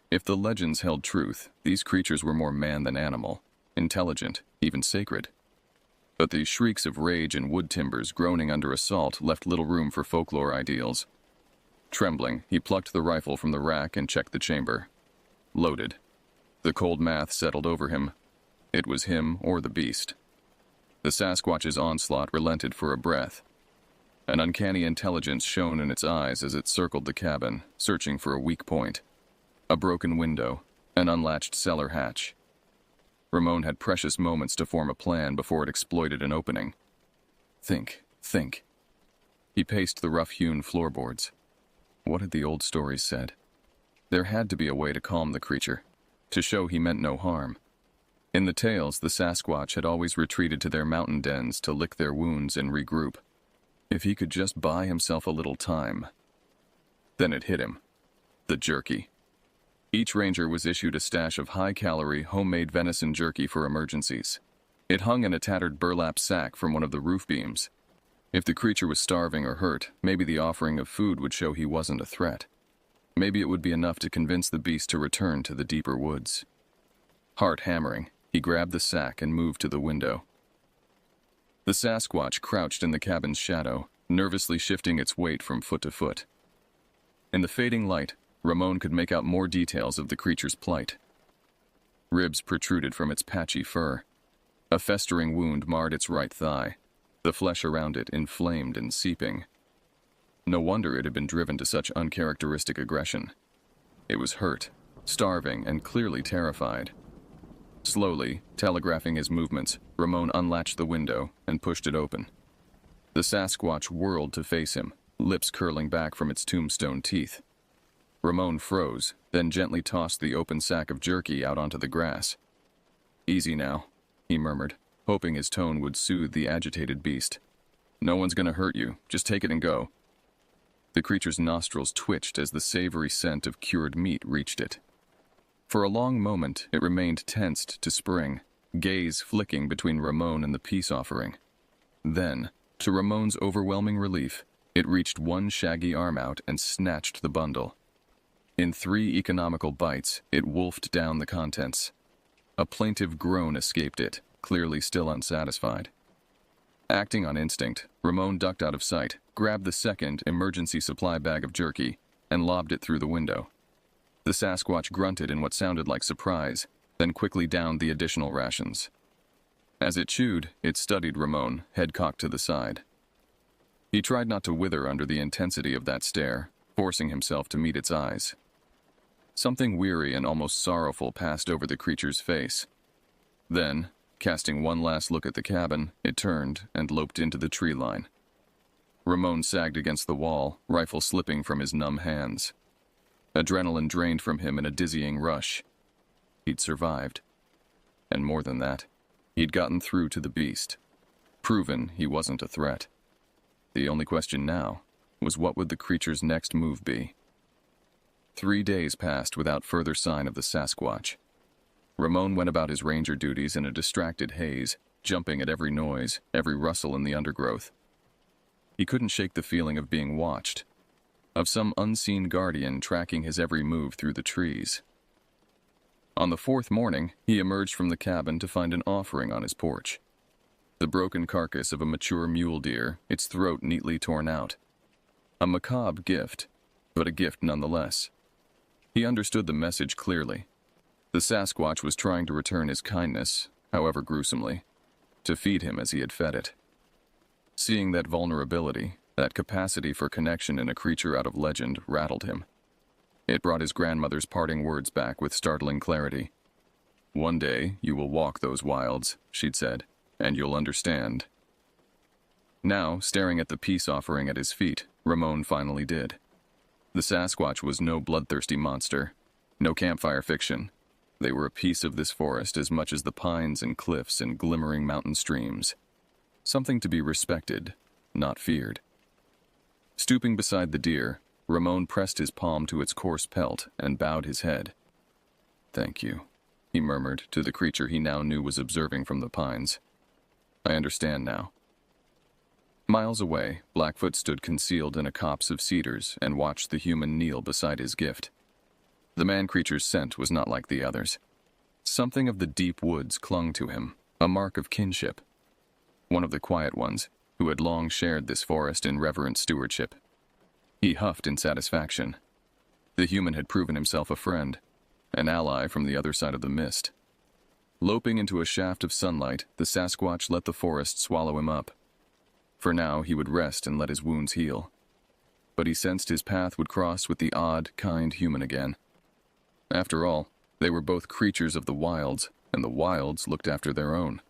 A: If the legends held truth, these creatures were more man than animal, intelligent, even sacred. But the shrieks of rage and wood timbers groaning under assault left little room for folklore ideals. Trembling, he plucked the rifle from the rack and checked the chamber. Loaded. The cold math settled over him. It was him or the beast. The Sasquatch's onslaught relented for a breath. An uncanny intelligence shone in its eyes as it circled the cabin, searching for a weak point. A broken window, an unlatched cellar hatch. Ramon had precious moments to form a plan before it exploited an opening. Think. He paced the rough-hewn floorboards. What had the old stories said? There had to be a way to calm the creature, to show he meant no harm. In the tales, the Sasquatch had always retreated to their mountain dens to lick their wounds and regroup. If he could just buy himself a little time. Then it hit him. The jerky. Each ranger was issued a stash of high-calorie, homemade venison jerky for emergencies. It hung in a tattered burlap sack from one of the roof beams. If the creature was starving or hurt, maybe the offering of food would show he wasn't a threat. Maybe it would be enough to convince the beast to return to the deeper woods. Heart hammering, he grabbed the sack and moved to the window. The Sasquatch crouched in the cabin's shadow, nervously shifting its weight from foot to foot. In the fading light, Ramon could make out more details of the creature's plight. Ribs protruded from its patchy fur. A festering wound marred its right thigh, the flesh around it inflamed and seeping. No wonder it had been driven to such uncharacteristic aggression. It was hurt, starving, and clearly terrified. Slowly, telegraphing his movements, Ramon unlatched the window and pushed it open. The Sasquatch whirled to face him, lips curling back from its tombstone teeth. Ramon froze, then gently tossed the open sack of jerky out onto the grass. "Easy now," he murmured, hoping his tone would soothe the agitated beast. "No one's gonna hurt you, just take it and go." The creature's nostrils twitched as the savory scent of cured meat reached it. For a long moment, it remained tensed to spring, gaze flicking between Ramon and the peace offering. Then, to Ramon's overwhelming relief, it reached one shaggy arm out and snatched the bundle. In 3 economical bites, it wolfed down the contents. A plaintive groan escaped it, clearly still unsatisfied. Acting on instinct, Ramon ducked out of sight, grabbed the second emergency supply bag of jerky, and lobbed it through the window. The Sasquatch grunted in what sounded like surprise, then quickly downed the additional rations. As it chewed, it studied Ramon, head cocked to the side. He tried not to wither under the intensity of that stare, forcing himself to meet its eyes. Something weary and almost sorrowful passed over the creature's face. Then, casting one last look at the cabin, it turned and loped into the tree line. Ramon sagged against the wall, rifle slipping from his numb hands. Adrenaline drained from him in a dizzying rush. He'd survived. And more than that, he'd gotten through to the beast. Proven he wasn't a threat. The only question now was what would the creature's next move be? 3 days passed without further sign of the Sasquatch. Ramon went about his ranger duties in a distracted haze, jumping at every noise, every rustle in the undergrowth. He couldn't shake the feeling of being watched, of some unseen guardian tracking his every move through the trees. On the 4th morning, he emerged from the cabin to find an offering on his porch. The broken carcass of a mature mule deer, its throat neatly torn out. A macabre gift, but a gift nonetheless. He understood the message clearly. The Sasquatch was trying to return his kindness, however gruesomely, to feed him as he had fed it. Seeing that vulnerability, that capacity for connection in a creature out of legend, rattled him. It brought his grandmother's parting words back with startling clarity. "One day you will walk those wilds," she'd said, "and you'll understand." Now, staring at the peace offering at his feet, Ramon finally did. The Sasquatch was no bloodthirsty monster, no campfire fiction. They were a piece of this forest as much as the pines and cliffs and glimmering mountain streams. Something to be respected, not feared. Stooping beside the deer, Ramon pressed his palm to its coarse pelt and bowed his head. "Thank you," he murmured to the creature he now knew was observing from the pines. "I understand now." Miles away, Blackfoot stood concealed in a copse of cedars and watched the human kneel beside his gift. The man-creature's scent was not like the others. Something of the deep woods clung to him, a mark of kinship. One of the quiet ones, who had long shared this forest in reverent stewardship. He huffed in satisfaction. The human had proven himself a friend, an ally from the other side of the mist. Loping into a shaft of sunlight, the Sasquatch let the forest swallow him up. For now, he would rest and let his wounds heal. But he sensed his path would cross with the odd, kind human again. After all, they were both creatures of the wilds, and the wilds looked after their own.